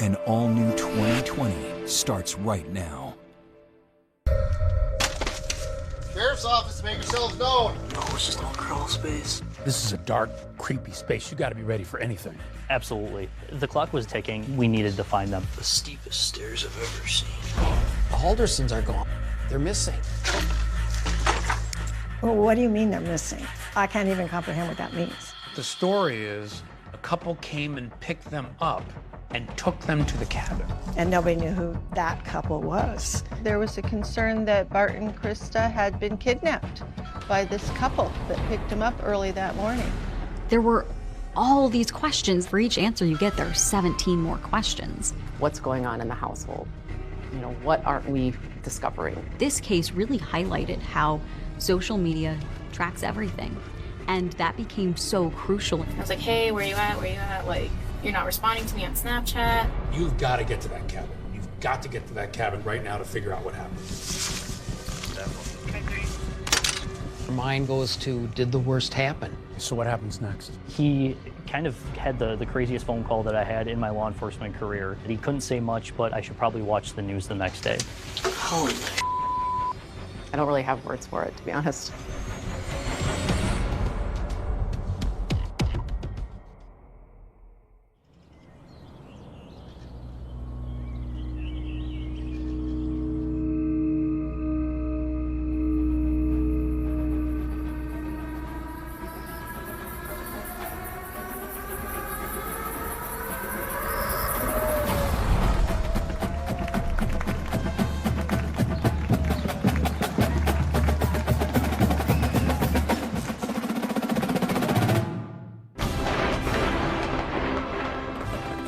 An all-new 2020 starts right now. Sheriff's office, make yourselves known. Oh, it's just a little crawl space. This is a dark, creepy space. You gotta be ready for anything. Absolutely. The clock was ticking. We needed to find them. The steepest stairs I've ever seen. The Haldersons are gone. They're missing. Well, what do you mean they're missing? I can't even comprehend what that means. The story is a couple came and picked them up and took them to the cabin. And nobody knew who that couple was. There was a concern that Bart and Krista had been kidnapped by this couple that picked them up early that morning. There were all these questions. For each answer you get, there are 17 more questions. What's going on in the household? You know, what aren't we discovering? This case really highlighted how social media tracks everything. And that became so crucial. I was like, hey, where you at? Where you at? Like, you're not responding to me on Snapchat. You've got to get to that cabin. You've got to get to that cabin right now to figure out what happened. Her mind goes to, did the worst happen? So what happens next? He kind of had the craziest phone call that I had in my law enforcement career. He couldn't say much, but I should probably watch the news the next day. Holy. I don't really have words for it, to be honest.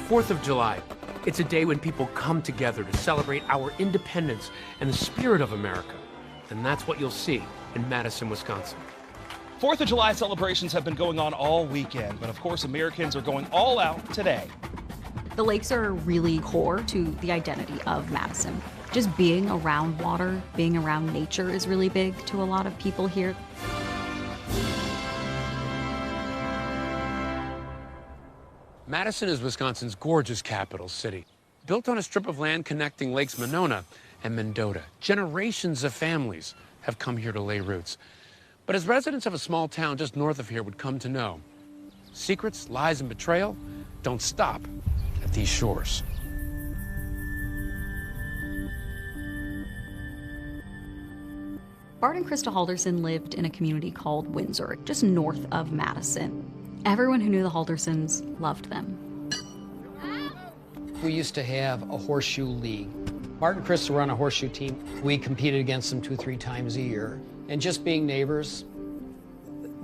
Fourth of July. It's a day when people come together to celebrate our independence and the spirit of America. And that's what you'll see in Madison, Wisconsin. 4th of July celebrations have been going on all weekend, but of course Americans are going all out today. The lakes are really core to the identity of Madison. Just being around water, being around nature is really big to a lot of people here. Madison is Wisconsin's gorgeous capital city. Built on a strip of land connecting Lakes Monona and Mendota, generations of families have come here to lay roots. But as residents of a small town just north of here would come to know, secrets, lies, and betrayal don't stop at these shores. Bart and Krista Halderson lived in a community called Windsor, just north of Madison. Everyone who knew the Haldersons loved them. We used to have a horseshoe league. Bart and Krista were on a horseshoe team. We competed against them 2 or 3 times a year. And just being neighbors,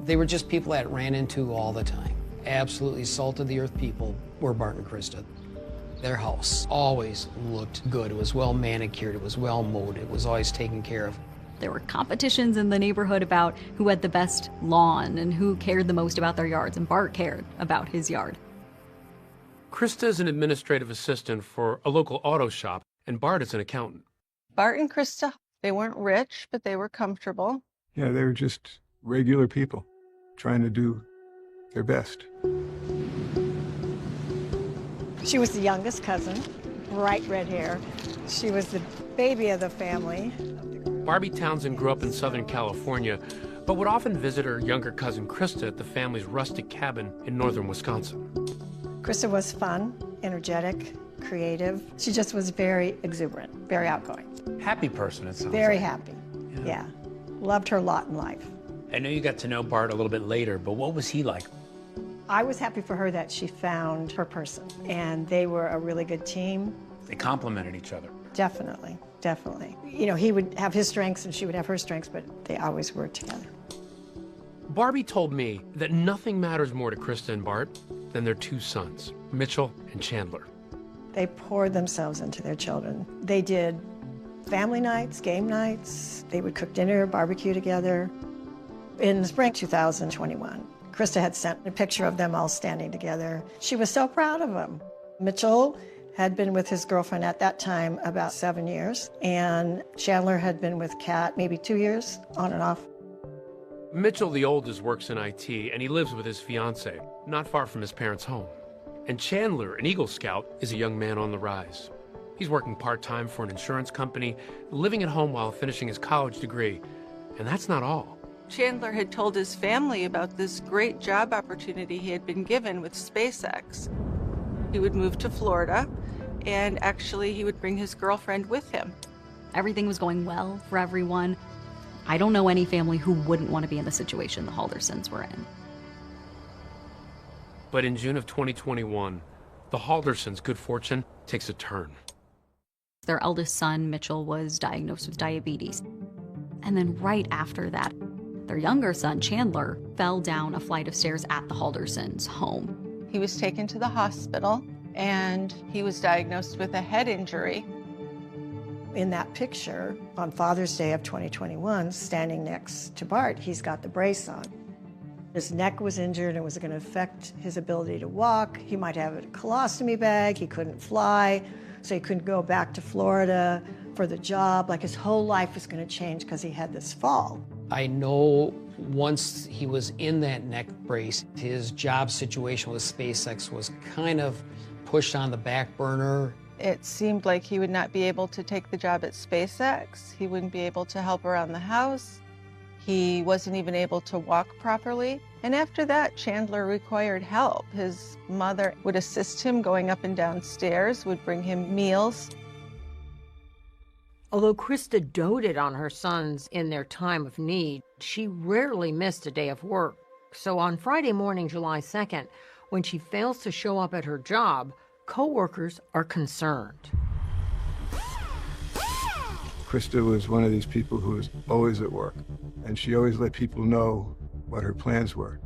they were just people that ran into all the time. Absolutely salt of the earth people were Bart and Krista. Their house always looked good. It was well manicured, it was well mowed, it was always taken care of. There were competitions in the neighborhood about who had the best lawn and who cared the most about their yards, and Bart cared about his yard. Krista is an administrative assistant for a local auto shop, and Bart is an accountant. Bart and Krista, they weren't rich, but they were comfortable. Yeah, they were just regular people trying to do their best. She was the youngest cousin, bright red hair. She was the baby of the family. Barbie Townsend grew up in Southern California, but would often visit her younger cousin Krista at the family's rustic cabin in northern Wisconsin. Krista was fun, energetic, creative. She just was very exuberant, very outgoing. Happy person, it sounds Very like. happy, yeah. Loved her lot in life. I know you got to know Bart a little bit later, but what was he like? I was happy for her that she found her person, and they were a really good team. They complemented each other. Definitely, definitely. You know, he would have his strengths and she would have her strengths, but they always worked together. Barbie told me that nothing matters more to Krista and Bart than their 2 sons, Mitchell and Chandler. They poured themselves into their children. They did family nights, game nights. They would cook dinner, barbecue together. In spring 2021, Krista had sent a picture of them all standing together. She was so proud of them. Mitchell had been with his girlfriend at that time about 7 years, and Chandler had been with Kat maybe 2 years, on and off. Mitchell, the oldest, works in IT, and he lives with his fiancée, not far from his parents' home. And Chandler, an Eagle Scout, is a young man on the rise. He's working part-time for an insurance company, living at home while finishing his college degree. And that's not all. Chandler had told his family about this great job opportunity he had been given with SpaceX. He would move to Florida, and actually he would bring his girlfriend with him. Everything was going well for everyone. I don't know any family who wouldn't want to be in the situation the Haldersons were in. But in June of 2021, the Haldersons' good fortune takes a turn. Their eldest son, Mitchell, was diagnosed with diabetes. And then right after that, their younger son, Chandler, fell down a flight of stairs at the Haldersons' home. He was taken to the hospital, and he was diagnosed with a head injury. In that picture, on Father's Day of 2021, standing next to Bart, he's got the brace on. His neck was injured and was going to affect his ability to walk. He might have a colostomy bag. He couldn't fly, so he couldn't go back to Florida for the job. Like his whole life was going to change because he had this fall. I know once he was in that neck brace, his job situation with SpaceX was kind of pushed on the back burner. It seemed like he would not be able to take the job at SpaceX. He wouldn't be able to help around the house. He wasn't even able to walk properly. And after that, Chandler required help. His mother would assist him going up and down stairs, would bring him meals. Although Krista doted on her sons in their time of need, she rarely missed a day of work. So on Friday morning, July 2nd, when she fails to show up at her job, co-workers are concerned. Krista was one of these people who was always at work, and she always let people know what her plans were.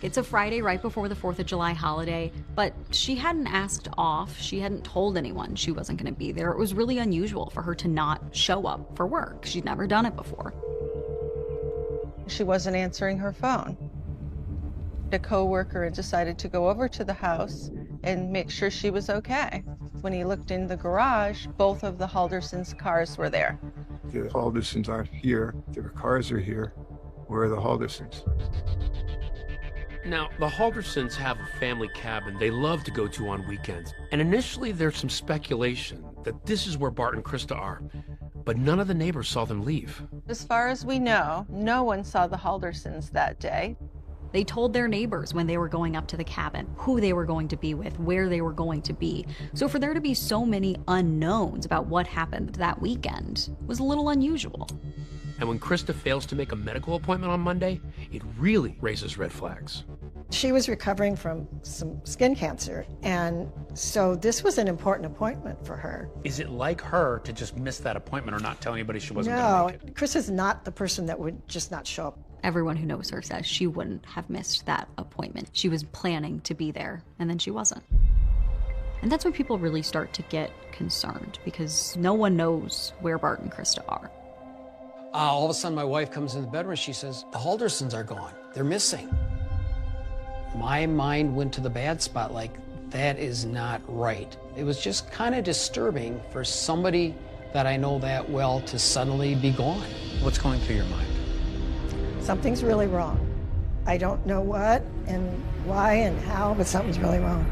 It's a Friday right before the 4th of July holiday, but she hadn't asked off. She hadn't told anyone she wasn't going to be there. It was really unusual for her to not show up for work. She'd never done it before. She wasn't answering her phone. A co-worker decided to go over to the house and make sure she was okay. When he looked in the garage, both of the Haldersons' cars were there. The Haldersons aren't here. Their cars are here. Where are the Haldersons? Now, the Haldersons have a family cabin they love to go to on weekends. And initially, there's some speculation that this is where Bart and Krista are. But none of the neighbors saw them leave. As far as we know, no one saw the Haldersons that day. They told their neighbors when they were going up to the cabin, who they were going to be with, where they were going to be. So for there to be so many unknowns about what happened that weekend was a little unusual. And when Krista fails to make a medical appointment on Monday, it really raises red flags. She was recovering from some skin cancer, and so this was an important appointment for her. Is it like her to just miss that appointment or not tell anybody she wasn't going to make it? No, Chris is not the person that would just not show up. Everyone who knows her says she wouldn't have missed that appointment. She was planning to be there, and then she wasn't. And that's when people really start to get concerned, because no one knows where Bart and Krista are. All of a sudden, my wife comes in the bedroom and she says, the Haldersons are gone. They're missing. My mind went to the bad spot, like, that is not right. It was just kind of disturbing for somebody that I know that well to suddenly be gone. What's going through your mind? Something's really wrong. I don't know what and why and how, but something's really wrong.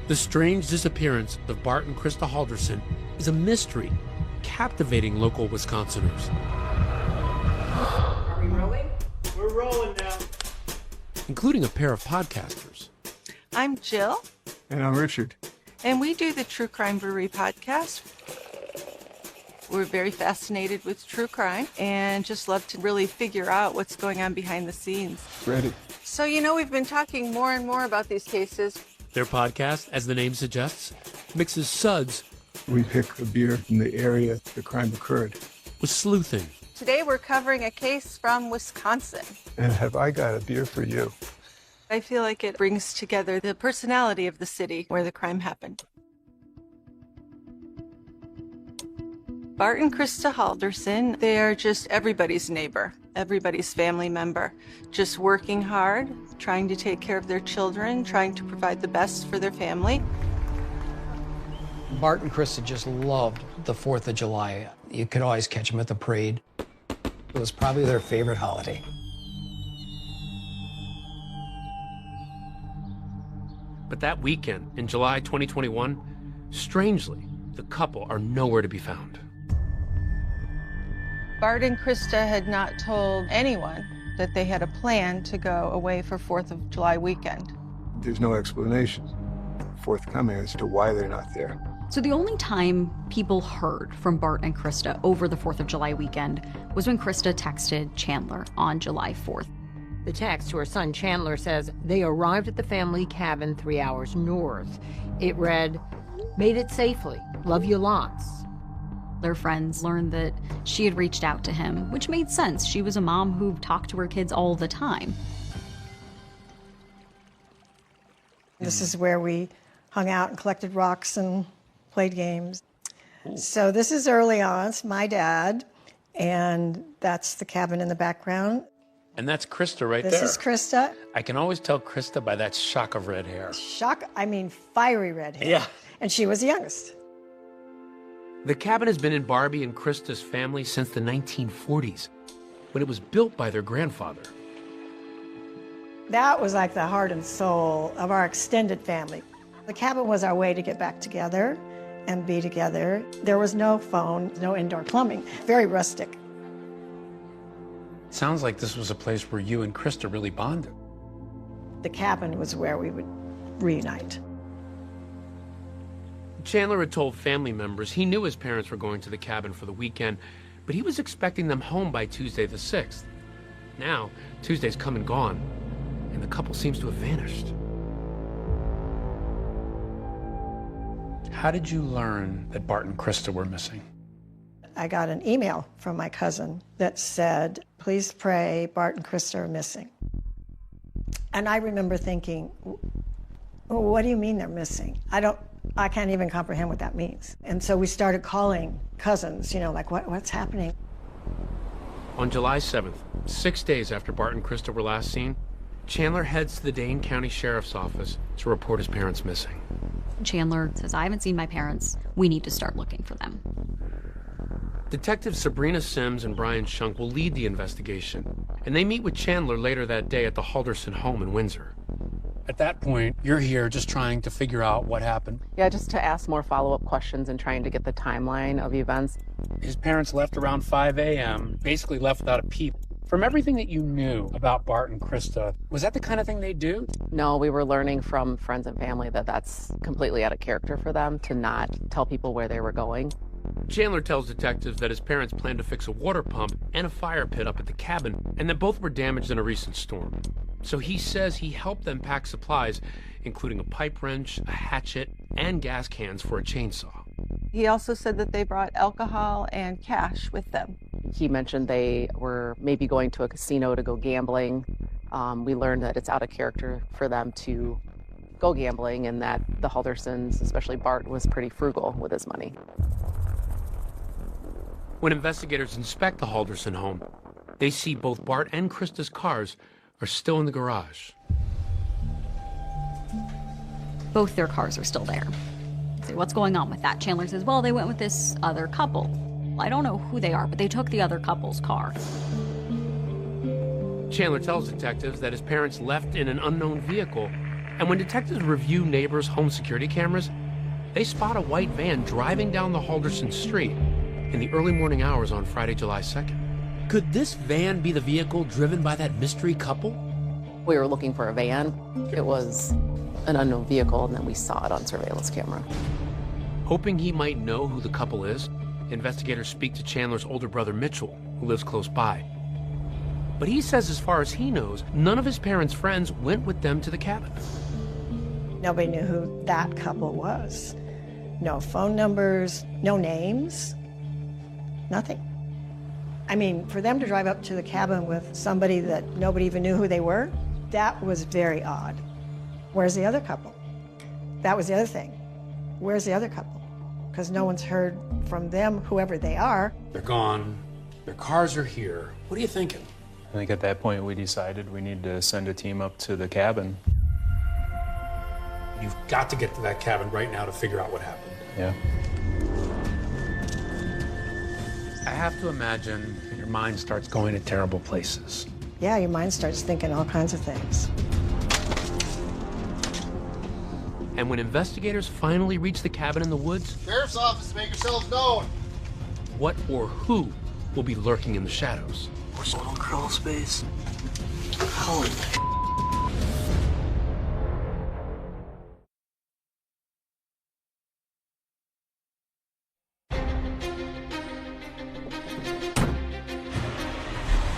The strange disappearance of Bart and Krista Halderson is a mystery, captivating local Wisconsiners. Are we rolling? We're rolling now. Including a pair of podcasters. I'm Jill. And I'm Richard. And we do the True Crime Brewery podcast. We're very fascinated with true crime and just love to really figure out what's going on behind the scenes. Ready. So, we've been talking more and more about these cases. Their podcast, as the name suggests, mixes suds. We pick a beer from the area the crime occurred. With sleuthing. Today we're covering a case from Wisconsin. And have I got a beer for you? I feel like it brings together the personality of the city where the crime happened. Bart and Krista Halderson, they are just everybody's neighbor, everybody's family member, just working hard, trying to take care of their children, trying to provide the best for their family. Bart and Krista just loved the 4th of July. You could always catch them at the parade. It was probably their favorite holiday. But that weekend, in July 2021, strangely, the couple are nowhere to be found. Bart and Krista had not told anyone that they had a plan to go away for 4th of July weekend. There's no explanation forthcoming as to why they're not there. So the only time people heard from Bart and Krista over the 4th of July weekend was when Krista texted Chandler on July 4th. The text to her son Chandler says they arrived at the family cabin 3 hours north. It read, "Made it safely. Love you lots." Their friends learned that she had reached out to him, which made sense. She was a mom who talked to her kids all the time. This is where we hung out and collected rocks and played games. So this is early on. It's my dad, and that's the cabin in the background. And that's Krista right there. This is Krista. I can always tell Krista by that shock of red hair. Fiery red hair. Yeah. And she was the youngest. The cabin has been in Barbie and Krista's family since the 1940s, when it was built by their grandfather. That was like the heart and soul of our extended family. The cabin was our way to get back together and be together. There was no phone, no indoor plumbing, very rustic. Sounds like this was a place where you and Krista really bonded. The cabin was where we would reunite. Chandler had told family members he knew his parents were going to the cabin for the weekend, but he was expecting them home by Tuesday the 6th. Now, Tuesday's come and gone, and the couple seems to have vanished. How did you learn that Bart and Krista were missing? I got an email from my cousin that said, "Please pray, Bart and Krista are missing." And I remember thinking, what do you mean they're missing? I can't even comprehend what that means. And so we started calling cousins, like what's happening? On July 7th, 6 days after Bart and Krista were last seen, Chandler heads to the Dane County Sheriff's Office to report his parents missing. Chandler says, "I haven't seen my parents. We need to start looking for them." Detectives Sabrina Sims and Brian Shunk will lead the investigation, and they meet with Chandler later that day at the Halderson home in Windsor. At that point, you're here just trying to figure out what happened. Yeah, just to ask more follow-up questions and trying to get the timeline of events. His parents left around 5 a.m., basically left without a peep. From everything that you knew about Bart and Krista, was that the kind of thing they do? No, we were learning from friends and family that that's completely out of character for them to not tell people where they were going. Chandler tells detectives that his parents planned to fix a water pump and a fire pit up at the cabin, and that both were damaged in a recent storm. So he says he helped them pack supplies, including a pipe wrench, a hatchet, and gas cans for a chainsaw. He also said that they brought alcohol and cash with them. He mentioned they were maybe going to a casino to go gambling. We learned that it's out of character for them to go gambling and that the Haldersons, especially Bart, was pretty frugal with his money. When investigators inspect the Halderson home, they see both Bart and Krista's cars are still in the garage. Both their cars are still there. So what's going on with that? Chandler says, well, they went with this other couple. I don't know who they are, but they took the other couple's car. Chandler tells detectives that his parents left in an unknown vehicle, and when detectives review neighbors' home security cameras, they spot a white van driving down the Halderson street in the early morning hours on Friday, July 2nd. Could this van be the vehicle driven by that mystery couple? We were looking for a van. It was an unknown vehicle, and then we saw it on surveillance camera. Hoping he might know who the couple is, investigators speak to Chandler's older brother Mitchell, who lives close by. But he says as far as he knows, none of his parents' friends went with them to the cabin. Nobody knew who that couple was. No phone numbers, no names, nothing. I mean, for them to drive up to the cabin with somebody that nobody even knew who they were, that was very odd. Where's the other couple? That was the other thing. Where's the other couple? because no one's heard from them, whoever they are. They're gone. Their cars are here. What are you thinking? I think at that point we decided we need to send a team up to the cabin. You've got to get to that cabin right now to figure out what happened. Yeah. I have to imagine your mind starts going to terrible places. Yeah, your mind starts thinking all kinds of things. And when investigators finally reach the cabin in the woods, Sheriff's office, make yourselves known. what or who will be lurking in the shadows? Personal crawl space. Holy.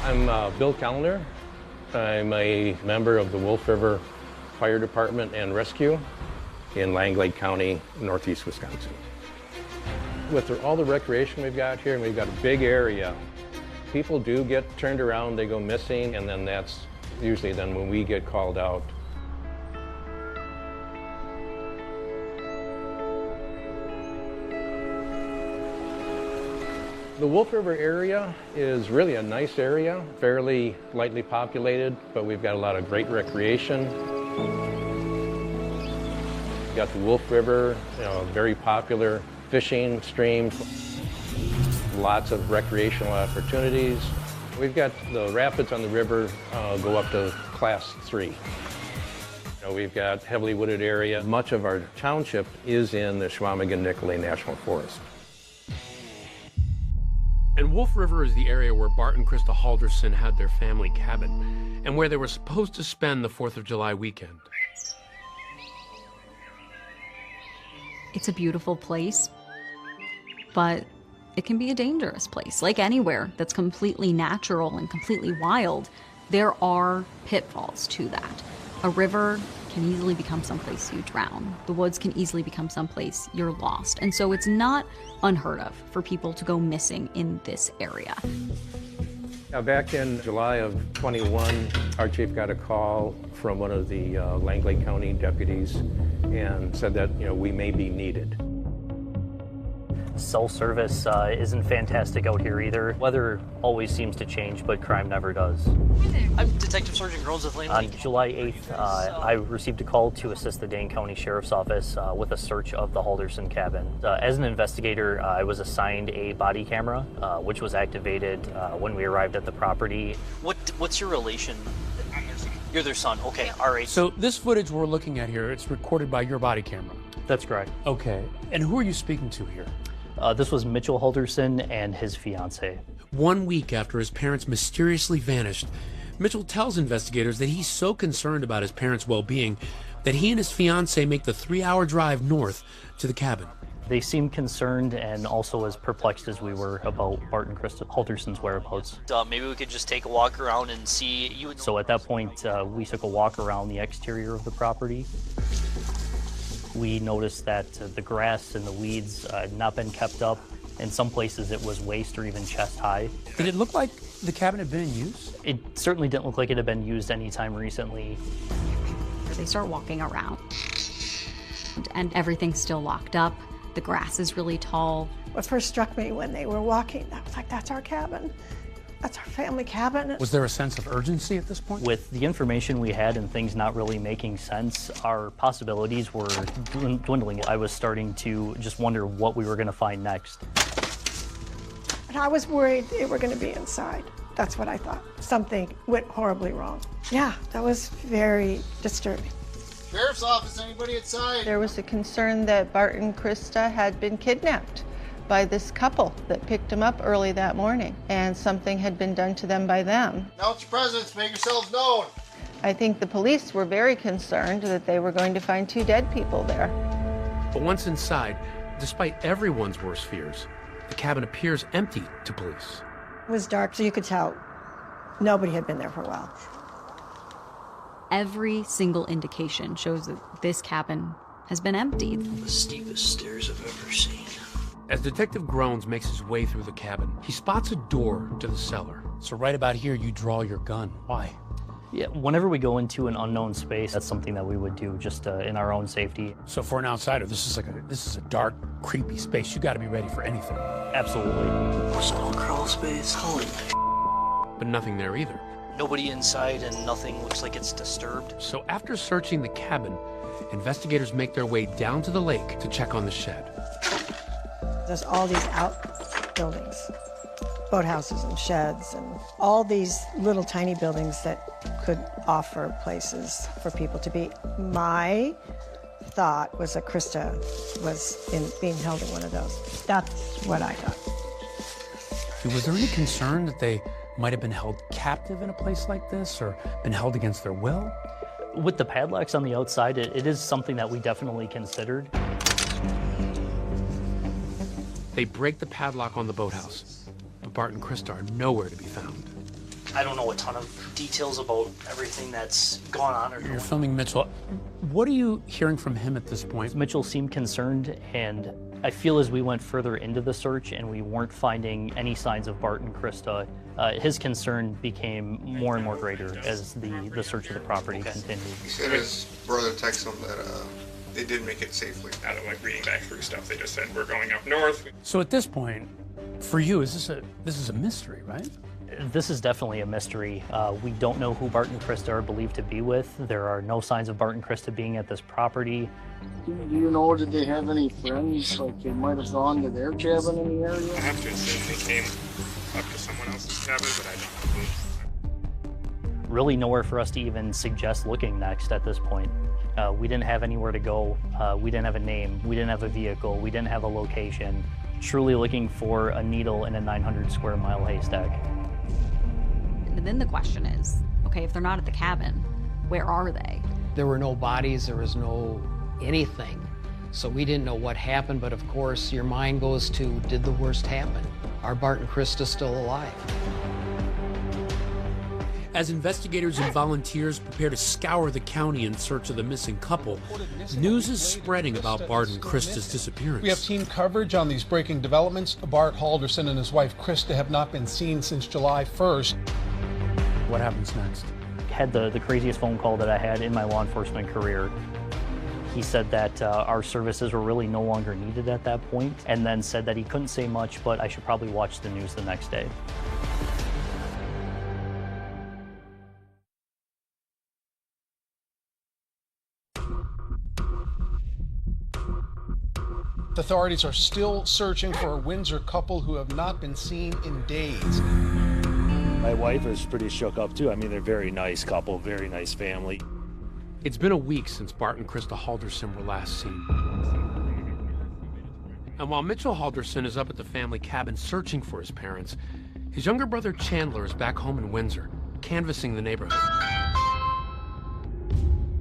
I'm Bill Kellner. I'm a member of the Wolf River Fire Department and Rescue in Langlade County, northeast Wisconsin. With all the recreation we've got here, and we've got a big area, people do get turned around, they go missing, and then that's usually then when we get called out. The Wolf River area is really a nice area, fairly lightly populated, but we've got a lot of great recreation. We've got the Wolf River, very popular fishing stream, lots of recreational opportunities. We've got the rapids on the river go up to class 3. We've got heavily wooded area. Much of our township is in the Chequamegon-Nicolet National Forest. And Wolf River is the area where Bart and Krista Halderson had their family cabin and where they were supposed to spend the 4th of July weekend. It's a beautiful place, but it can be a dangerous place. Like anywhere that's completely natural and completely wild, there are pitfalls to that. A river can easily become someplace you drown. The woods can easily become someplace you're lost. And so it's not unheard of for people to go missing in this area. Now, back in July of 21, our chief got a call from one of the Langlade County deputies and said that, we may be needed. Cell service isn't fantastic out here either. Weather always seems to change, but crime never does. I'm Detective Sergeant Groans with Langlade. On July 8th, I received a call to assist the Dane County Sheriff's Office with a search of the Halderson cabin. As an investigator, I was assigned a body camera, which was activated when we arrived at the property. What's your relation? You're their son. Okay, all right. So this footage we're looking at here, it's recorded by your body camera. That's correct. Okay. And who are you speaking to here? This was Mitchell Halderson and his fiancée. 1 week after his parents mysteriously vanished, Mitchell tells investigators that he's so concerned about his parents' well-being that he and his fiancée make the 3-hour drive north to the cabin. They seemed concerned and also as perplexed as we were about Bart and Krista Halderson's whereabouts. Maybe we could just take a walk around and see. So at that point, we took a walk around the exterior of the property. We noticed that the grass and the weeds had not been kept up. In some places it was waist or even chest high. Did it look like the cabin had been in use? It certainly didn't look like it had been used any time recently. They start walking around, and everything's still locked up. The grass is really tall. What first struck me when they were walking, I was like, that's our cabin. That's our family cabin. Was there a sense of urgency at this point? With the information we had and things not really making sense, our possibilities were dwindling. I was starting to just wonder what we were going to find next. And I was worried they were going to be inside. That's what I thought. Something went horribly wrong. Yeah, that was very disturbing. Sheriff's office, anybody inside? There was a concern that Bart and Krista had been kidnapped by this couple that picked them up early that morning, and something had been done to them by them. Announce your presence, make yourselves known. I think the police were very concerned that they were going to find 2 dead people there. But once inside, despite everyone's worst fears, the cabin appears empty to police. It was dark, so you could tell nobody had been there for a while. Every single indication shows that this cabin has been emptied. The steepest stairs I've ever seen. As Detective Groans makes his way through the cabin, he spots a door to the cellar. So right about here, you draw your gun. Why? Yeah, whenever we go into an unknown space, that's something that we would do just in our own safety. So for an outsider, this is a dark, creepy space. You got to be ready for anything. Absolutely. Small crawl space. Holy. But nothing there either. Nobody inside and nothing looks like it's disturbed. So after searching the cabin, investigators make their way down to the lake to check on the shed. There's all these outbuildings, boathouses and sheds, and all these little tiny buildings that could offer places for people to be. My thought was that Krista was being held in one of those. That's what I thought. Was there any concern that they might have been held captive in a place like this or been held against their will? With the padlocks on the outside, it is something that we definitely considered. They break the padlock on the boathouse, but Bart and Krista are nowhere to be found. I don't know a ton of details about everything that's gone on. Or You're filming Mitchell. What are you hearing from him at this point? Mitchell seemed concerned, and I feel as we went further into the search and we weren't finding any signs of Bart and Krista, his concern became more and more greater as the search of the property continued. He said his brother texted him that they did make it safely. Out of like reading back through stuff, they just said we're going up north. So at this point, for you, this is a mystery, right? This is definitely a mystery. We don't know who Bart and Krista are believed to be with. There are no signs of Bart and Krista being at this property. Do you know, did they have any friends, like they might have gone to their cabin in the area? I have to assume they came up to someone else's cabin, but I don't know who. Really nowhere for us to even suggest looking next at this point. We didn't have anywhere to go. We didn't have a name. We didn't have a vehicle. We didn't have a location. Truly looking for a needle in a 900 square mile haystack. And then the question is, okay, if they're not at the cabin, where are they? There were no bodies, there was no anything. So we didn't know what happened, but of course your mind goes to, did the worst happen? Are Bart and Krista still alive? As investigators and volunteers prepare to scour the county in search of the missing couple, news is spreading about Bart and Krista's disappearance. We have team coverage on these breaking developments. Bart Halderson and his wife Krista have not been seen since July 1st. What happens next? Had the craziest phone call that I had in my law enforcement career. He said that our services were really no longer needed at that point, and then said that he couldn't say much, but I should probably watch the news the next day. Authorities are still searching for a Windsor couple who have not been seen in days. My wife is pretty shook up too. I mean, they're a very nice couple, very nice family. It's been a week since Bart and Krista Halderson were last seen. And while Mitchell Halderson is up at the family cabin searching for his parents, his younger brother Chandler is back home in Windsor, canvassing the neighborhood.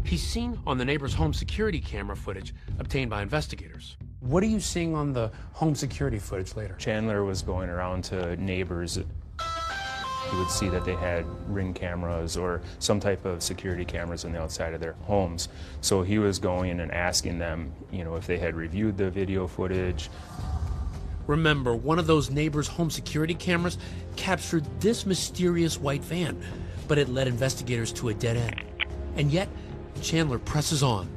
He's seen on the neighbor's home security camera footage obtained by investigators. What are you seeing on the home security footage later? Chandler was going around to neighbors. He would see that they had Ring cameras or some type of security cameras on the outside of their homes. So he was going and asking them, you know, if they had reviewed the video footage. Remember, one of those neighbors' home security cameras captured this mysterious white van, but it led investigators to a dead end. And yet, Chandler presses on.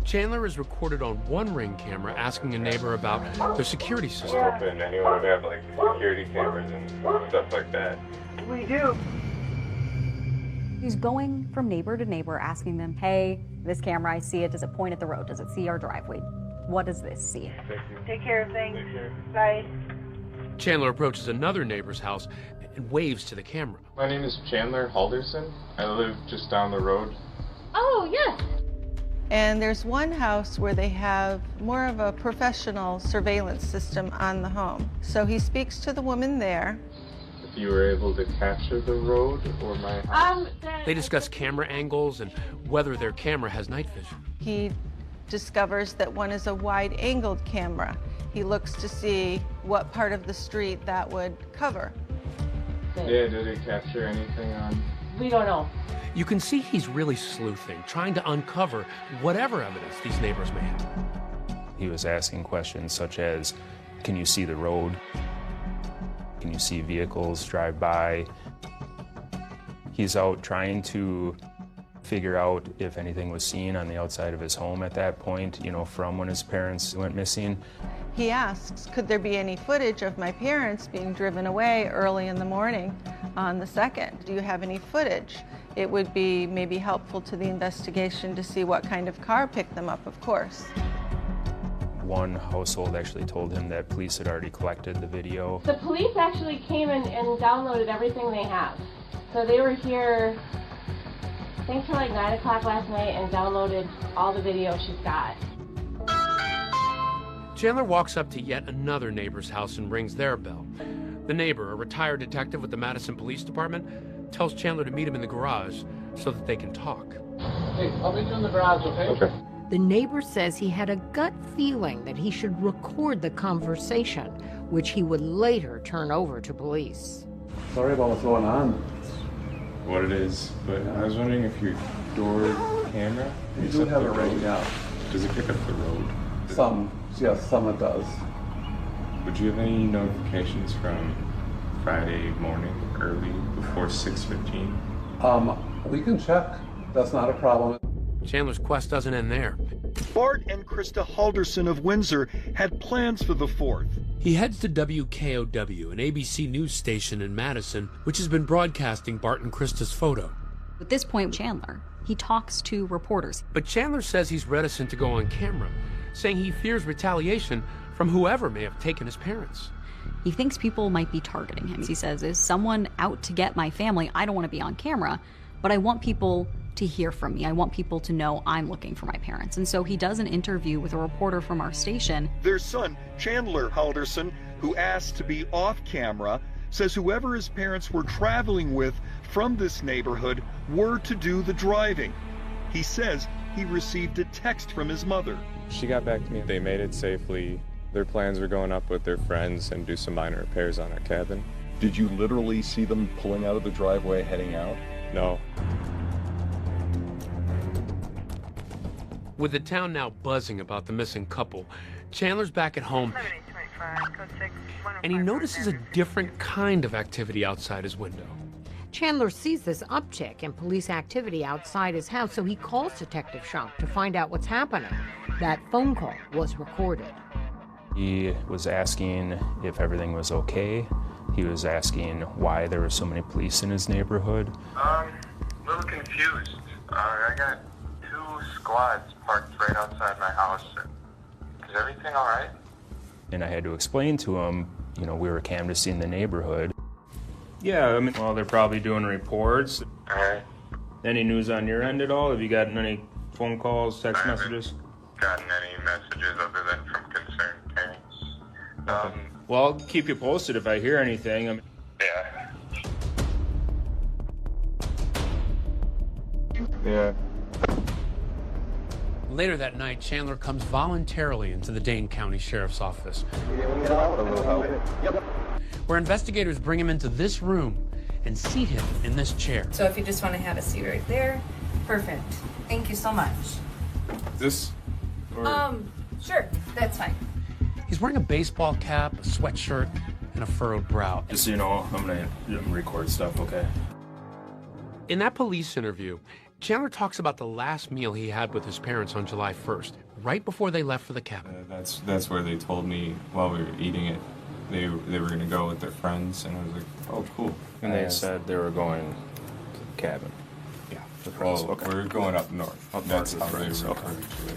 Chandler is recorded on one Ring camera asking a neighbor about their security system. And anyone would have like security cameras and stuff like that. We do. He's going from neighbor to neighbor asking them, hey, this camera, I see it. Does it point at the road? Does it see our driveway? What does this see? Take care of things. Bye. Chandler approaches another neighbor's house and waves to the camera. My name is Chandler Halderson. I live just down the road. Oh, yes. And there's one house where they have more of a professional surveillance system on the home. So he speaks to the woman there. If you were able to capture the road or my house. They discuss camera angles and whether their camera has night vision. He discovers that one is a wide-angled camera. He looks to see what part of the street that would cover. Yeah, did it capture anything on? We don't know. You can see he's really sleuthing, trying to uncover whatever evidence these neighbors may have. He was asking questions such as, can you see the road? Can you see vehicles drive by? He's out trying to figure out if anything was seen on the outside of his home at that point, you know, from when his parents went missing. He asks, could there be any footage of my parents being driven away early in the morning on the 2nd? Do you have any footage? It would be maybe helpful to the investigation to see what kind of car picked them up, of course. One household actually told him that police had already collected the video. The police actually came and downloaded everything they have. So they were here, I think till like 9 o'clock last night, and downloaded all the video she's got. Chandler walks up to yet another neighbor's house and rings their bell. The neighbor, a retired detective with the Madison Police Department, tells Chandler to meet him in the garage so that they can talk. Hey, I'll meet you in the garage, okay? The neighbor says he had a gut feeling that he should record the conversation, which he would later turn over to police. Sorry about what's going on. What it is, but I was wondering if your door camera... You do have it right now. Does it pick up the road? Some, yes, some it does. Would you have any notifications from Friday morning, early, before 6:15? We can check. That's not a problem. Chandler's quest doesn't end there. Bart and Krista Halderson of Windsor had plans for the 4th. He heads to WKOW, an ABC news station in Madison, which has been broadcasting Bart and Krista's photo. At this point, Chandler, he talks to reporters. But Chandler says he's reticent to go on camera, saying he fears retaliation from whoever may have taken his parents. He thinks people might be targeting him. He says, is someone out to get my family? I don't want to be on camera, but I want people to hear from me. I want people to know I'm looking for my parents. And so he does an interview with a reporter from our station. Their son, Chandler Halderson, who asked to be off camera, says whoever his parents were traveling with from this neighborhood were to do the driving. He says he received a text from his mother. She got back to me. They made it safely. Their plans were going up with their friends and do some minor repairs on our cabin. Did you literally see them pulling out of the driveway, heading out? No. With the town now buzzing about the missing couple, Chandler's back at home, and he notices a different kind of activity outside his window. Chandler sees this uptick in police activity outside his house, so he calls Detective Schunk to find out what's happening. That phone call was recorded. He was asking if everything was okay. He was asking why there were so many police in his neighborhood. A little confused. I got 2 squads parked right outside my house. Is everything all right? And I had to explain to him, you know, we were canvassing the neighborhood. Yeah, I mean, well, they're probably doing reports. All right. Any news on your end at all? Have you gotten any phone calls, text messages? Gotten any messages other than from concerned parents? Well, I'll keep you posted if I hear anything. Yeah. Yeah. Later that night, Chandler comes voluntarily into the Dane County Sheriff's Office, where investigators bring him into this room and seat him in this chair. So if you just want to have a seat right there, perfect. Thank you so much. This? Or... Sure, that's fine. He's wearing a baseball cap, a sweatshirt, and a furrowed brow. Just so you know, I'm gonna record stuff, okay? In that police interview, Chandler talks about the last meal he had with his parents on July 1st, right before they left for the cabin. That's where they told me while we were eating it, they were gonna go with their friends, and I was like, oh, cool. And they said they were going to the cabin. Yeah. Well, okay. We're going up north. That's how they referred to it.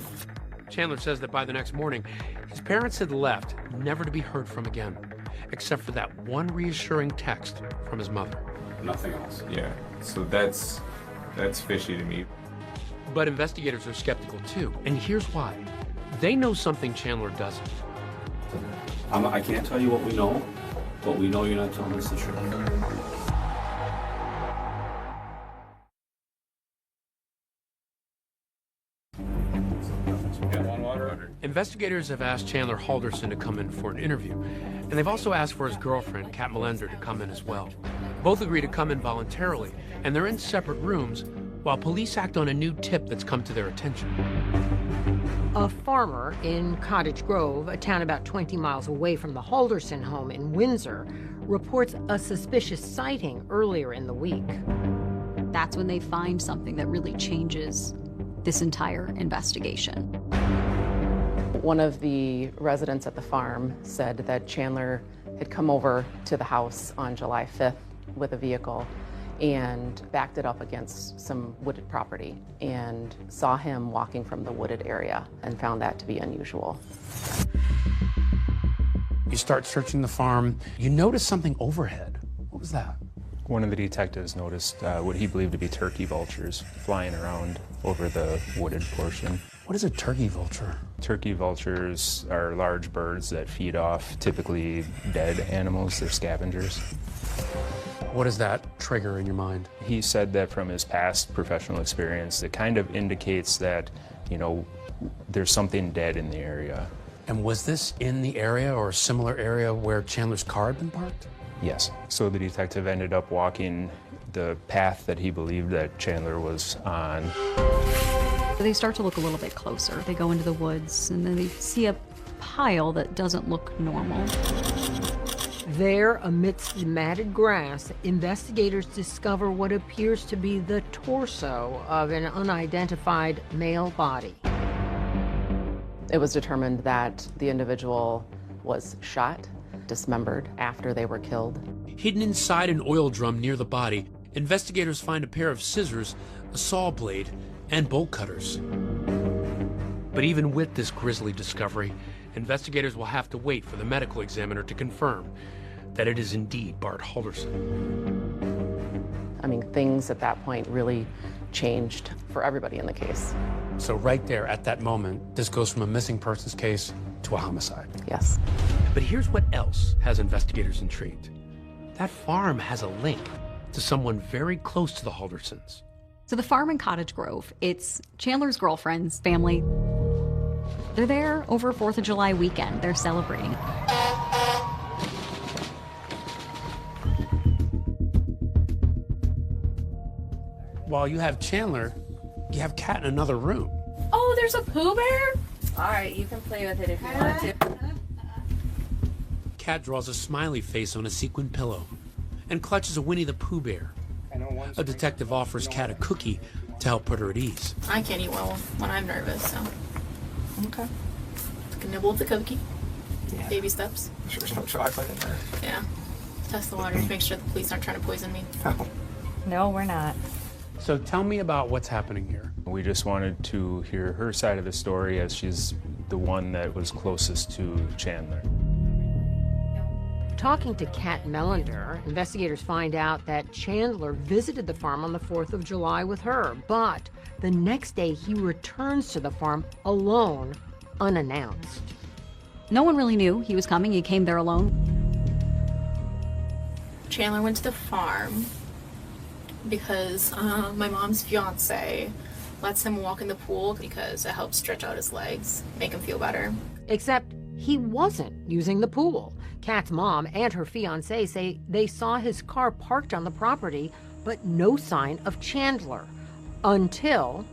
Chandler says that by the next morning, his parents had left, never to be heard from again, except for that one reassuring text from his mother. Nothing else. Yeah. So that's fishy to me. But investigators are skeptical too, and here's why. They know something Chandler doesn't. I can't tell you what we know, but we know you're not telling us the truth. Investigators have asked Chandler Halderson to come in for an interview, and they've also asked for his girlfriend, Kat Melender, to come in as well. Both agree to come in voluntarily, and they're in separate rooms while police act on a new tip that's come to their attention. A farmer in Cottage Grove, a town about 20 miles away from the Halderson home in Windsor, reports a suspicious sighting earlier in the week. that's when they find something that really changes this entire investigation. One of the residents at the farm said that Chandler had come over to the house on July 5th with a vehicle and backed it up against some wooded property and saw him walking from the wooded area and found that to be unusual. You start searching the farm. You notice something overhead. What was that? One of the detectives noticed what he believed to be turkey vultures flying around over the wooded portion. What is a turkey vulture? Turkey vultures are large birds that feed off typically dead animals. They're scavengers. What does that trigger in your mind? He said that from his past professional experience, it kind of indicates that, you know, there's something dead in the area. And was this in the area or a similar area where Chandler's car had been parked? Yes. So the detective ended up walking the path that he believed that Chandler was on. They start to look a little bit closer. They go into the woods and then they see a pile that doesn't look normal. There, amidst the matted grass, investigators discover what appears to be the torso of an unidentified male body. It was determined that the individual was shot, dismembered after they were killed. Hidden inside an oil drum near the body, investigators find a pair of scissors, a saw blade, and bolt cutters. But even with this grisly discovery, investigators will have to wait for the medical examiner to confirm that it is indeed Bart Halderson. I mean, things at that point really changed for everybody in the case. So right there, at that moment, this goes from a missing persons case to a homicide. Yes. But here's what else has investigators intrigued. That farm has a link to someone very close to the Haldersons. So the farm in Cottage Grove, it's Chandler's girlfriend's family. They're there over 4th of July weekend. They're celebrating. While you have Chandler, you have Kat in another room. Oh, there's a Pooh Bear? All right, you can play with it if you want to. Kat draws a smiley face on a sequin pillow and clutches a Winnie the Pooh bear. A detective offers Kat a cookie to help put her at ease. I can't eat well when I'm nervous, so. Okay. Take a nibble of the cookie. Yeah. Baby steps. There's no chocolate in there. Yeah. Test the water to make sure the police aren't trying to poison me. No, we're not. So tell me about what's happening here. We just wanted to hear her side of the story as she's the one that was closest to Chandler. Talking to Kat Melander, investigators find out that Chandler visited the farm on the 4th of July with her, but the next day he returns to the farm alone, unannounced. No one really knew he was coming. He came there alone. Chandler went to the farm because my mom's fiance lets him walk in the pool because it helps stretch out his legs, make him feel better. Except he wasn't using the pool. Kat's mom and her fiance say they saw his car parked on the property, but no sign of Chandler. Until...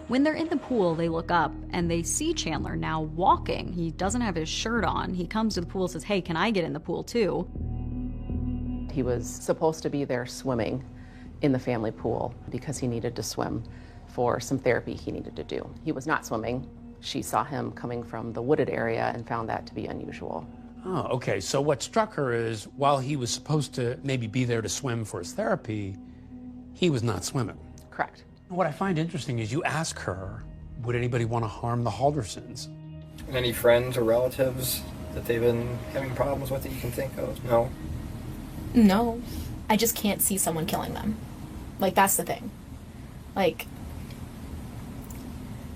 When they're in the pool, they look up and they see Chandler now walking. He doesn't have his shirt on. He comes to the pool and says, "Hey, can I get in the pool too?" He was supposed to be there swimming in the family pool because he needed to swim for some therapy he needed to do. He was not swimming. She saw him coming from the wooded area and found that to be unusual. Oh, okay. So what struck her is while he was supposed to maybe be there to swim for his therapy, he was not swimming. Correct. What I find interesting is you ask her, would anybody want to harm the Haldersons? Any friends or relatives that they've been having problems with that you can think of? No? No. I just can't see someone killing them. Like, that's the thing. Like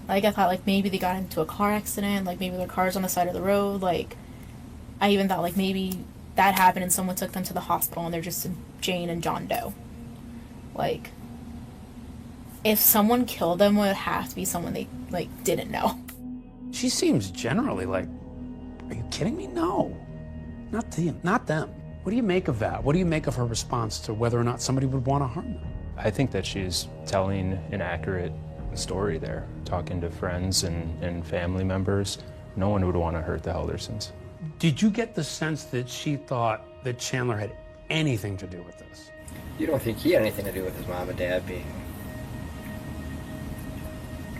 I thought, like, maybe they got into a car accident, like, maybe their car's on the side of the road, like, I even thought, like, maybe that happened and someone took them to the hospital and they're just Jane and John Doe. Like, if someone killed them, it would have to be someone they, like, didn't know. She seems generally like, are you kidding me? No. Not them. What do you make of that? What do you make of her response to whether or not somebody would want to harm them? I think that she's telling an accurate story there, talking to friends and family members. No one would want to hurt the Haldersons. Did you get the sense that she thought that Chandler had anything to do with this? You don't think he had anything to do with his mom and dad being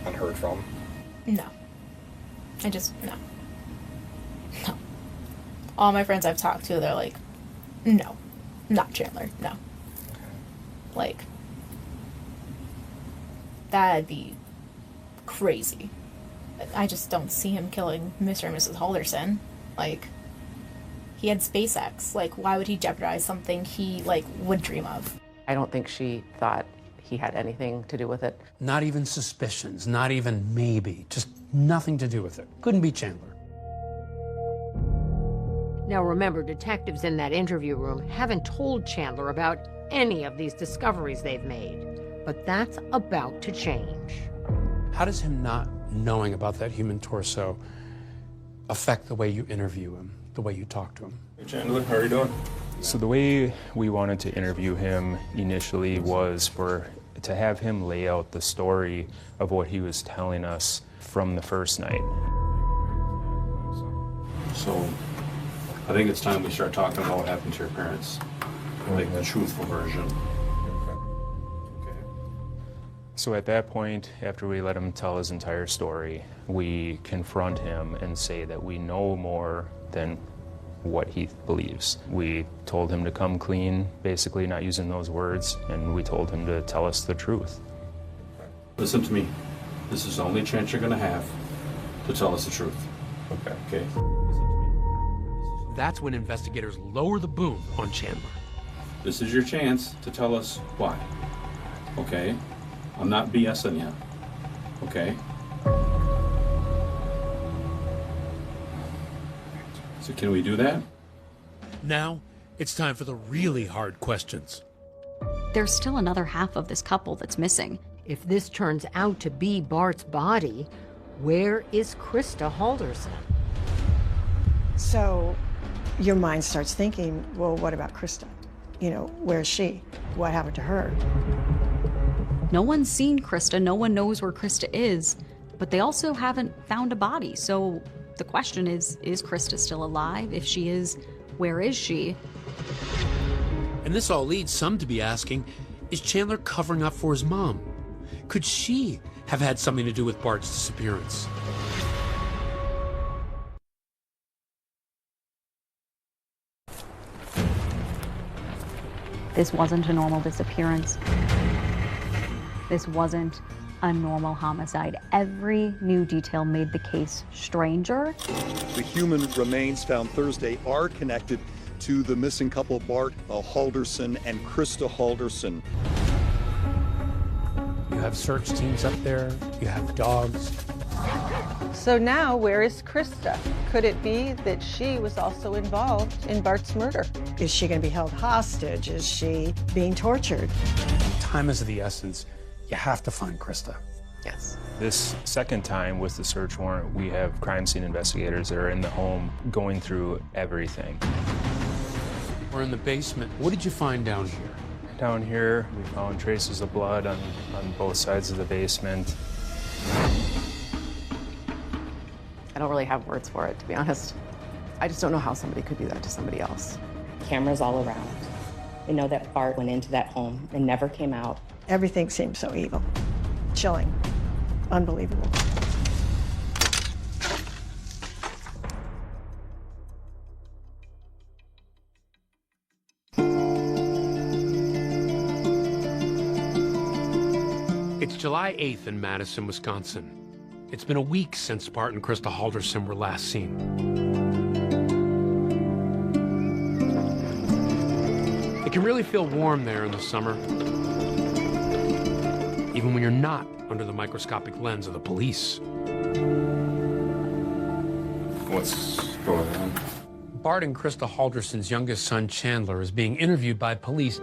unheard from? No. No. No. All my friends I've talked to, they're like, no, not Chandler, no. Like, that'd be crazy. I just don't see him killing Mr. and Mrs. Halderson. Like, he had SpaceX. Like, why would he jeopardize something he, like, would dream of? I don't think she thought he had anything to do with it. Not even suspicions, not even maybe, just nothing to do with it. Couldn't be Chandler. Now remember, detectives in that interview room haven't told Chandler about any of these discoveries they've made, but that's about to change. How does him not knowing about that human torso affect the way you interview him, the way you talk to him? Hey Chandler, how are you doing? So the way we wanted to interview him initially was to have him lay out the story of what he was telling us from the first night. So I think it's time we start talking about what happened to your parents. Like the truthful version. So at that point, after we let him tell his entire story, we confront him and say that we know more than what he believes. We told him to come clean, basically not using those words, and we told him to tell us the truth. Listen to me. This is the only chance you're gonna have to tell us the truth. Okay? That's when investigators lower the boom on Chandler. This is your chance to tell us why. Okay? I'm not BSing you. Okay? So can we do that? Now, it's time for the really hard questions. There's still another half of this couple that's missing. If this turns out to be Bart's body, where is Krista Halderson? So your mind starts thinking, well, what about Krista? You know, where's she? What happened to her? No one's seen Krista, no one knows where Krista is, but they also haven't found a body. So the question is Krista still alive? If she is, where is she? And this all leads some to be asking, is Chandler covering up for his mom? Could she have had something to do with Bart's disappearance? This wasn't a normal disappearance. This wasn't a normal homicide. Every new detail made the case stranger. The human remains found Thursday are connected to the missing couple Bart Halderson and Krista Halderson. You have search teams up there, you have dogs. So now, where is Krista? Could it be that she was also involved in Bart's murder? Is she going to be held hostage? Is she being tortured? Time is of the essence. You have to find Krista. Yes. This second time with the search warrant, we have crime scene investigators that are in the home going through everything. We're in the basement. What did you find down here? Down here, we found traces of blood on both sides of the basement. I don't really have words for it, to be honest. I just don't know how somebody could do that to somebody else. Cameras all around. They know that Bart went into that home and never came out. Everything seems so evil. Chilling. Unbelievable. It's July 8th in Madison, Wisconsin. It's been a week since Bart and Krista Halderson were last seen. It can really feel warm there in the summer, even when you're not under the microscopic lens of the police. What's going on? Bart and Krista Halderson's youngest son, Chandler, is being interviewed by police,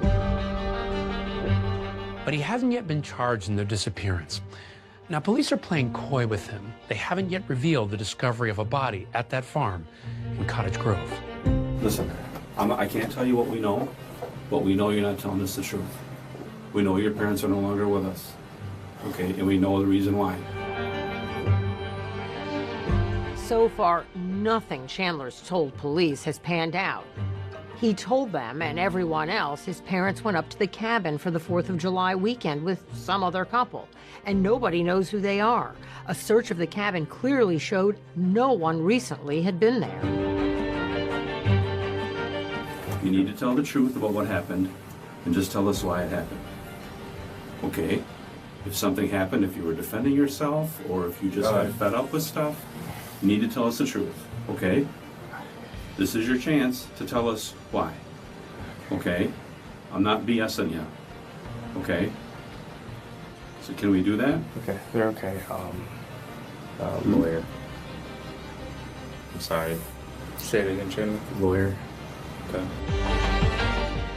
but he hasn't yet been charged in their disappearance. Now, police are playing coy with him. They haven't yet revealed the discovery of a body at that farm in Cottage Grove. Listen, I can't tell you what we know, but we know you're not telling us the truth. We know your parents are no longer with us, okay? And we know the reason why. So far, nothing Chandler's told police has panned out. He told them and everyone else his parents went up to the cabin for the 4th of July weekend with some other couple, and nobody knows who they are. A search of the cabin clearly showed no one recently had been there. You need to tell the truth about what happened and just tell us why it happened. Okay? If something happened, if you were defending yourself, or if you just got fed up with stuff, you need to tell us the truth. Okay? This is your chance to tell us why. Okay? I'm not BSing you. Okay? So can we do that? Okay, they're okay. Lawyer. I'm sorry. Say it again, Chandler. Lawyer. Okay.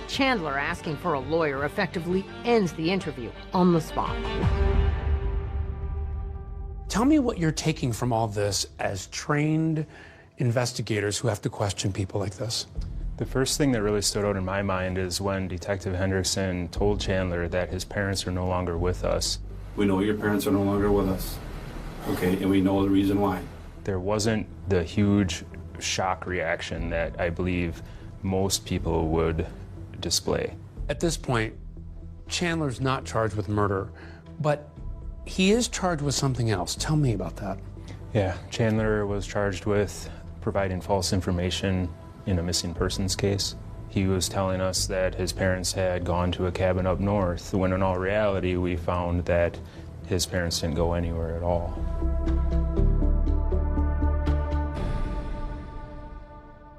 Chandler asking for a lawyer effectively ends the interview on the spot. Tell me what you're taking from all this as trained investigators who have to question people like this. The first thing that really stood out in my mind is when Detective Hendrickson told Chandler that his parents are no longer with us. We know your parents are no longer with us. Okay, and we know the reason why. There wasn't the huge shock reaction that I believe most people would display. At this point, Chandler's not charged with murder, but he is charged with something else. Tell me about that. Yeah, Chandler was charged with providing false information in a missing persons case. He was telling us that his parents had gone to a cabin up north, when in all reality we found that his parents didn't go anywhere at all.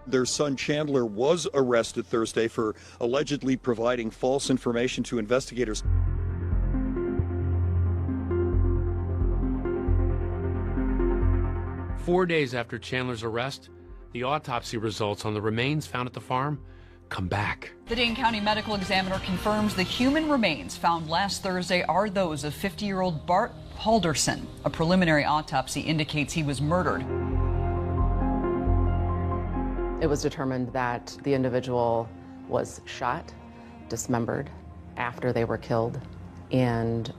Their son Chandler was arrested Thursday for allegedly providing false information to investigators. Four days after Chandler's arrest, the autopsy results on the remains found at the farm come back. The Dane County Medical Examiner confirms the human remains found last Thursday are those of 50-year-old Bart Halderson. A preliminary autopsy indicates he was murdered. It was determined that the individual was shot, dismembered after they were killed, and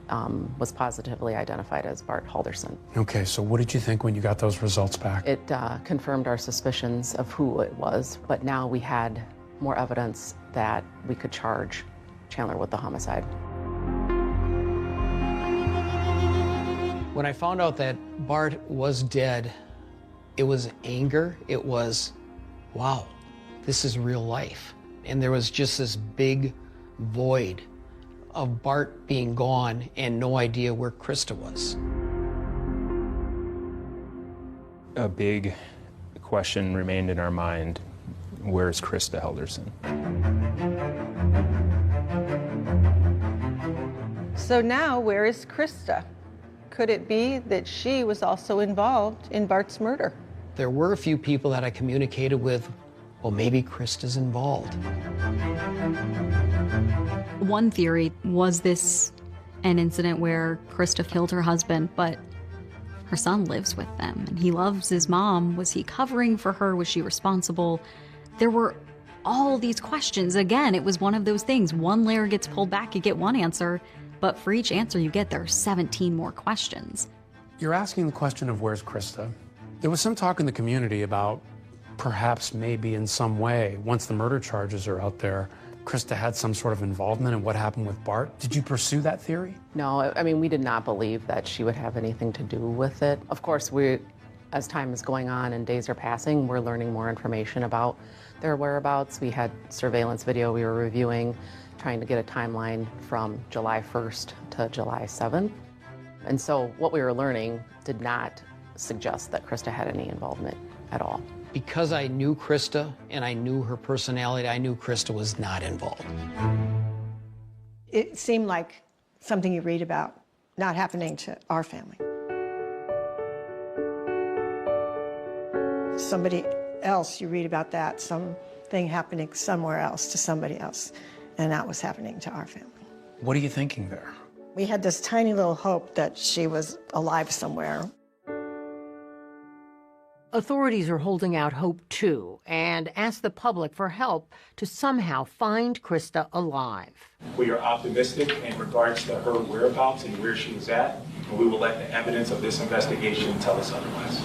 was positively identified as Bart Halderson. Okay, so what did you think when you got those results back? It confirmed our suspicions of who it was, but now we had more evidence that we could charge Chandler with the homicide. When I found out that Bart was dead, it was anger. It was, wow, this is real life. And there was just this big void of Bart being gone and no idea where Krista was. A big question remained in our mind: where's Krista Halderson? So now, where is Krista? Could it be that she was also involved in Bart's murder? There were a few people that I communicated with. Well, maybe Krista's involved. One theory was this an incident where Krista killed her husband, but her son lives with them and he loves his mom. Was he covering for her? Was she responsible? There were all these questions. Again, it was one of those things. One layer gets pulled back, you get one answer, but for each answer you get, there are 17 more questions. You're asking the question of where's Krista. There was some talk in the community about perhaps maybe in some way, once the murder charges are out there, Krista had some sort of involvement in what happened with Bart. Did you pursue that theory? No, I mean, we did not believe that she would have anything to do with it. Of course, as time is going on and days are passing, we're learning more information about their whereabouts. We had surveillance video we were reviewing, trying to get a timeline from July 1st to July 7th. And so what we were learning did not suggest that Krista had any involvement at all. Because I knew Krista and I knew her personality, I knew Krista was not involved. It seemed like something you read about, not happening to our family. Somebody else, you read about that, something happening somewhere else to somebody else, and that was happening to our family. What are you thinking there? We had this tiny little hope that she was alive somewhere. Authorities are holding out hope, too, and ask the public for help to somehow find Krista alive. We are optimistic in regards to her whereabouts and where she was at, and we will let the evidence of this investigation tell us otherwise.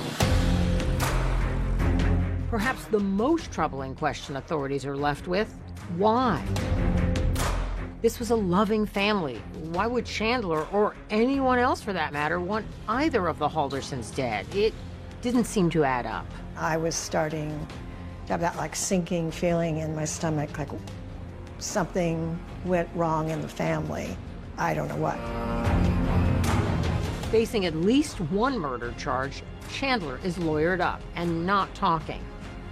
Perhaps the most troubling question authorities are left with, why? This was a loving family. Why would Chandler, or anyone else for that matter, want either of the Haldersons dead? It didn't seem to add up. I was starting to have that like sinking feeling in my stomach, like something went wrong in the family. I don't know what. Facing at least one murder charge, Chandler is lawyered up and not talking.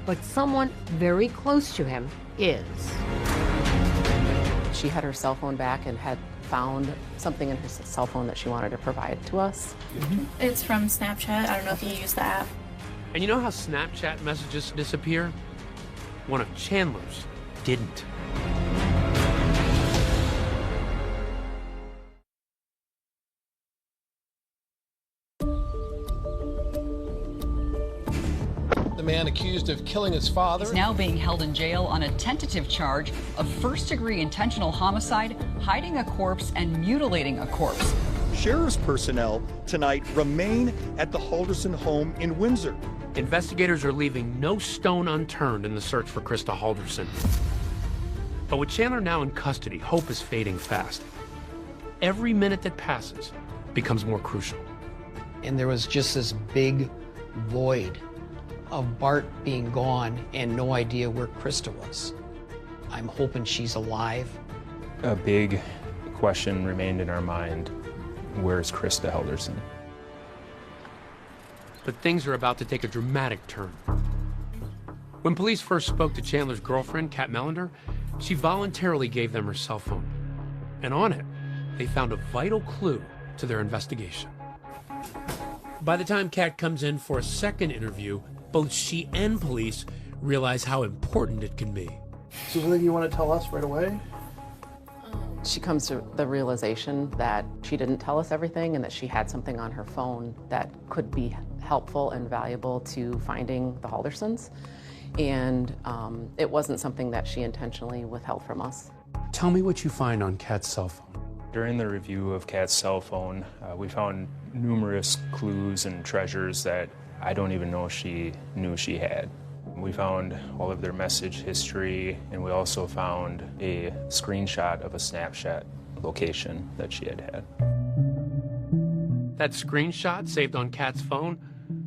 But someone very close to him is. She had her cell phone back and had found something in her cell phone that she wanted to provide to us. It's from Snapchat. I don't know if you use the app. And you know how Snapchat messages disappear? One of Chandler's didn't. The man accused of killing his father is now being held in jail on a tentative charge of first-degree intentional homicide, hiding a corpse, and mutilating a corpse. Sheriff's personnel tonight remain at the Halderson home in Windsor. Investigators are leaving no stone unturned in the search for Krista Halderson. But with Chandler now in custody, hope is fading fast. Every minute that passes becomes more crucial. And there was just this big void of Bart being gone and no idea where Krista was. I'm hoping she's alive. A big question remained in our mind: where's Krista Halderson? But things are about to take a dramatic turn. When police first spoke to Chandler's girlfriend, Kat Melander, she voluntarily gave them her cell phone. And on it, they found a vital clue to their investigation. By the time Kat comes in for a second interview, both she and police realize how important it can be. So something you want to tell us right away? She comes to the realization that she didn't tell us everything and that she had something on her phone that could be helpful and valuable to finding the Haldersons. And it wasn't something that she intentionally withheld from us. Tell me what you find on Kat's cell phone. During the review of Kat's cell phone, we found numerous clues and treasures that I don't even know she knew she had. We found all of their message history, and we also found a screenshot of a Snapchat location that she had had. That screenshot saved on Kat's phone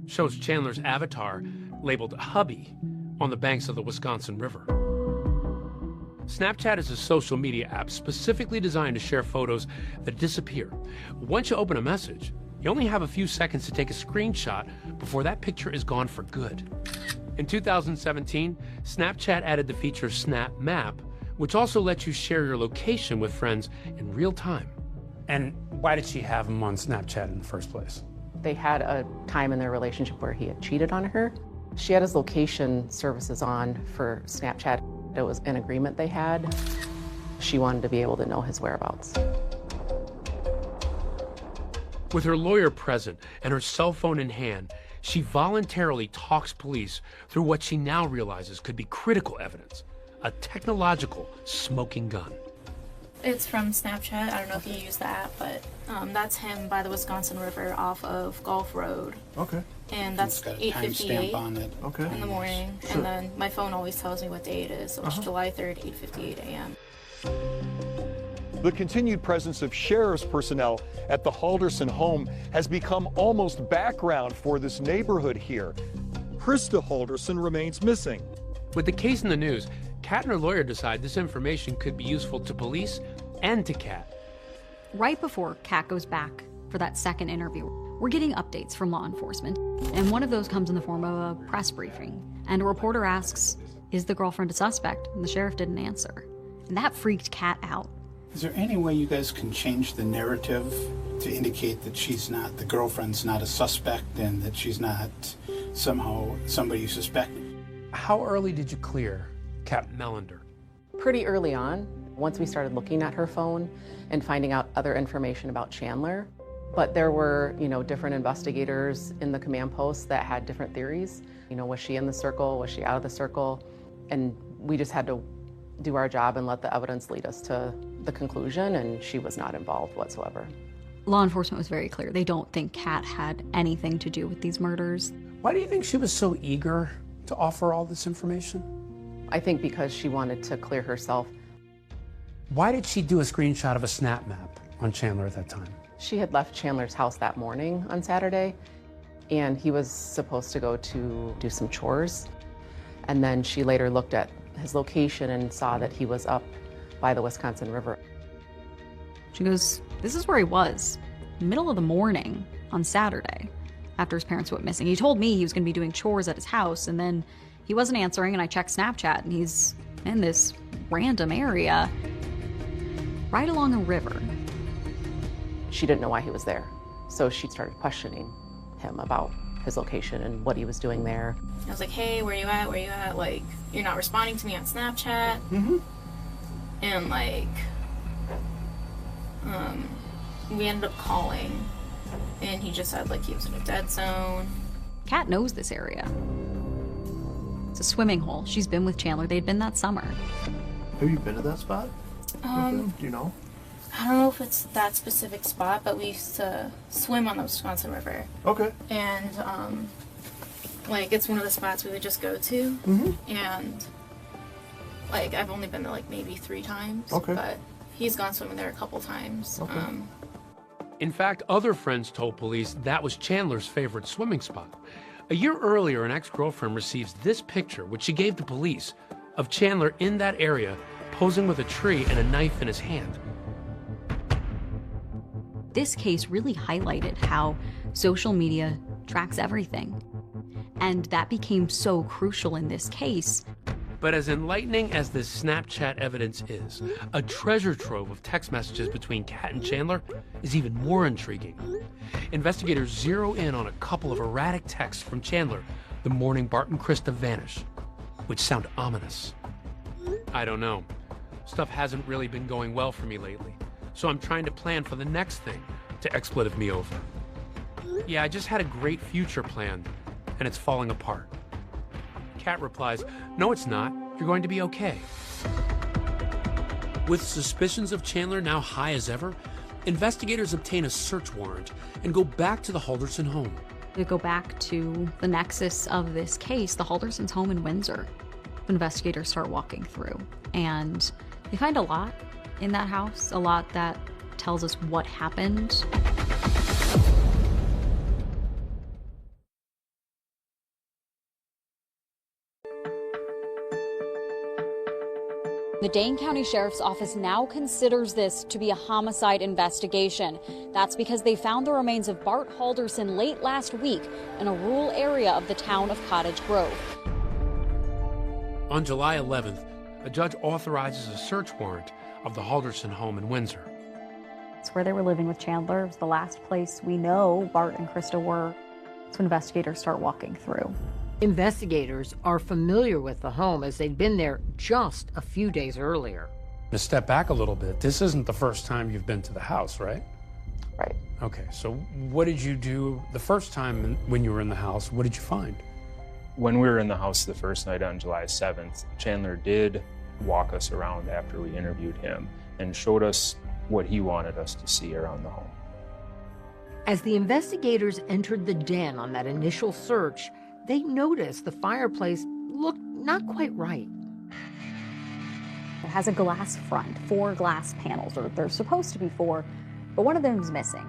shows Chandler's avatar labeled hubby on the banks of the Wisconsin River. Snapchat is a social media app specifically designed to share photos that disappear. Once you open a message, you only have a few seconds to take a screenshot before that picture is gone for good. In 2017, Snapchat added the feature Snap Map, which also lets you share your location with friends in real time. And why did she have him on Snapchat in the first place? They had a time in their relationship where he had cheated on her. She had his location services on for Snapchat. It was an agreement they had. She wanted to be able to know his whereabouts. With her lawyer present and her cell phone in hand, she voluntarily talks police through what she now realizes could be critical evidence, a technological smoking gun. It's from Snapchat. I don't know if you use the app, but that's him by the Wisconsin River off of Gulf Road. Okay. And that's It's got a 8:58 timestamp on it. Okay. in the morning. Sure. And then my phone always tells me what day it is. So it's July 3rd, 8:58 a.m. The continued presence of sheriff's personnel at the Halderson home has become almost background for this neighborhood here. Krista Halderson remains missing. With the case in the news, Kat and her lawyer decide this information could be useful to police and to Kat. Right before Kat goes back for that second interview, we're getting updates from law enforcement, and one of those comes in the form of a press briefing. And a reporter asks, is the girlfriend a suspect? And the sheriff didn't answer. And that freaked Kat out. Is there any way you guys can change the narrative to indicate that the girlfriend's not a suspect and that she's not somehow somebody you suspect? How early did you clear Kat Melander? Pretty early on, once we started looking at her phone and finding out other information about Chandler. But there were, different investigators in the command post that had different theories. Was she in the circle? Was she out of the circle? And we just had to do our job and let the evidence lead us to the conclusion, and she was not involved whatsoever. Law enforcement was very clear. They don't think Kat had anything to do with these murders. Why do you think she was so eager to offer all this information? I think because she wanted to clear herself. Why did she do a screenshot of a snap map on Chandler at that time? She had left Chandler's house that morning on Saturday, and he was supposed to go to do some chores. And then she later looked at his location and saw that he was up by the Wisconsin River. She goes, this is where he was, middle of the morning on Saturday, after his parents went missing. He told me he was going to be doing chores at his house, and then he wasn't answering, and I checked Snapchat, and he's in this random area right along a river. She didn't know why he was there, so she started questioning him about his location and what he was doing there. I was like, hey, where you at? Where you at? Like, you're not responding to me on Snapchat. And like, we ended up calling, and he just said like he was in a dead zone. Kat knows this area. It's a swimming hole. She's been with Chandler. They'd been that summer. Have you been to that spot? Do you know? I don't know if it's that specific spot, but we used to swim on the Wisconsin River. Okay. And like it's one of the spots we would just go to. And like I've only been there like maybe 3 times. Okay. But he's gone swimming there a couple times. In fact, other friends told police that was Chandler's favorite swimming spot. A year earlier, an ex-girlfriend receives this picture, which she gave to police, of Chandler in that area, posing with a tree and a knife in his hand. This case really highlighted how social media tracks everything. And that became so crucial in this case. But as enlightening as this Snapchat evidence is, a treasure trove of text messages between Kat and Chandler is even more intriguing. Investigators zero in on a couple of erratic texts from Chandler the morning Bart and Krista vanish, which sound ominous. I don't know. Stuff hasn't really been going well for me lately, so I'm trying to plan for the next thing to expletive me over. Yeah, I just had a great future planned, and it's falling apart. Kat replies, no, it's not. You're going to be okay. With suspicions of Chandler now high as ever, investigators obtain a search warrant and go back to the Halderson home. We go back to the nexus of this case, the Haldersons' home in Windsor. Investigators start walking through, and they find a lot in that house, a lot that tells us what happened. The Dane County Sheriff's Office now considers this to be a homicide investigation. That's because they found the remains of Bart Halderson late last week in a rural area of the town of Cottage Grove. On July 11th, a judge authorizes a search warrant of the Halderson home in Windsor. It's where they were living with Chandler. It was the last place we know Bart and Krista were. So investigators start walking through. Investigators are familiar with the home as they'd been there just a few days earlier. To step back a little bit, this isn't the first time you've been to the house, right? Right. Okay, so what did you do the first time when you were in the house? What did you find? When we were in the house the first night on July 7th, Chandler did walk us around after we interviewed him and showed us what he wanted us to see around the home. As the investigators entered the den on that initial search, they noticed the fireplace looked not quite right. It has a glass front, 4 glass panels, or there's supposed to be 4, but one of them is missing.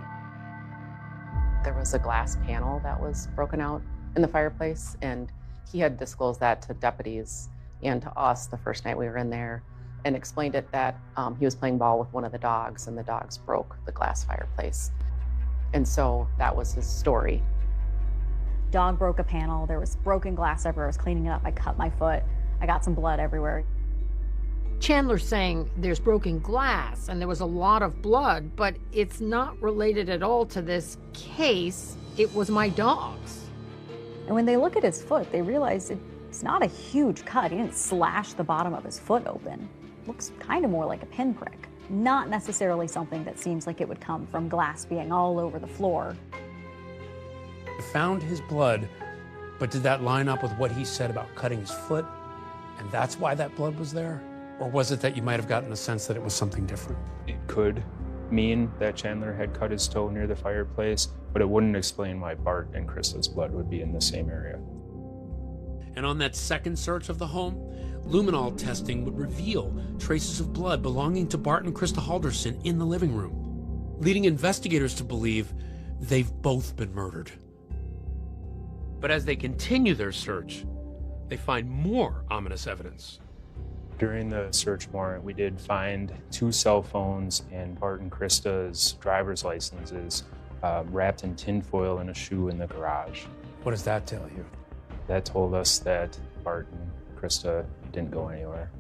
There was a glass panel that was broken out in the fireplace, and he had disclosed that to deputies and to us the first night we were in there, and explained it that he was playing ball with one of the dogs, and the dogs broke the glass fireplace. And so that was his story. Dog broke a panel, there was broken glass everywhere. I was cleaning it up, I cut my foot, I got some blood everywhere. Chandler's saying there's broken glass and there was a lot of blood, but it's not related at all to this case. It was my dog's. And when they look at his foot, they realize it's not a huge cut. He didn't slash the bottom of his foot open. It looks kind of more like a pinprick. Not necessarily something that seems like it would come from glass being all over the floor. Found his blood, but did that line up with what he said about cutting his foot? And that's why that blood was there? Or was it that you might have gotten a sense that it was something different? It could mean that Chandler had cut his toe near the fireplace, but it wouldn't explain why Bart and Krista's blood would be in the same area. And on that second search of the home, luminol testing would reveal traces of blood belonging to Bart and Krista Halderson in the living room, leading investigators to believe they've both been murdered. But as they continue their search, they find more ominous evidence. During the search warrant, we did find 2 cell phones and Bart and Krista's driver's licenses wrapped in tinfoil in a shoe in the garage. What does that tell you? That told us that Bart and Krista didn't go anywhere.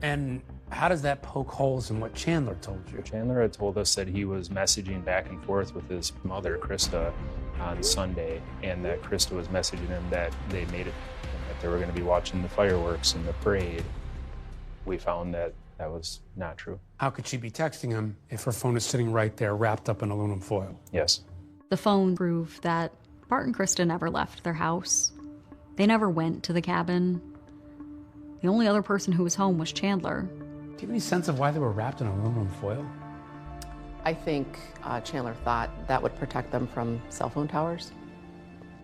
And how does that poke holes in what Chandler told you? Chandler had told us that he was messaging back and forth with his mother, Krista, on Sunday, and that Krista was messaging him that they made it, that they were going to be watching the fireworks in the parade. We found that that was not true. How could she be texting him if her phone is sitting right there wrapped up in aluminum foil? Yes. The phone proved that Bart and Krista never left their house. They never went to the cabin. The only other person who was home was Chandler. Do you have any sense of why they were wrapped in aluminum foil? I think Chandler thought that would protect them from cell phone towers.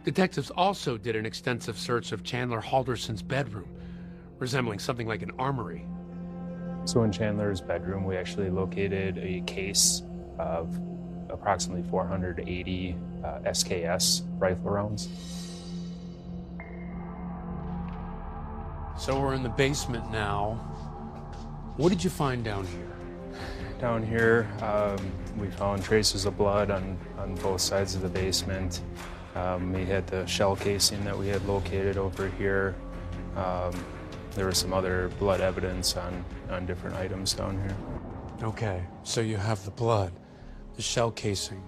Detectives also did an extensive search of Chandler Halderson's bedroom, resembling something like an armory. So in Chandler's bedroom, we actually located a case of approximately 480 SKS rifle rounds. So we're in the basement now. What did you find down here? Down here, we found traces of blood on both sides of the basement. We had the shell casing that we had located over here. There was some other blood evidence on different items down here. Okay, so you have the blood, the shell casing.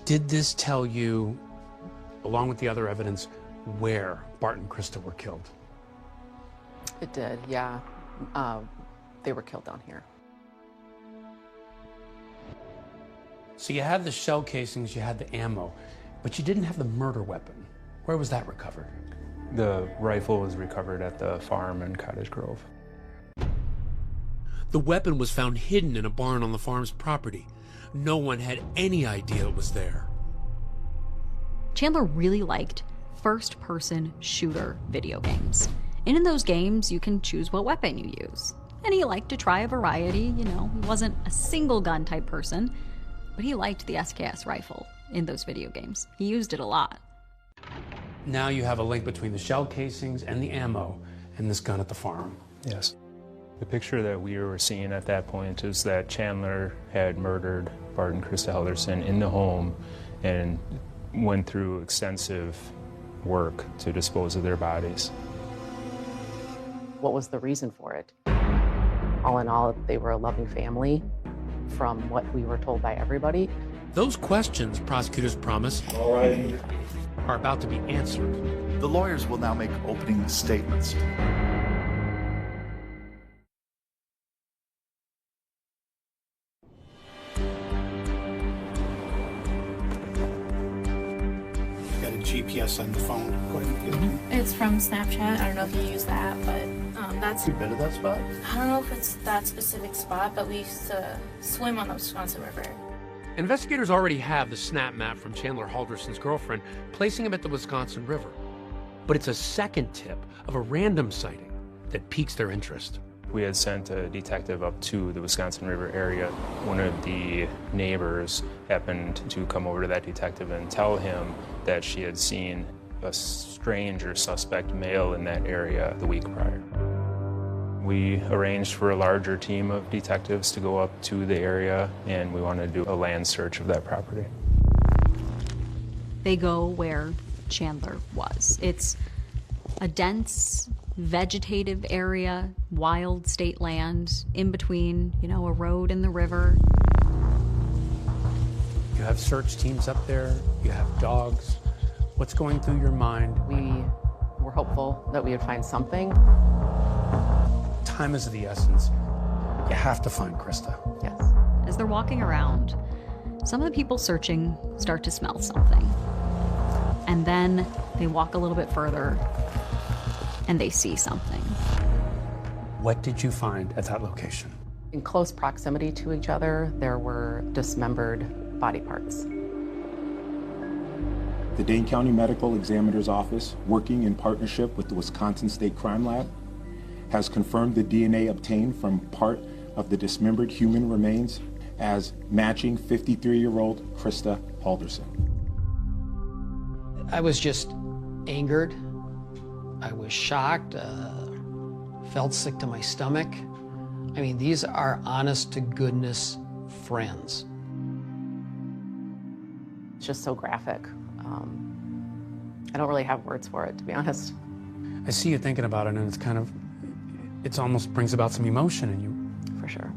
Did this tell you, along with the other evidence, where Bart and Krista were killed? It did, yeah. They were killed down here. So you had the shell casings, you had the ammo, but you didn't have the murder weapon. Where was that recovered? The rifle was recovered at the farm in Cottage Grove. The weapon was found hidden in a barn on the farm's property. No one had any idea it was there. Chandler really liked first-person shooter video games. And in those games, you can choose what weapon you use. And he liked to try a variety, you know, he wasn't a single gun type person, but he liked the SKS rifle in those video games. He used it a lot. Now you have a link between the shell casings and the ammo and this gun at the farm. Yes. The picture that we were seeing at that point is that Chandler had murdered Bart and Krista Halderson in the home and went through extensive work to dispose of their bodies. What was the reason for it? All in all, they were a loving family, from what we were told by everybody. Those questions, prosecutors promise, are about to be answered. The lawyers will now make opening statements. Got a GPS on the phone. Go ahead and get it. It's from Snapchat. I don't know if you use that, but that's. You been to that spot? I don't know if it's that specific spot, but we used to swim on the Wisconsin River. Investigators already have the snap map from Chandler Halderson's girlfriend, placing him at the Wisconsin River. But it's a second tip of a random sighting that piques their interest. We had sent a detective up to the Wisconsin River area. One of the neighbors happened to come over to that detective and tell him that she had seen a strange or suspect male in that area the week prior. We arranged for a larger team of detectives to go up to the area, and we wanted to do a land search of that property. They go where Chandler was. It's a dense, vegetative area, wild state land, in between, you know, a road and the river. You have search teams up there, you have dogs. What's going through your mind? We were hopeful that we would find something. Time is of the essence. You have to find Krista. Yes. As they're walking around, some of the people searching start to smell something. And then they walk a little bit further and they see something. What did you find at that location? In close proximity to each other, there were dismembered body parts. The Dane County Medical Examiner's Office, working in partnership with the Wisconsin State Crime Lab, has confirmed the DNA obtained from part of the dismembered human remains as matching 53-year-old Krista Halderson. I was just angered. I was shocked, felt sick to my stomach. I mean, these are honest to goodness friends. It's just so graphic. I don't really have words for it, to be honest. I see you thinking about it, and it's almost brings about some emotion in you. For sure.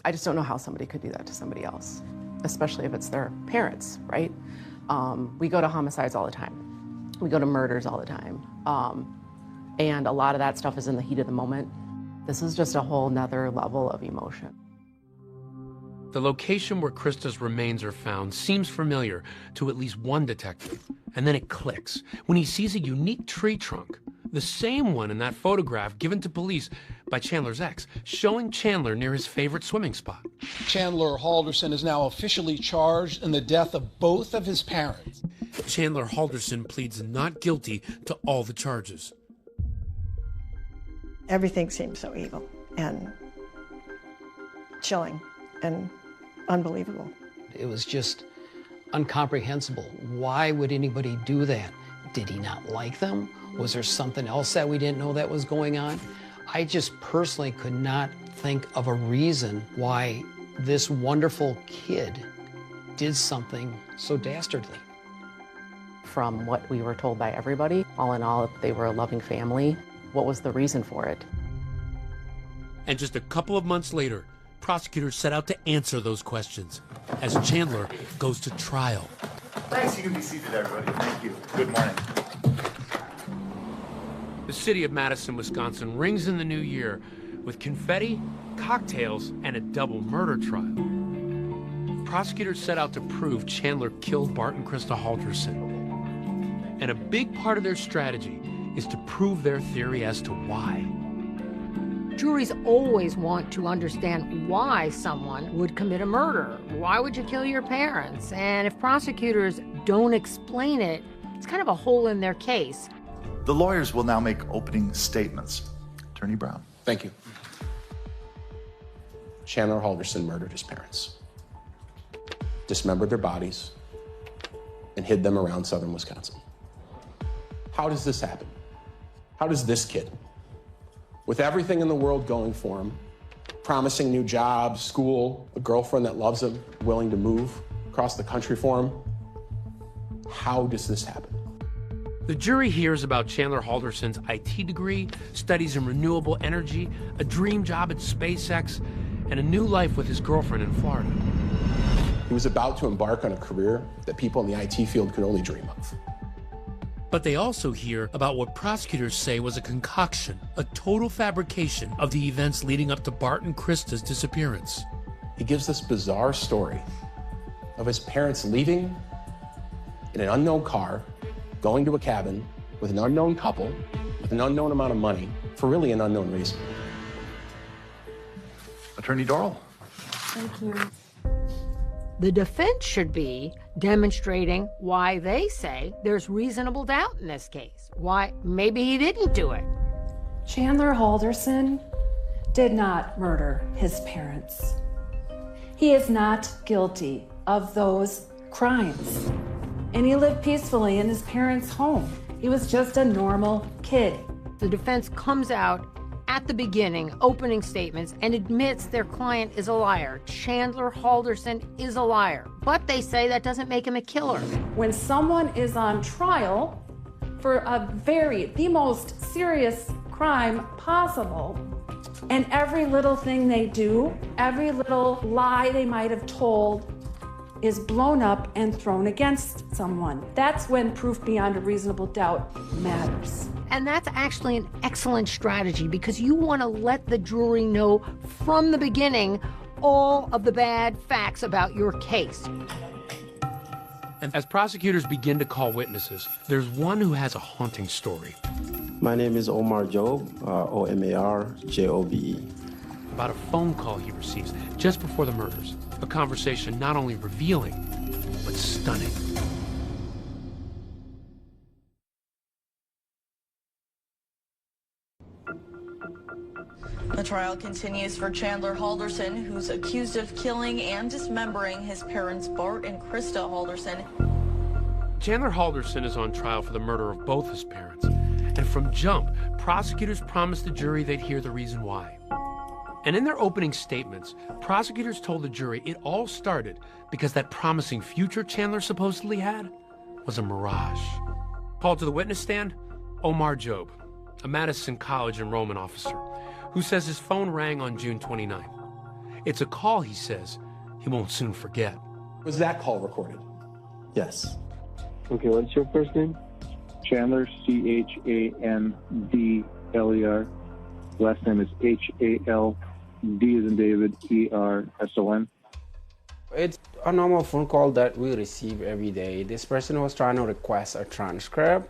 I just don't know how somebody could do that to somebody else, especially if it's their parents, right? We go to homicides all the time. We go to murders all the time. And a lot of that stuff is in the heat of the moment. This is just a whole nother level of emotion. The location where Krista's remains are found seems familiar to at least one detective, and then it clicks when he sees a unique tree trunk, the same one in that photograph given to police by Chandler's ex, showing Chandler near his favorite swimming spot. Chandler Halderson is now officially charged in the death of both of his parents. Chandler Halderson pleads not guilty to all the charges. Everything seems so evil and chilling and unbelievable. It was just incomprehensible. Why would anybody do that? Did he not like them? Was there something else that we didn't know that was going on? I just personally could not think of a reason why this wonderful kid did something so dastardly. From what we were told by everybody, all in all, they were a loving family. What was the reason for it? And just a couple of months later, prosecutors set out to answer those questions as Chandler goes to trial. Thanks, you can be seated, everybody. Thank you. Good morning. The city of Madison, Wisconsin rings in the new year with confetti, cocktails, and a double murder trial. Prosecutors set out to prove Chandler killed Bart and Krista Halderson. And a big part of their strategy is to prove their theory as to why. Juries always want to understand why someone would commit a murder. Why would you kill your parents? And if prosecutors don't explain it, it's kind of a hole in their case. The lawyers will now make opening statements. Attorney Brown. Thank you. Chandler Halderson murdered his parents, dismembered their bodies, and hid them around southern Wisconsin. How does this happen? How does this kid, with everything in the world going for him, promising new jobs, school, a girlfriend that loves him, willing to move across the country for him, how does this happen? The jury hears about Chandler Halderson's IT degree, studies in renewable energy, a dream job at SpaceX, and a new life with his girlfriend in Florida. He was about to embark on a career that people in the IT field could only dream of. But they also hear about what prosecutors say was a concoction, a total fabrication of the events leading up to Bart and Krista's disappearance. He gives this bizarre story of his parents leaving in an unknown car, going to a cabin with an unknown couple, with an unknown amount of money, for really an unknown reason. Attorney Dorrell. Thank you. The defense should be demonstrating why they say there's reasonable doubt in this case, why maybe he didn't do it. Chandler Halderson did not murder his parents. He is not guilty of those crimes. And he lived peacefully in his parents' home. He was just a normal kid. The defense comes out at the beginning, opening statements, and admits their client is a liar. Chandler Halderson is a liar. But they say that doesn't make him a killer. When someone is on trial for the most serious crime possible, and every little thing they do, every little lie they might have told is blown up and thrown against someone. That's when proof beyond a reasonable doubt matters. And that's actually an excellent strategy because you want to let the jury know from the beginning all of the bad facts about your case. And as prosecutors begin to call witnesses, there's one who has a haunting story. My name is Omar Jobe, O-M-A-R-J-O-B-E. About a phone call he receives just before the murders. A conversation not only revealing, but stunning. trial continues for Chandler Halderson, who's accused of killing and dismembering his parents Bart and Krista Halderson. Chandler Halderson is on trial for the murder of both his parents. And from jump, prosecutors promised the jury they'd hear the reason why. And in their opening statements, prosecutors told the jury it all started because that promising future Chandler supposedly had was a mirage. Called to the witness stand, Omar Job, a Madison College enrollment officer, who says his phone rang on June 29. It's a call, he says, he won't soon forget. Was that call recorded? Yes. Okay, what's your first name? Chandler, Chandler. Last name is Hald, D as in David, ERSON. It's a normal phone call that we receive every day. This person was trying to request a transcript.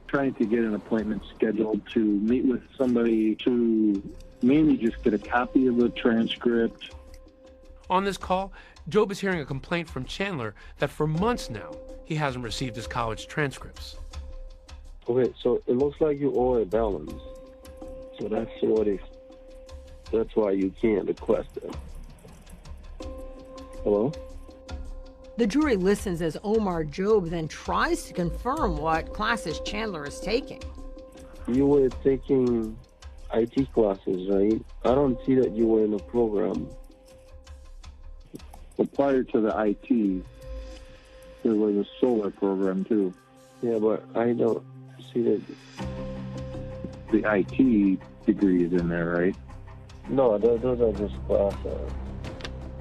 Trying to get an appointment scheduled to meet with somebody to mainly just get a copy of the transcript. On this call, Job is hearing a complaint from Chandler that for months now, he hasn't received his college transcripts. Okay, so it looks like you owe a balance. So that's why you can't request it. Hello? The jury listens as Omar Job then tries to confirm what classes Chandler is taking. You were taking IT classes, right? I don't see that you were in a program. But prior to the IT, there was a solar program too. Yeah, but I don't see that. The IT degree is in there, right? No, those are just classes.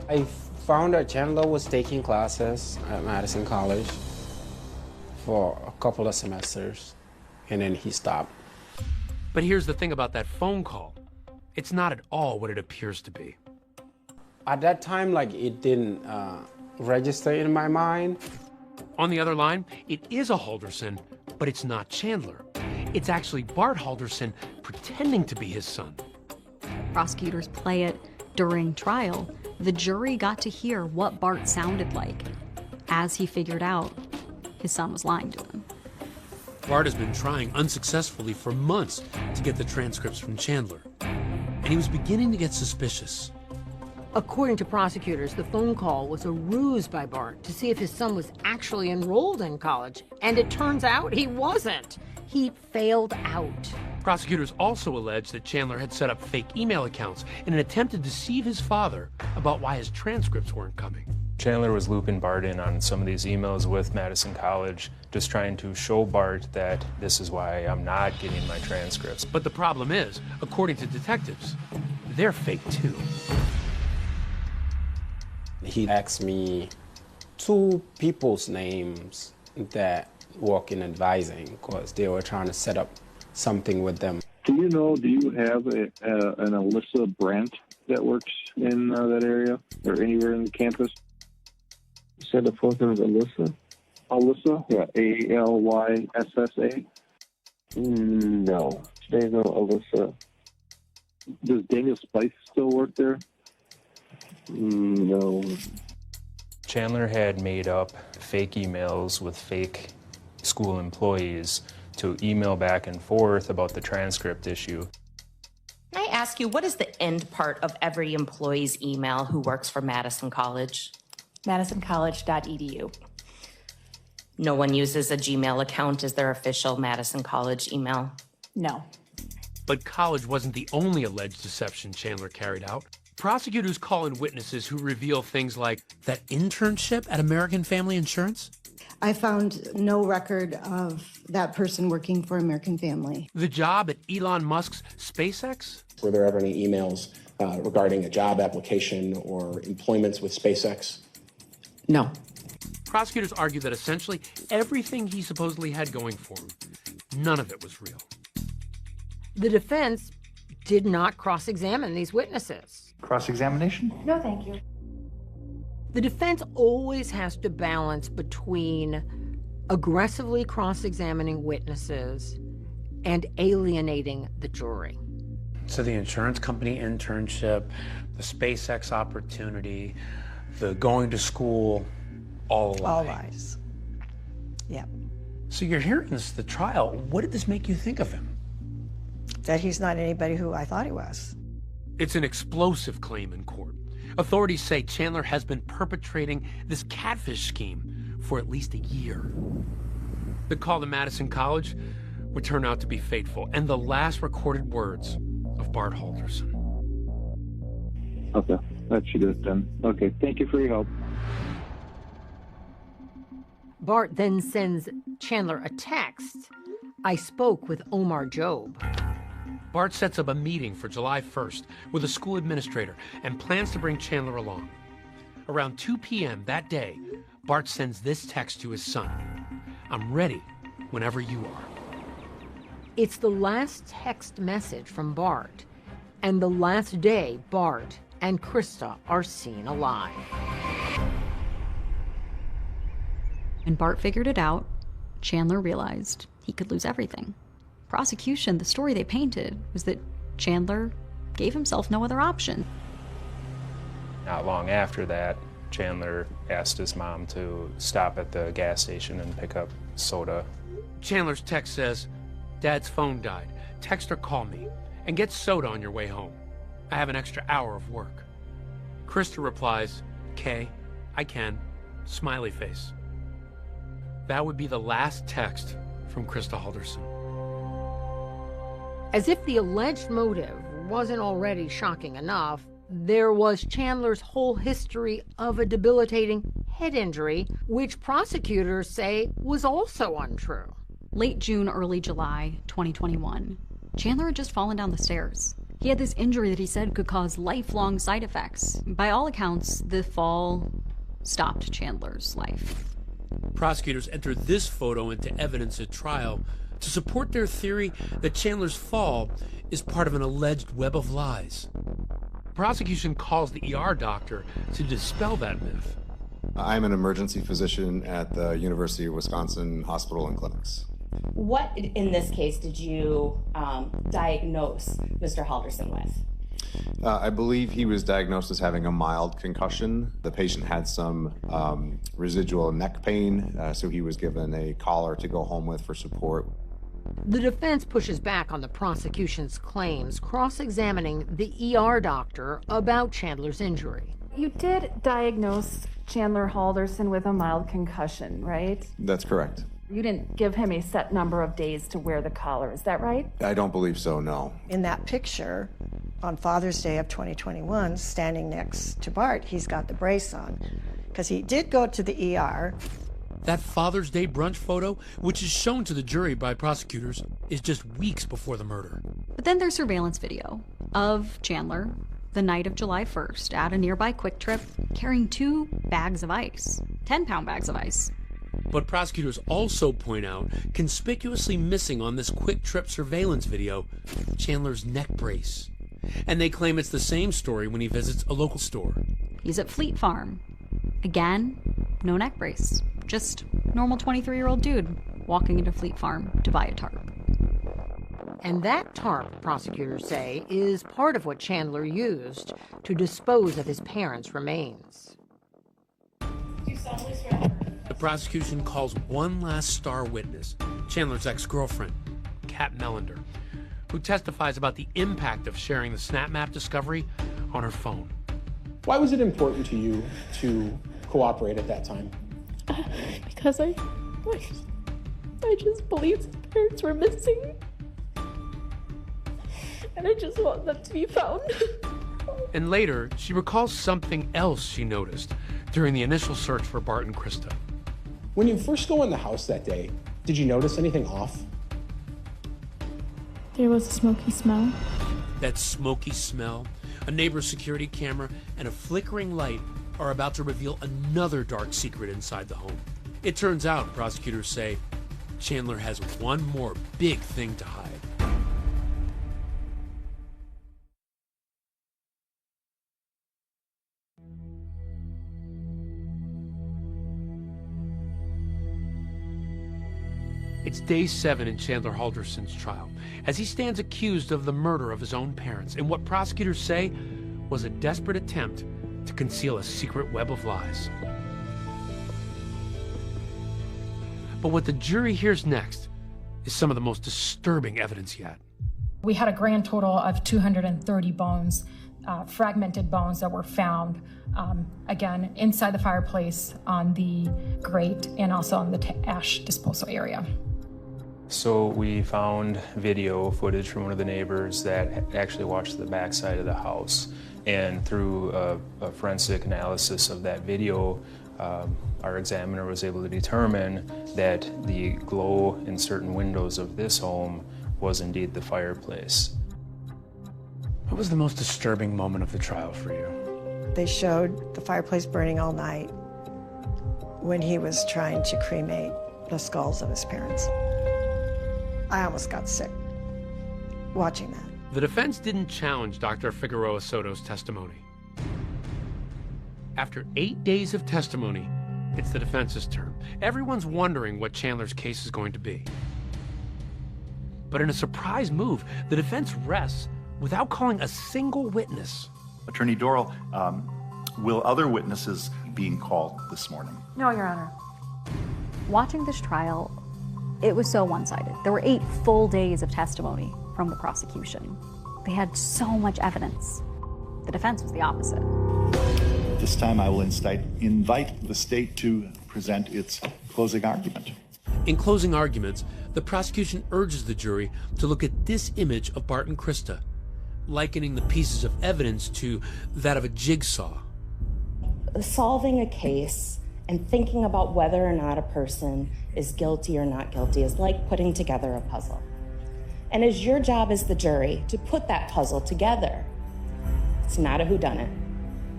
I found that Chandler was taking classes at Madison College for a couple of semesters, and then he stopped. But here's the thing about that phone call. It's not at all what it appears to be. At that time, it didn't register in my mind. On the other line, it is a Halderson, but it's not Chandler. It's actually Bart Halderson pretending to be his son. Prosecutors play it during trial. The jury got to hear what Bart sounded like as he figured out his son was lying to him. Bart has been trying unsuccessfully for months to get the transcripts from Chandler, and he was beginning to get suspicious. According to prosecutors, the phone call was a ruse by Bart to see if his son was actually enrolled in college, and it turns out he wasn't. He failed out. Prosecutors also allege that Chandler had set up fake email accounts in an attempt to deceive his father about why his transcripts weren't coming. Chandler was looping Bart in on some of these emails with Madison College, just trying to show Bart that this is why I'm not getting my transcripts. But the problem is, according to detectives, they're fake too. He asked me 2 people's names that work in advising because they were trying to set up something with them. Do you have an Alyssa Brandt that works in that area or anywhere in the campus? You said the first name is Alyssa? Alyssa? Yeah, Alyssa. No, there's no Alyssa. Does Daniel Spice still work there? No. Chandler had made up fake emails with fake school employees to email back and forth about the transcript issue. Can I ask you, what is the end part of every employee's email who works for Madison College? MadisonCollege.edu. No one uses a Gmail account as their official Madison College email? No. But college wasn't the only alleged deception Chandler carried out. Prosecutors call in witnesses who reveal things like that internship at American Family Insurance. I found no record of that person working for American Family. The job at Elon Musk's SpaceX? Were there ever any emails regarding a job application or employments with SpaceX? No. Prosecutors argue that essentially everything he supposedly had going for him, none of it was real. The defense did not cross-examine these witnesses. Cross-examination? No, thank you. The defense always has to balance between aggressively cross-examining witnesses and alienating the jury. So the insurance company internship, the SpaceX opportunity, the going to school, all a lie. All lies. Yeah. So you're hearing this at the trial. What did this make you think of him? That he's not anybody who I thought he was. It's an explosive claim in court. Authorities say Chandler has been perpetrating this catfish scheme for at least a year. The call to Madison College would turn out to be fateful, and the last recorded words of Bart Halderson. Okay, that should do it then. Okay, thank you for your help. Bart then sends Chandler a text. I spoke with Omar Job. Bart sets up a meeting for July 1st with a school administrator and plans to bring Chandler along. Around 2 p.m. that day, Bart sends this text to his son. I'm ready whenever you are. It's the last text message from Bart, and the last day Bart and Krista are seen alive. When Bart figured it out, Chandler realized he could lose everything. Prosecution, the story they painted was that Chandler gave himself no other option. Not long after that, Chandler asked his mom to stop at the gas station and pick up soda. Chandler's text says, Dad's phone died. Text or call me and get soda on your way home. I have an extra hour of work. Krista replies, Kay, I can, smiley face. That would be the last text from Krista Halderson. As if the alleged motive wasn't already shocking enough, there was Chandler's whole history of a debilitating head injury, which prosecutors say was also untrue. Late June, early July 2021, Chandler had just fallen down the stairs. He had this injury that he said could cause lifelong side effects. By all accounts, the fall stopped Chandler's life. Prosecutors entered this photo into evidence at trial to support their theory that Chandler's fall is part of an alleged web of lies. Prosecution calls the ER doctor to dispel that myth. I'm an emergency physician at the University of Wisconsin Hospital and Clinics. What, in this case, did you diagnose Mr. Halderson with? I believe he was diagnosed as having a mild concussion. The patient had some residual neck pain, so he was given a collar to go home with for support. The defense pushes back on the prosecution's claims, cross-examining the ER doctor about Chandler's injury. You did diagnose Chandler Halderson with a mild concussion, right? That's correct. You didn't give him a set number of days to wear the collar, is that right? I don't believe so, no. In that picture, on Father's Day of 2021, standing next to Bart, he's got the brace on, because he did go to the ER. That Father's Day brunch photo, which is shown to the jury by prosecutors, is just weeks before the murder. But then there's surveillance video of Chandler the night of July 1st at a nearby Quick Trip carrying 2 bags of ice, 10-pound bags of ice. But prosecutors also point out, conspicuously missing on this Quick Trip surveillance video, Chandler's neck brace. And they claim it's the same story when he visits a local store. He's at Fleet Farm. Again, no neck brace. Just normal 23-year-old dude walking into Fleet Farm to buy a tarp. And that tarp, prosecutors say, is part of what Chandler used to dispose of his parents' remains. The prosecution calls one last star witness, Chandler's ex-girlfriend, Kat Melander, who testifies about the impact of sharing the Snap Map discovery on her phone. Why was it important to you to cooperate at that time? Because I just believed his parents were missing. And I just want them to be found. And later, she recalls something else she noticed during the initial search for Bart and Krista. When you first go in the house that day, did you notice anything off? There was a smoky smell. That smoky smell, a neighbor's security camera, and a flickering light are about to reveal another dark secret inside the home. It turns out, prosecutors say, Chandler has one more big thing to hide. It's day 7 in Chandler Halderson's trial, as he stands accused of the murder of his own parents in what prosecutors say was a desperate attempt to conceal a secret web of lies. But what the jury hears next is some of the most disturbing evidence yet. We had a grand total of 230 bones fragmented bones that were found, again, inside the fireplace, on the grate, and also on the ash disposal area. So we found video footage from one of the neighbors that actually watched the backside of the house. And through a forensic analysis of that video, our examiner was able to determine that the glow in certain windows of this home was indeed the fireplace. What was the most disturbing moment of the trial for you? They showed the fireplace burning all night when he was trying to cremate the skulls of his parents. I almost got sick watching that. The defense didn't challenge Dr. Figueroa Soto's testimony. After 8 days of testimony, it's the defense's turn. Everyone's wondering what Chandler's case is going to be. But in a surprise move, the defense rests without calling a single witness. Attorney Dorrell, will other witnesses being called this morning? No, Your Honor. Watching this trial, it was so one-sided. There were 8 full days of testimony from the prosecution. They had so much evidence. The defense was the opposite. This time I will invite the state to present its closing argument. In closing arguments, the prosecution urges the jury to look at this image of Bart and Krista, likening the pieces of evidence to that of a jigsaw. Solving a case and thinking about whether or not a person is guilty or not guilty is like putting together a puzzle. And it's your job as the jury to put that puzzle together. It's not a whodunit.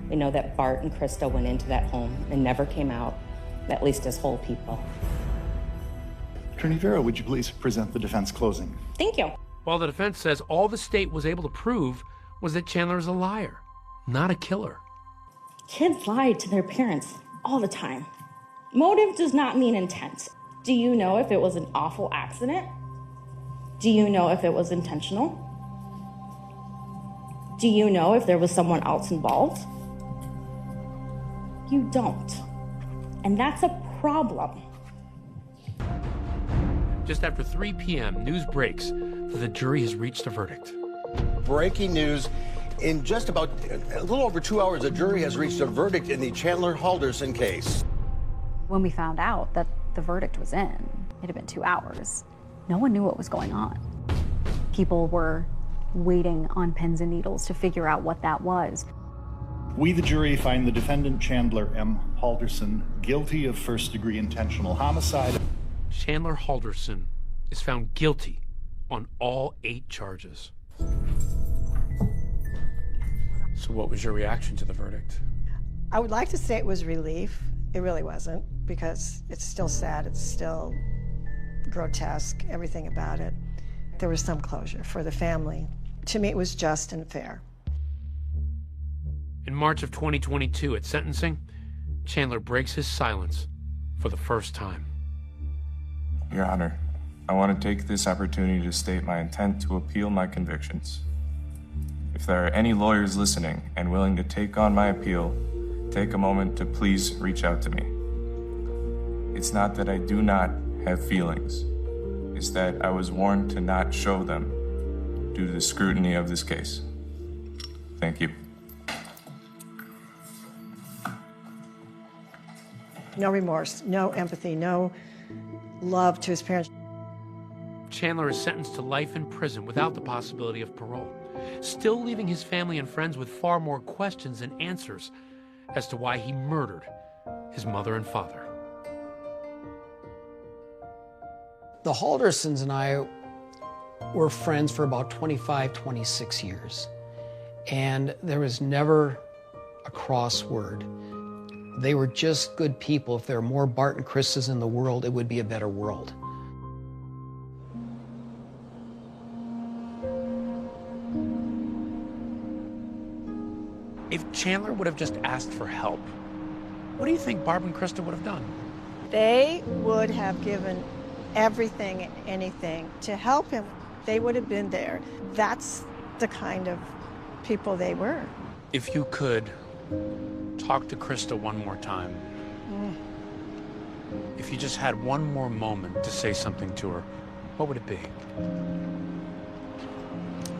We know that Bart and Krista went into that home and never came out, at least as whole people. Attorney Vera, would you please present the defense closing? Thank you. While the defense says all the state was able to prove was that Chandler is a liar, not a killer. Kids lie to their parents all the time. Motive does not mean intent. Do you know if it was an awful accident? Do you know if it was intentional? Do you know if there was someone else involved? You don't. And that's a problem. Just after 3 p.m., news breaks that the jury has reached a verdict. Breaking news. In just about a little over 2 hours, the jury has reached a verdict in the Chandler Halderson case. When we found out that the verdict was in, it had been 2 hours. No one knew what was going on. People were waiting on pins and needles to figure out what that was. We, the jury, find the defendant Chandler M. Halderson guilty of first-degree intentional homicide. Chandler Halderson is found guilty on all 8 charges. So what was your reaction to the verdict? I would like to say it was relief. It really wasn't, because it's still sad, it's still grotesque, everything about it. There was some closure for the family. To me, it was just and fair. In March of 2022, at sentencing, Chandler breaks his silence for the first time. Your Honor, I want to take this opportunity to state my intent to appeal my convictions. If there are any lawyers listening and willing to take on my appeal, take a moment to please reach out to me. It's not that I do not have feelings. It's that I was warned to not show them due to the scrutiny of this case. Thank you. No remorse, no empathy, no love to his parents. Chandler is sentenced to life in prison without the possibility of parole, still leaving his family and friends with far more questions than answers as to why he murdered his mother and father. The Haldersons and I were friends for about 25, 26 years. And there was never a cross word. They were just good people. If there were more Bart and Kristas in the world, it would be a better world. If Chandler would have just asked for help, what do you think Barb and Krista would have done? They would have given everything and anything to help him. They would have been there. That's the kind of people they were. If you could talk to Krista one more time, if you just had one more moment to say something to her, what would it be?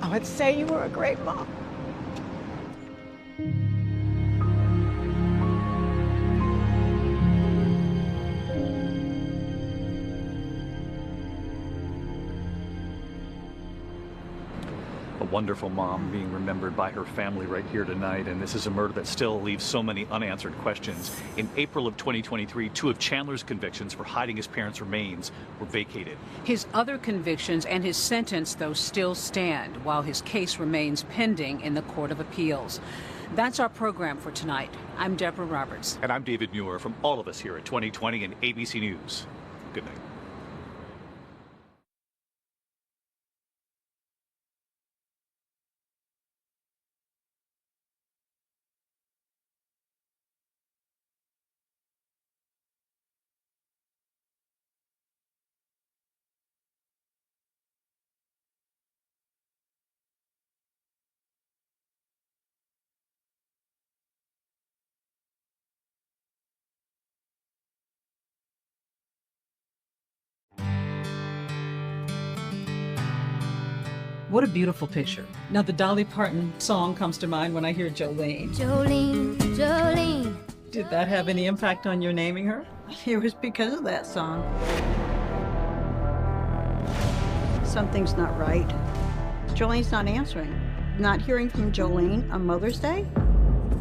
I would say you were a great mom. wonderful mom being remembered by her family right here tonight, and this is a murder that still leaves so many unanswered questions. In April of 2023, 2 of Chandler's convictions for hiding his parents' remains were vacated. His other convictions and his sentence, though, still stand, while his case remains pending in the Court of Appeals. That's our program for tonight. I'm Deborah Roberts. And I'm David Muir from all of us here at 2020 and ABC News. Good night. What a beautiful picture. Now, the Dolly Parton song comes to mind when I hear Jolene. Jolene, Jolene. Did that have any impact on your naming her? It was because of that song. Something's not right. Jolene's not answering. Not hearing from Jolene on Mother's Day?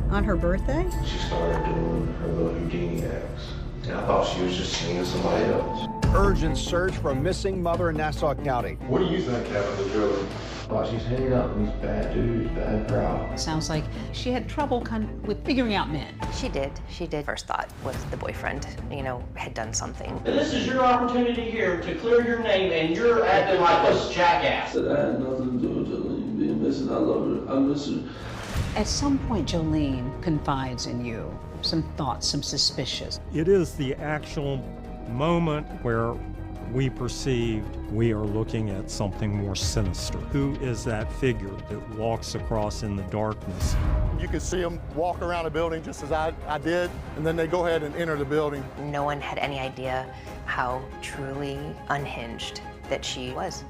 On her birthday? She started doing her little Houdini acts. And I thought she was just seeing somebody else. Urgent search for a missing mother in Nassau County. What do you think happened to Joey? Well, she's hanging out with these bad dudes, bad crowd. Sounds like she had trouble with figuring out men. She did. First thought was the boyfriend, had done something. And this is your opportunity here to clear your name, and you're acting like a jackass. I had nothing to do with Jolene being missing. I love her. I miss her. At some point, Jolene confides in you some thoughts, some suspicions. It is the actual moment where we perceived we are looking at something more sinister. Who is that figure that walks across in the darkness? You could see them walk around the building just as I did, and then they go ahead and enter the building. No one had any idea how truly unhinged that she was.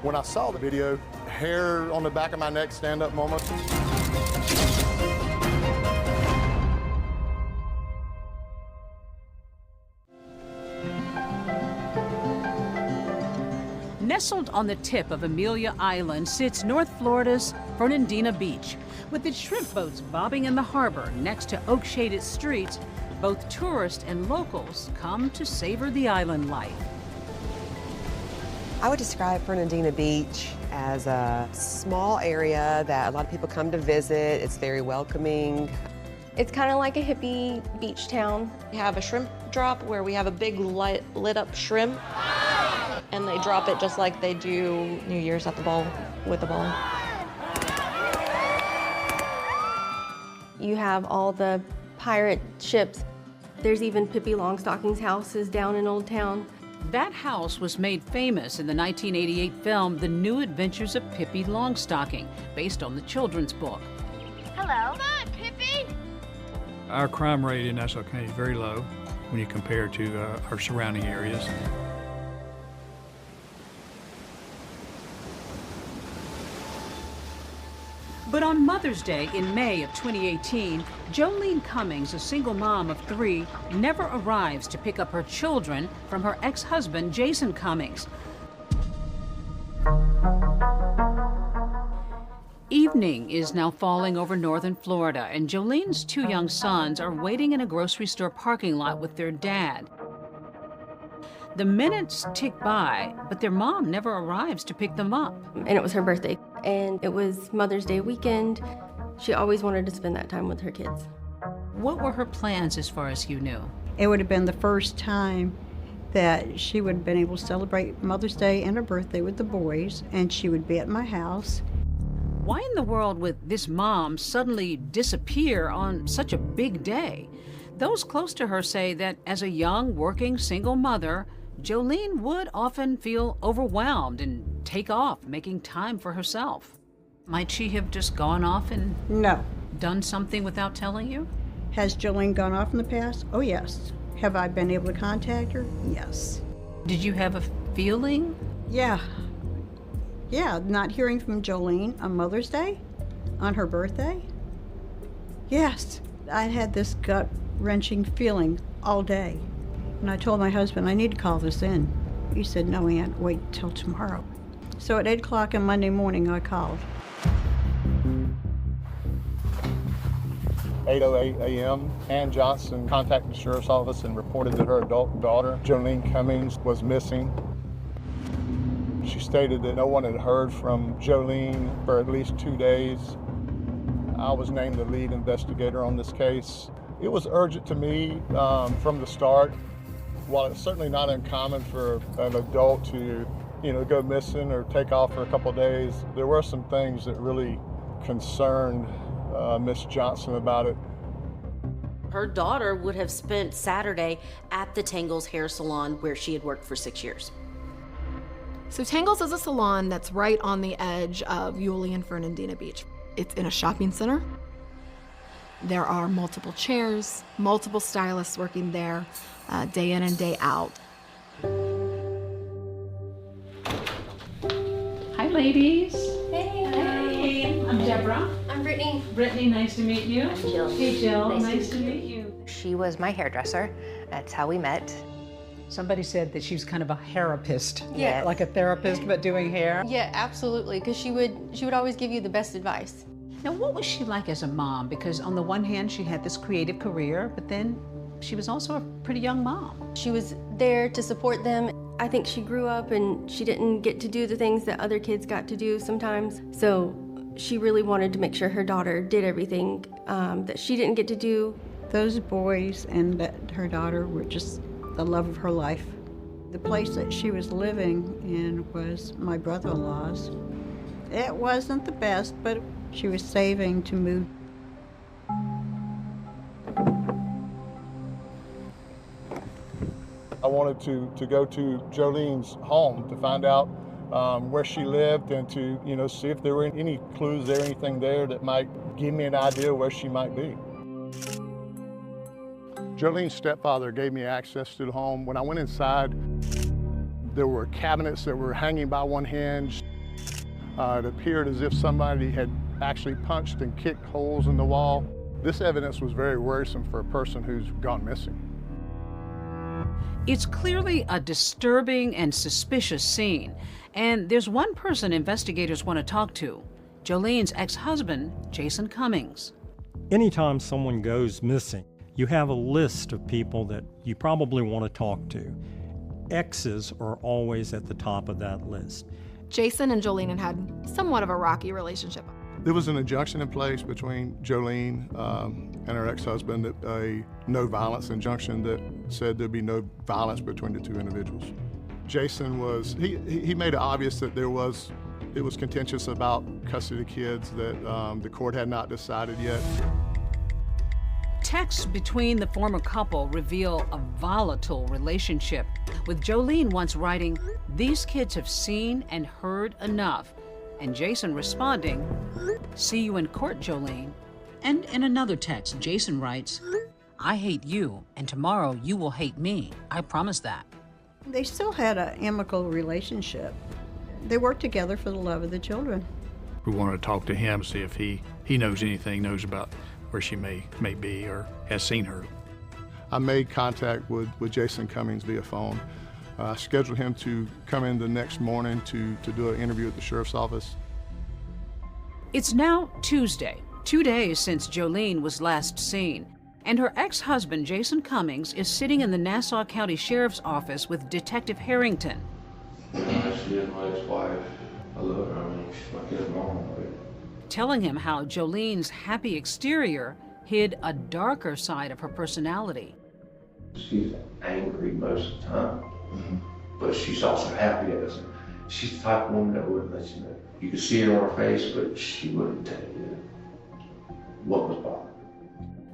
When I saw the video, hair on the back of my neck stand up moment. Nestled on the tip of Amelia Island sits North Florida's Fernandina Beach. With its shrimp boats bobbing in the harbor next to oak-shaded streets, both tourists and locals come to savor the island life. I would describe Fernandina Beach as a small area that a lot of people come to visit. It's very welcoming. It's kind of like a hippie beach town. We have a shrimp drop where we have a big lit up shrimp, and they drop it just like they do New Year's at the ball with the ball. You have all the pirate ships. There's even Pippi Longstocking's house is down in Old Town. That house was made famous in the 1988 film The New Adventures of Pippi Longstocking, based on the children's book. Hello. Come on, Pippi. Our crime rate in Nassau County is very low when you compare to our surrounding areas. But on Mother's Day in May of 2018, Jolene Cummings, a single mom of 3, never arrives to pick up her children from her ex-husband, Jason Cummings. Evening is now falling over northern Florida, and Jolene's 2 young sons are waiting in a grocery store parking lot with their dad. The minutes tick by, but their mom never arrives to pick them up. And it was her birthday, and it was Mother's Day weekend. She always wanted to spend that time with her kids. What were her plans as far as you knew? It would have been the first time that she would have been able to celebrate Mother's Day and her birthday with the boys, and she would be at my house. Why in the world would this mom suddenly disappear on such a big day? Those close to her say that as a young, working, single mother, Jolene would often feel overwhelmed and take off, making time for herself. Might she have just gone off and done something without telling you? Has Jolene gone off in the past? Oh, yes. Have I been able to contact her? Yes. Did you have a feeling? Yeah, not hearing from Jolene on Mother's Day, on her birthday. Yes, I had this gut-wrenching feeling all day. And I told my husband, I need to call this in. He said, no, Aunt, wait till tomorrow. So at 8 o'clock on Monday morning, I called. 8:08 a.m., Ann Johnson contacted the sheriff's office and reported that her adult daughter, Jolene Cummings, was missing. She stated that no one had heard from Jolene for at least 2 days. I was named the lead investigator on this case. It was urgent to me from the start. While it's certainly not uncommon for an adult to, go missing or take off for a couple of days, there were some things that really concerned Miss Johnson about it. Her daughter would have spent Saturday at the Tangles hair salon where she had worked for 6 years. So Tangles is a salon that's right on the edge of Yulee and Fernandina Beach. It's in a shopping center. There are multiple chairs, multiple stylists working there, day in and day out. Hi, ladies. Hey. Hey. I'm Deborah. I'm Brittany. Brittany, nice to meet you. I'm Jill. Hey, Jill. Nice to meet you. She was my hairdresser. That's how we met. Somebody said that she was kind of a hairapist. Yeah. Like a therapist, but doing hair. Yeah, absolutely, because she would always give you the best advice. Now, what was she like as a mom? Because on the one hand, she had this creative career, but then she was also a pretty young mom. She was there to support them. I think she grew up and she didn't get to do the things that other kids got to do sometimes. So she really wanted to make sure her daughter did everything that she didn't get to do. Those boys and her daughter were just the love of her life. The place that she was living in was my brother-in-law's. It wasn't the best, but she was saving to move. I wanted to go to Jolene's home to find out where she lived and to see if there were any clues there, anything there that might give me an idea where she might be. Jolene's stepfather gave me access to the home. When I went inside, there were cabinets that were hanging by one hinge. It appeared as if somebody had actually punched and kicked holes in the wall. This evidence was very worrisome for a person who's gone missing. It's clearly a disturbing and suspicious scene, and there's one person investigators want to talk to, Jolene's ex-husband, Jason Cummings. Anytime someone goes missing, you have a list of people that you probably want to talk to. Exes are always at the top of that list. Jason and Jolene had somewhat of a rocky relationship. There was an injunction in place between Jolene and her ex-husband, a no violence injunction that said there'd be no violence between the two individuals. Jason he made it obvious that it was contentious about custody of kids, that the court had not decided yet. Texts between the former couple reveal a volatile relationship, with Jolene once writing, "These kids have seen and heard enough," and Jason responding, "See you in court, Jolene." And in another text, Jason writes, "I hate you, and tomorrow you will hate me. I promise that." They still had an amicable relationship. They worked together for the love of the children. We wanted to talk to him, see if he knows anything, knows about where she may be or has seen her. I made contact with Jason Cummings via phone. I scheduled him to come in the next morning to do an interview at the sheriff's office. It's now Tuesday, 2 days since Jolene was last seen, and her ex-husband, Jason Cummings, is sitting in the Nassau County Sheriff's Office with Detective Harrington. She is my ex-wife. I love her. I mean, she's my kid's mom. Telling him how Jolene's happy exterior hid a darker side of her personality. She's angry most of the time, but she's also happy as she's the type of woman that wouldn't let you know. You could see it on her face, but she wouldn't tell you what was bothering her.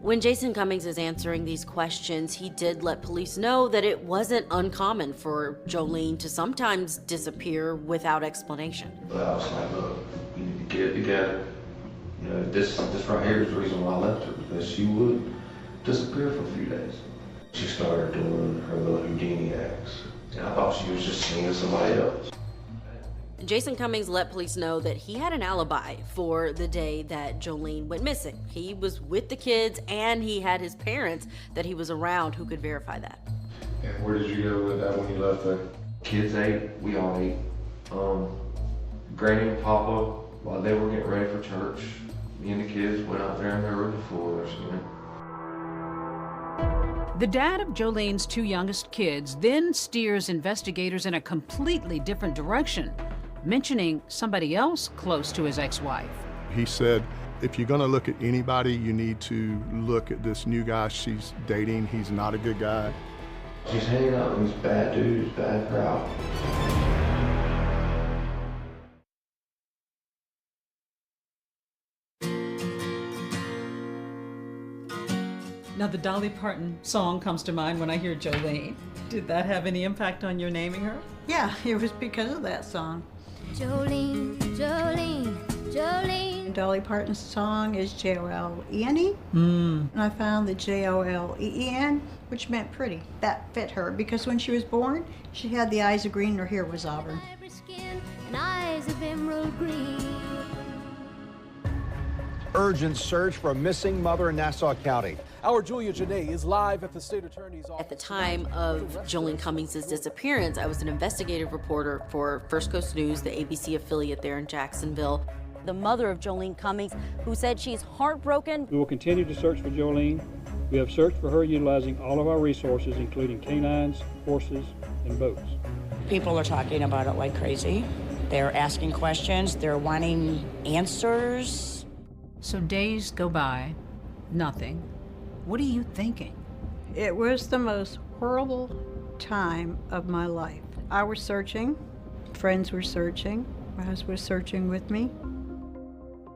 When Jason Cummings is answering these questions, he did let police know that it wasn't uncommon for Jolene to sometimes disappear without explanation. But I was like, look, we need to get it together. You know, this right here is the reason why I left her, because she would disappear for a few days. She started doing her little Houdini acts, and I thought she was just seeing somebody else. Jason Cummings let police know that he had an alibi for the day that Jolene went missing. He was with the kids, and he had his parents that he was around who could verify that. And where did you go with that when you left there? Kids ate, we all ate. Granny and Papa, while they were getting ready for church, Me and the kids went out there and there were the floors, you know. The dad of Jolene's two youngest kids then steers investigators in a completely different direction, mentioning somebody else close to his ex-wife. He said, if you're going to look at anybody, you need to look at this new guy she's dating. He's not a good guy. She's hanging out with these bad dudes, bad crowd. Now, the Dolly Parton song comes to mind when I hear Jolene. Did that have any impact on your naming her? Yeah, it was because of that song. Jolene, Jolene, Jolene. Dolly Parton's song is Jolene. And I found the Joleen, which meant pretty. That fit her because when she was born, she had the eyes of green and her hair was auburn. And eyes of emerald green. Urgent search for a missing mother in Nassau County. Our Julia Janae is live at the state attorney's office. At the time of Jolene Cummings' disappearance, I was an investigative reporter for First Coast News, the ABC affiliate there in Jacksonville. The mother of Jolene Cummings, who said she's heartbroken. We will continue to search for Jolene. We have searched for her utilizing all of our resources, including canines, horses, and boats. People are talking about it like crazy. They're asking questions. They're wanting answers. So days go by, nothing. What are you thinking? It was the most horrible time of my life. I was searching, friends were searching, my husband was searching with me.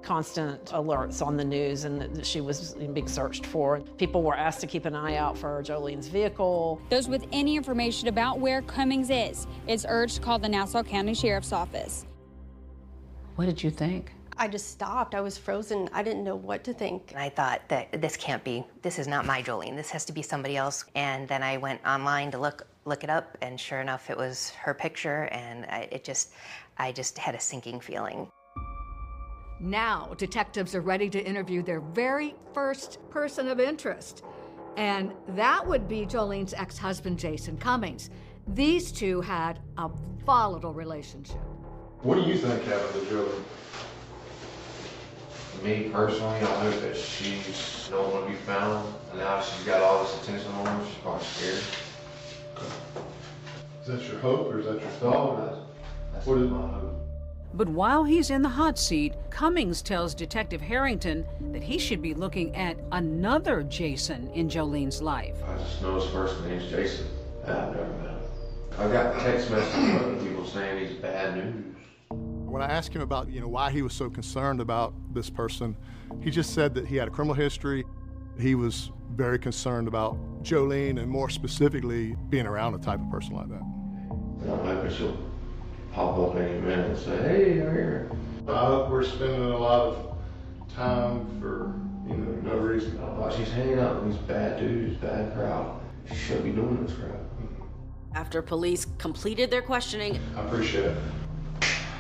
Constant alerts on the news and that she was being searched for. People were asked to keep an eye out for Jolene's vehicle. Those with any information about where Cummings is urged to call the Nassau County Sheriff's Office. What did you think? I just stopped. I was frozen. I didn't know what to think. And I thought that this can't be, this is not my Jolene. This has to be somebody else. And then I went online to look it up, and sure enough, it was her picture, and I just had a sinking feeling. Now, detectives are ready to interview their very first person of interest, and that would be Jolene's ex-husband, Jason Cummings. These two had a volatile relationship. What do you think happened to Jolene? Me personally, I hope that she's don't want to be found, and now she's got all this attention on her. She's probably scared. Is that your hope or is that your thought? What is my hope? But while he's in the hot seat, Cummings tells Detective Harrington that he should be looking at another Jason in Jolene's life. I just know his first name's Jason. I've never met him. I got text messages from other people saying he's bad news. When I asked him about, why he was so concerned about this person, he just said that he had a criminal history. He was very concerned about Jolene and more specifically being around a type of person like that. And I'm hoping she'll pop up any minute and say, hey, you're here. I hope we're spending a lot of time for, no reason. She's hanging out with these bad dudes, bad crowd. She shouldn't be doing this crap. After police completed their questioning, I appreciate it.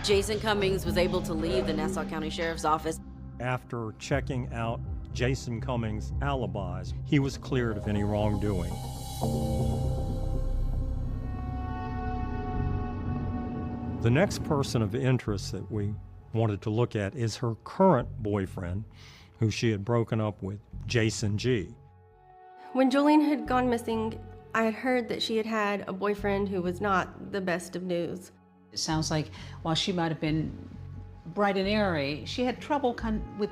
Jason Cummings was able to leave the Nassau County Sheriff's Office. After checking out Jason Cummings' alibis, he was cleared of any wrongdoing. The next person of interest that we wanted to look at is her current boyfriend, who she had broken up with, Jason G. When Jolene had gone missing, I had heard that she had had a boyfriend who was not the best of news. It sounds like while she might have been bright and airy, she had trouble with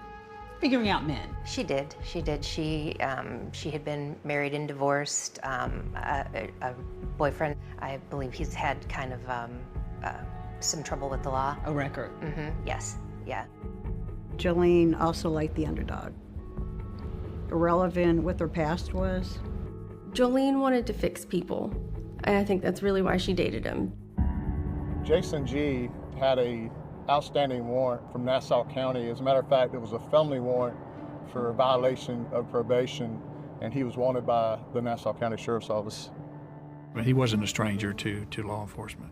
figuring out men. She did. She had been married and divorced. A boyfriend, I believe he's had kind of some trouble with the law. A record. Mm-hmm. Yes. Yeah. Jolene also liked the underdog. Irrelevant what their past was. Jolene wanted to fix people, and I think that's really why she dated him. Jason G had a outstanding warrant from Nassau County. As a matter of fact, it was a felony warrant for a violation of probation, and he was wanted by the Nassau County Sheriff's Office. But he wasn't a stranger to law enforcement.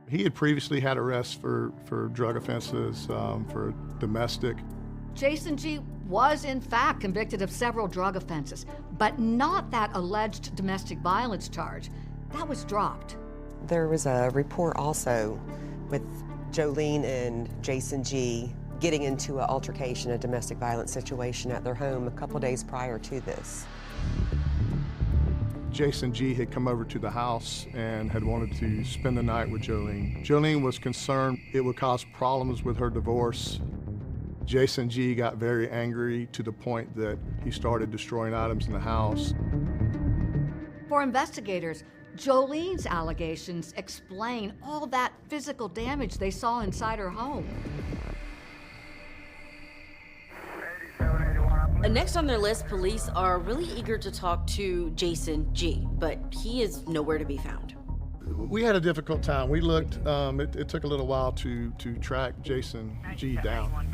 He had previously had arrests for drug offenses, for domestic. Jason G was in fact convicted of several drug offenses, but not that alleged domestic violence charge. That was dropped. There was a report also with Jolene and Jason G getting into an altercation, a domestic violence situation at their home a couple days prior to this. Jason G. had come over to the house and had wanted to spend the night with Jolene. Jolene was concerned it would cause problems with her divorce. Jason G. got very angry to the point that he started destroying items in the house. For investigators, Jolene's allegations explain all that physical damage they saw inside her home. Next on their list, police are really eager to talk to Jason G., but he is nowhere to be found. We had a difficult time. We looked, it took a little while to track Jason G. down.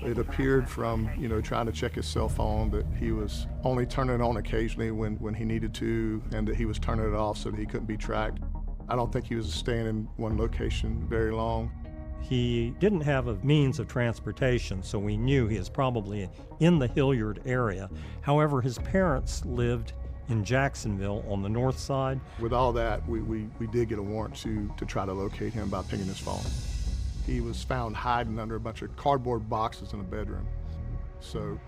It appeared from, trying to check his cell phone that he was only turning it on occasionally when he needed to, and that he was turning it off so that he couldn't be tracked. I don't think he was staying in one location very long. He didn't have a means of transportation, so we knew he was probably in the Hilliard area. However, his parents lived in Jacksonville on the north side. With all that, we did get a warrant to try to locate him by pinging his phone. He was found hiding under a bunch of cardboard boxes in a bedroom. So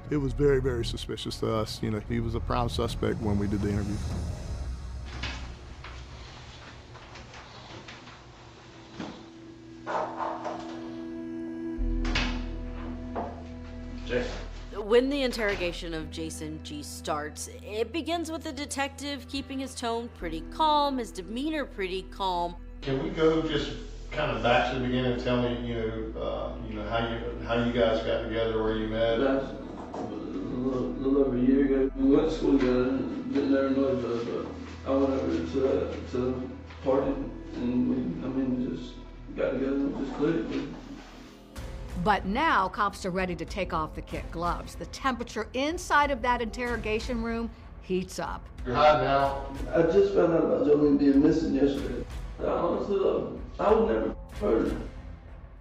it was very, very suspicious to us. He was a prime suspect when we did the interview. When the interrogation of Jason G. starts, it begins with the detective keeping his tone pretty calm, his demeanor pretty calm. Can we go just kind of back to the beginning and tell me, how you guys got together, where you met? That's a little over a year ago. We went to school together and didn't ever know each other, but I went over to a party and we just got together and just clicked. But now cops are ready to take off the kid gloves. The temperature inside of that interrogation room heats up. You're hiding out. I just found out about Jolene being missing yesterday. Honestly, though, I would never hurt her.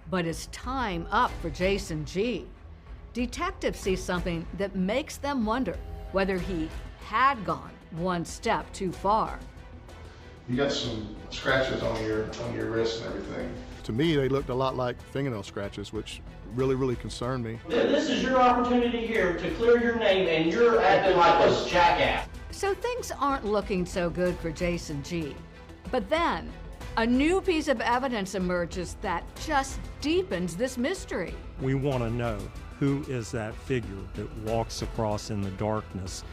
But it's time up for Jason G. Detectives see something that makes them wonder whether he had gone one step too far. You got some scratches on your wrist and everything. To me, they looked a lot like fingernail scratches, which really, really concerned me. This is your opportunity here to clear your name, and you're acting like a jackass. So things aren't looking so good for Jason G. But then, a new piece of evidence emerges that just deepens this mystery. We want to know, who is that figure that walks across in the darkness?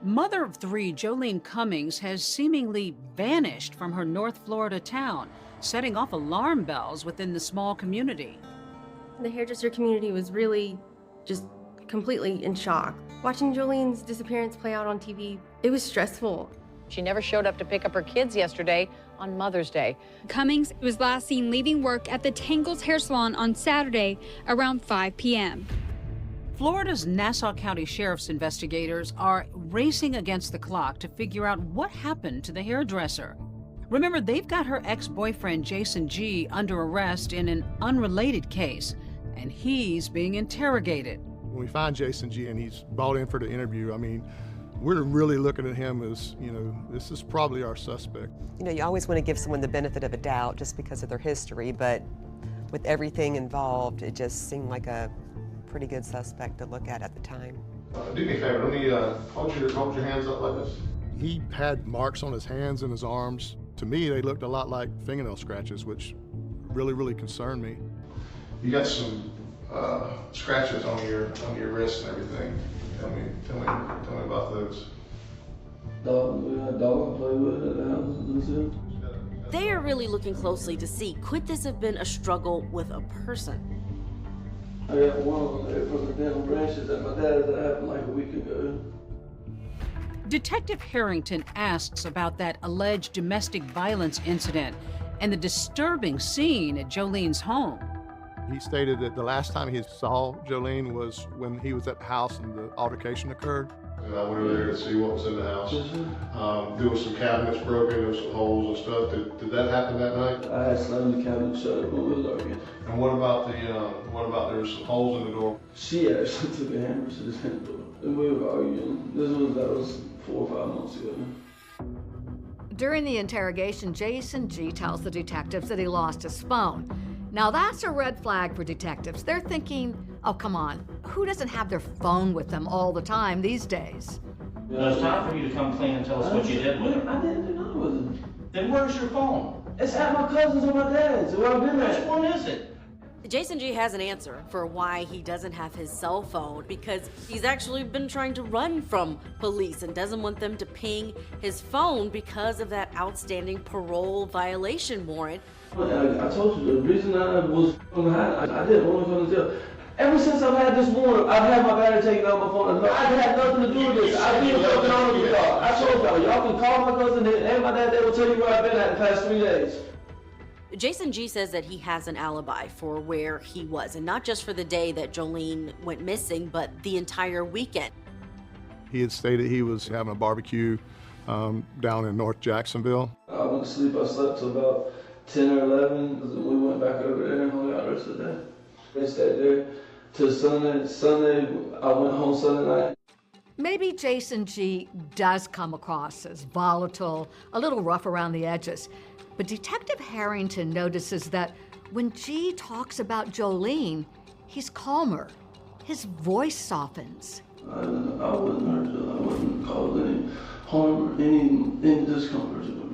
Mother of three, Jolene Cummings, has seemingly vanished from her North Florida town, setting off alarm bells within the small community. The hairdresser community was really just completely in shock. Watching Jolene's disappearance play out on TV, it was stressful. She never showed up to pick up her kids yesterday on Mother's Day. Cummings was last seen leaving work at the Tangles Hair Salon on Saturday around 5 p.m. Florida's Nassau County Sheriff's investigators are racing against the clock to figure out what happened to the hairdresser. Remember, they've got her ex-boyfriend Jason G. under arrest in an unrelated case, and he's being interrogated. When we find Jason G. and he's brought in for the interview, we're really looking at him as, this is probably our suspect. You always want to give someone the benefit of a doubt just because of their history, but with everything involved, it just seemed like a pretty good suspect to look at the time. Do me a favor, let me hold your hands up like this. He had marks on his hands and his arms. To me, they looked a lot like fingernail scratches, which really, really concerned me. You got some scratches on your wrist and everything. Tell me about those. Dog I play with at the house. They are really looking closely to see, could this have been a struggle with a person? I got one from the dental branches at my dad's that happened like a week ago. Detective Harrington asks about that alleged domestic violence incident and the disturbing scene at Jolene's home. He stated that the last time he saw Jolene was when he was at the house and the altercation occurred. And I went over there to see what was in the house. There was some cabinets broken, there was some holes and stuff. Did that happen that night? I had slammed the cabinet shut when we was arguing. And what about there was some holes in the door? She actually took a hammer to the door, and we were arguing. That was 4 or 5 months ago. During the interrogation, Jason G. tells the detectives that he lost his phone. Now that's a red flag for detectives. They're thinking, oh, come on, who doesn't have their phone with them all the time these days? Well, it's time for you to come clean and tell us what you did with it. I didn't do nothing with it. Then where's your phone? It's at my cousin's or my dad's. Where I've been at. Which one is it? Jason G has an answer for why he doesn't have his cell phone, because he's actually been trying to run from police and doesn't want them to ping his phone because of that outstanding parole violation warrant. I told you, the reason I was I didn't want to come to jail. Ever since I've had this warrant, I've had my battery taken out of my phone. I've had nothing to do with this. I've been fucking on with y'all. I told y'all can call my cousin and my dad, they will tell you where I've been at the past 3 days. Jason G says that he has an alibi for where he was, and not just for the day that Jolene went missing, but the entire weekend. He had stated he was having a barbecue down in North Jacksonville. I went to sleep, I slept till about 10 or 11. We went back over there and hung out the rest of the day. We stayed there till Sunday. I went home Sunday night. Maybe Jason G does come across as volatile, a little rough around the edges. But Detective Harrington notices that when G talks about Jolene, he's calmer. His voice softens. I wouldn't hurt her. I wouldn't cause any harm or any discomfort to her.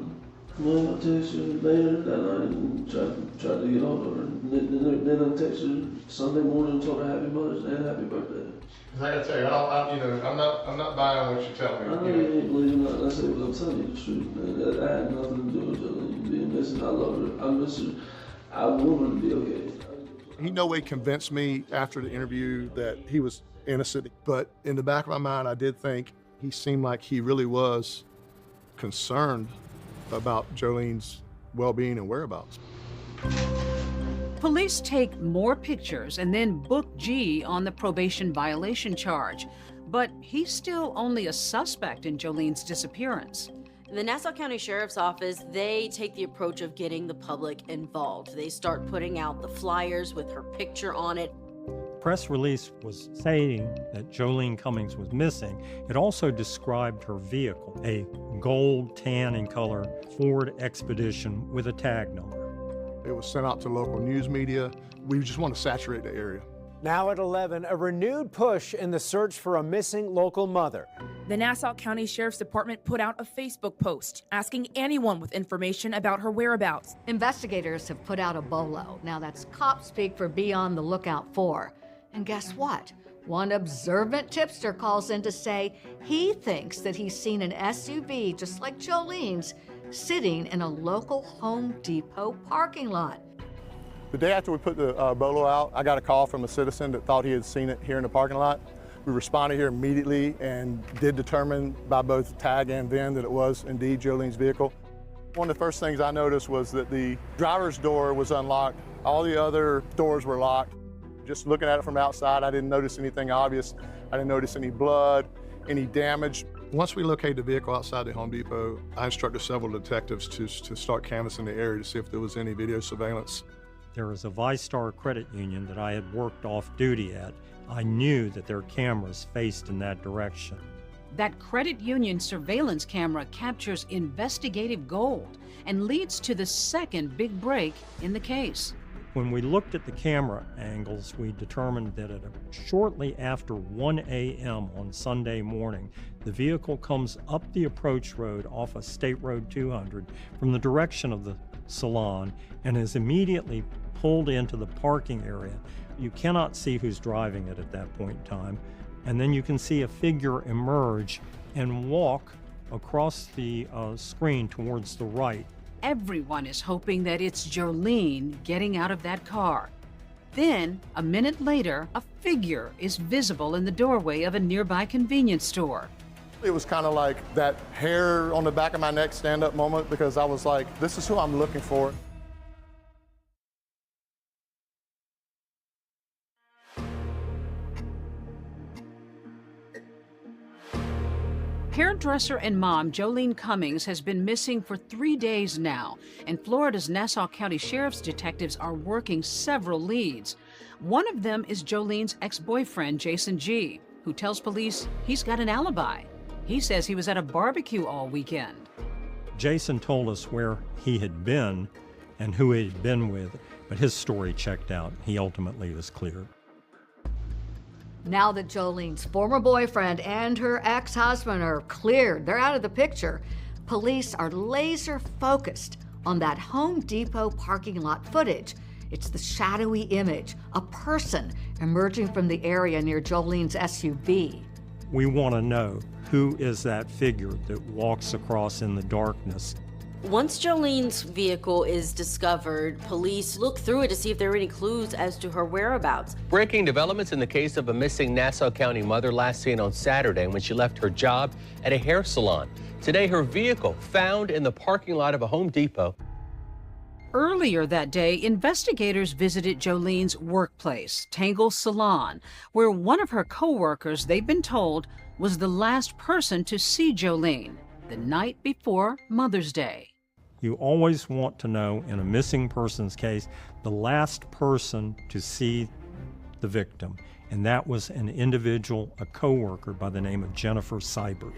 Well, I texted her later that night and tried to get hold of her. Then I texted her Sunday morning and told her Happy Mother's Day and Happy Birthday. I gotta tell you, I'm not buying what you tell me. I know you ain't believing that. I said, I'm telling you the truth, man. That had nothing to do with Jolene being missing. I love her. I miss her. I want her to be okay. He no way convinced me after the interview that he was innocent, but in the back of my mind, I did think he seemed like he really was concerned about Jolene's well-being and whereabouts. Police take more pictures and then book G on the probation violation charge, but he's still only a suspect in Jolene's disappearance. In the Nassau County Sheriff's Office, they take the approach of getting the public involved. They start putting out the flyers with her picture on it. Press release was stating that Jolene Cummings was missing. It also described her vehicle, a gold tan in color Ford Expedition with a tag number. It was sent out to local news media. We just want to saturate the area. Now at 11, a renewed push in the search for a missing local mother. The Nassau County Sheriff's Department put out a Facebook post asking anyone with information about her whereabouts. Investigators have put out a BOLO. Now that's cop speak for be on the lookout for. And guess what? One observant tipster calls in to say he thinks that he's seen an SUV just like Jolene's sitting in a local Home Depot parking lot. The day after we put the BOLO out, I got a call from a citizen that thought he had seen it here in the parking lot. We responded here immediately and did determine by both tag and VIN that it was indeed Jolene's vehicle. One of the first things I noticed was that the driver's door was unlocked. All the other doors were locked. Just looking at it from outside, I didn't notice anything obvious. I didn't notice any blood, any damage. Once we located the vehicle outside the Home Depot, I instructed several detectives to start canvassing the area to see if there was any video surveillance. There is a ViStar credit union that I had worked off duty at. I knew that their cameras faced in that direction. That credit union surveillance camera captures investigative gold and leads to the second big break in the case. When we looked at the camera angles, we determined that shortly after 1 a.m. on Sunday morning, the vehicle comes up the approach road off of State Road 200 from the direction of the salon and is immediately pulled into the parking area. You cannot see who's driving it at that point in time, and then you can see a figure emerge and walk across the screen towards the right. Everyone is hoping that it's Jolene getting out of that car. Then, a minute later, a figure is visible in the doorway of a nearby convenience store. It was kind of like that hair on the back of my neck stand-up moment because I was like, this is who I'm looking for. Hairdresser and mom Jolene Cummings has been missing for 3 days now, and Florida's Nassau County Sheriff's detectives are working several leads. One of them is Jolene's ex-boyfriend, Jason G., who tells police he's got an alibi. He says he was at a barbecue all weekend. Jason told us where he had been and who he had been with, but his story checked out. He ultimately was cleared. Now that Jolene's former boyfriend and her ex-husband are cleared, they're out of the picture, police are laser focused on that Home Depot parking lot footage. It's the shadowy image, a person emerging from the area near Jolene's SUV. We want to know, who is that figure that walks across in the darkness? Once Jolene's vehicle is discovered, police look through it to see if there are any clues as to her whereabouts. Breaking developments in the case of a missing Nassau County mother last seen on Saturday when she left her job at a hair salon. Today, her vehicle found in the parking lot of a Home Depot. Earlier that day, investigators visited Jolene's workplace, Tangle Salon, where one of her co-workers, they've been told, was the last person to see Jolene the night before Mother's Day. You always want to know, in a missing persons case, the last person to see the victim, and that was an individual, a co-worker by the name of Jennifer Seibert.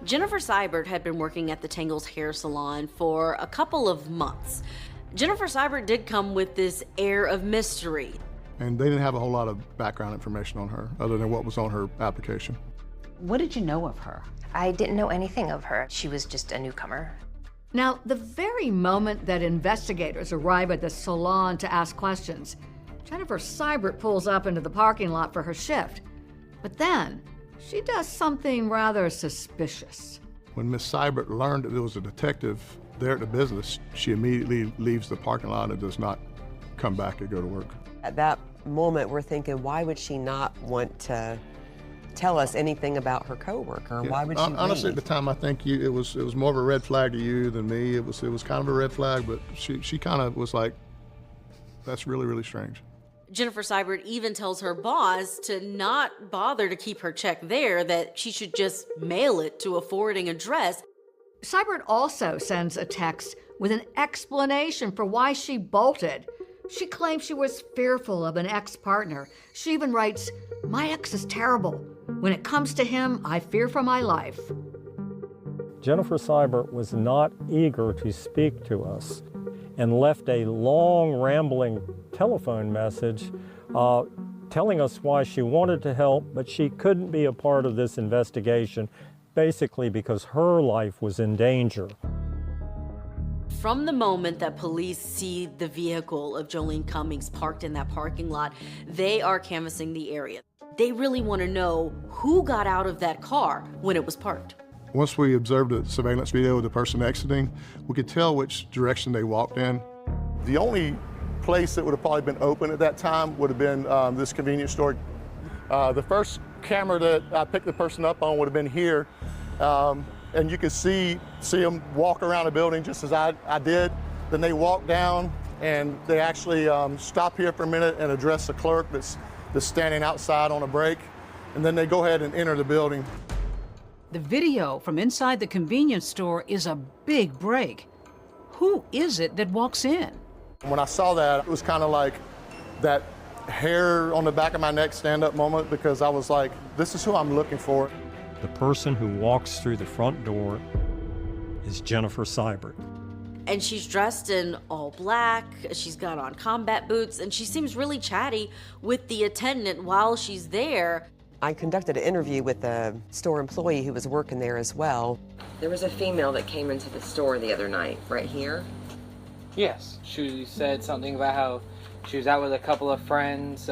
Jennifer Seibert had been working at the Tangle's hair salon for a couple of months. Jennifer Seibert did come with this air of mystery. And they didn't have a whole lot of background information on her other than what was on her application. What did you know of her? I didn't know anything of her. She was just a newcomer. Now, the very moment that investigators arrive at the salon to ask questions, Jennifer Seibert pulls up into the parking lot for her shift. But then, she does something rather suspicious. When Miss Seibert learned that there was a detective there at the business, she immediately leaves the parking lot and does not come back and go to work. At that moment, we're thinking, why would she not want to tell us anything about her coworker? Yeah. Why would she honestly, leave? at the time, I think it was more of a red flag to you than me. It was kind of a red flag, but she kind of was like, that's really, really strange. Jennifer Seibert even tells her boss to not bother to keep her check there, that she should just mail it to a forwarding address. Seibert also sends a text with an explanation for why she bolted. She claims she was fearful of an ex-partner. She even writes, "My ex is terrible. When it comes to him, I fear for my life." Jennifer Seibert was not eager to speak to us and left a long, rambling telephone message telling us why she wanted to help, but she couldn't be a part of this investigation, basically because her life was in danger. From the moment that police see the vehicle of Jolene Cummings parked in that parking lot, they are canvassing the area. They really want to know who got out of that car when it was parked. Once we observed the surveillance video of the person exiting, we could tell which direction they walked in. The only place that would have probably been open at that time would have been this convenience store. The first camera that I picked the person up on would have been here. And you could see them walk around the building just as I did. Then they walk down and they actually stop here for a minute and address the clerk that's standing outside on a break. And then they go ahead and enter the building. The video from inside the convenience store is a big break. Who is it that walks in? When I saw that, it was kind of like that hair on the back of my neck stand-up moment, because I was like, this is who I'm looking for. The person who walks through the front door is Jennifer Seibert. And she's dressed in all black, she's got on combat boots, and she seems really chatty with the attendant while she's there. I conducted an interview with a store employee who was working there as well. There was a female that came into the store the other night, right here. Yes, she said something about how she was out with a couple of friends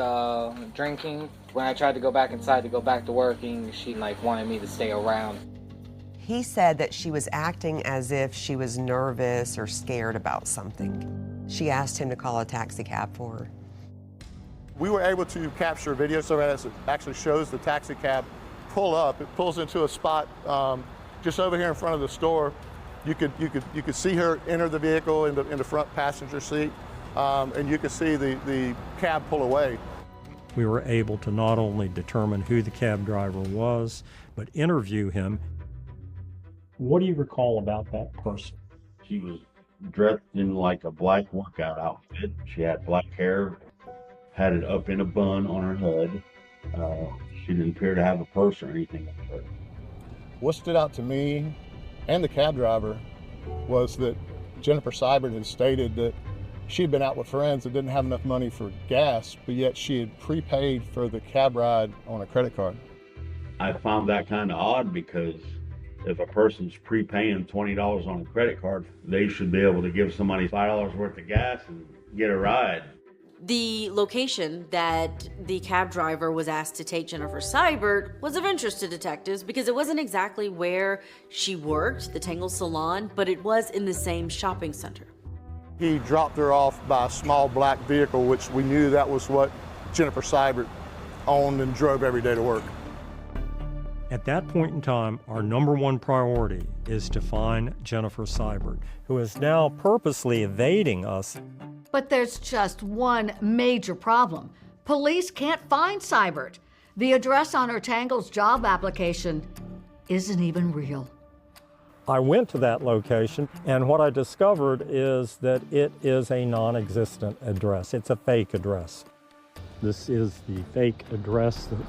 drinking. When I tried to go back inside to go back to working, she wanted me to stay around. He said that she was acting as if she was nervous or scared about something. She asked him to call a taxi cab for her. We were able to capture a video surveillance that actually shows the taxi cab pull up. It pulls into a spot just over here in front of the store. You could see her enter the vehicle in the front passenger seat, and you could see the cab pull away. We were able to not only determine who the cab driver was, but interview him. What do you recall about that person? She was dressed in like a black workout outfit. She had black hair, had it up in a bun on her head. She didn't appear to have a purse or anything like that. What stood out to me and the cab driver was that Jennifer Seibert had stated that she had been out with friends that didn't have enough money for gas, but yet she had prepaid for the cab ride on a credit card. I found that kind of odd because if a person's prepaying $20 on a credit card, they should be able to give somebody $5 worth of gas and get a ride. The location that the cab driver was asked to take Jennifer Seibert was of interest to detectives because it wasn't exactly where she worked, the Tangle Salon, but it was in the same shopping center. He dropped her off by a small black vehicle, which we knew that was what Jennifer Seibert owned and drove every day to work. At that point in time, our number one priority is to find Jennifer Seibert, who is now purposely evading us. But there's just one major problem. Police can't find Seibert. The address on her Tangle's job application isn't even real. I went to that location, and what I discovered is that it is a non-existent address. It's a fake address. This is the fake address that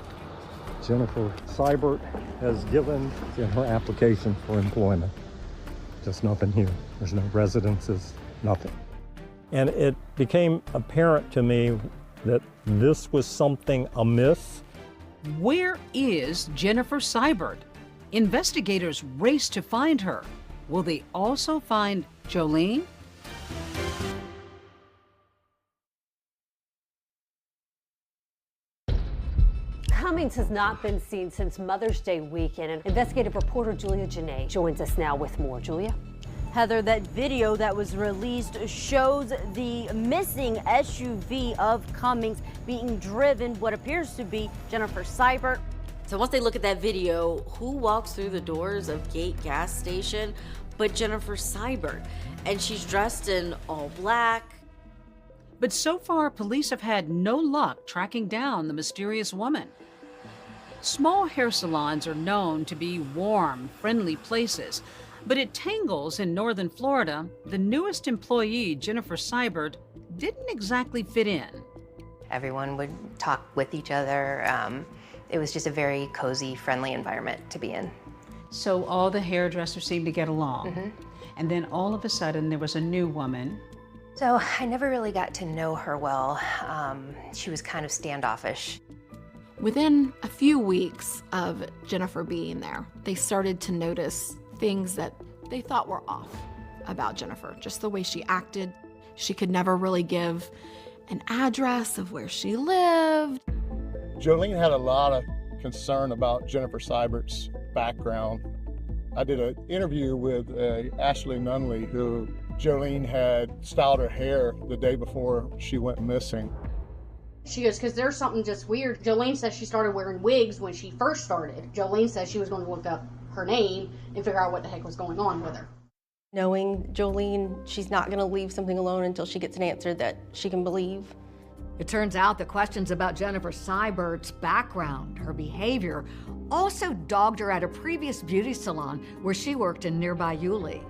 Jennifer Seibert has given in her application for employment. Just nothing here. There's no residences, nothing. And it became apparent to me that this was something amiss. Where is Jennifer Seibert? Investigators race to find her. Will they also find Jolene? Cummings has not been seen since Mother's Day weekend, and investigative reporter Julia Janae joins us now with more. Julia? Heather, that video that was released shows the missing SUV of Cummings being driven what appears to be Jennifer Seibert. So once they look at that video, who walks through the doors of Gate gas station but Jennifer Seibert? And she's dressed in all black. But so far, police have had no luck tracking down the mysterious woman. Small hair salons are known to be warm, friendly places. But at Tangle's in northern Florida, the newest employee, Jennifer Seibert, didn't exactly fit in. Everyone would talk with each other. It was just a very cozy, friendly environment to be in. So all the hairdressers seemed to get along. And then all of a sudden, there was a new woman. So I never really got to know her well. She was kind of standoffish. Within a few weeks of Jennifer being there, they started to notice things that they thought were off about Jennifer, just the way she acted. She could never really give an address of where she lived. Jolene had a lot of concern about Jennifer Seibert's background. I did an interview with Ashley Nunley, who Jolene had styled her hair the day before she went missing. She goes, because there's something just weird. Jolene says she started wearing wigs when she first started. Jolene says she was going to look up her name and figure out what the heck was going on with her. Knowing Jolene, she's not going to leave something alone until she gets an answer that she can believe. It turns out the questions about Jennifer Seibert's background, her behavior, also dogged her at a previous beauty salon where she worked in nearby Yulee.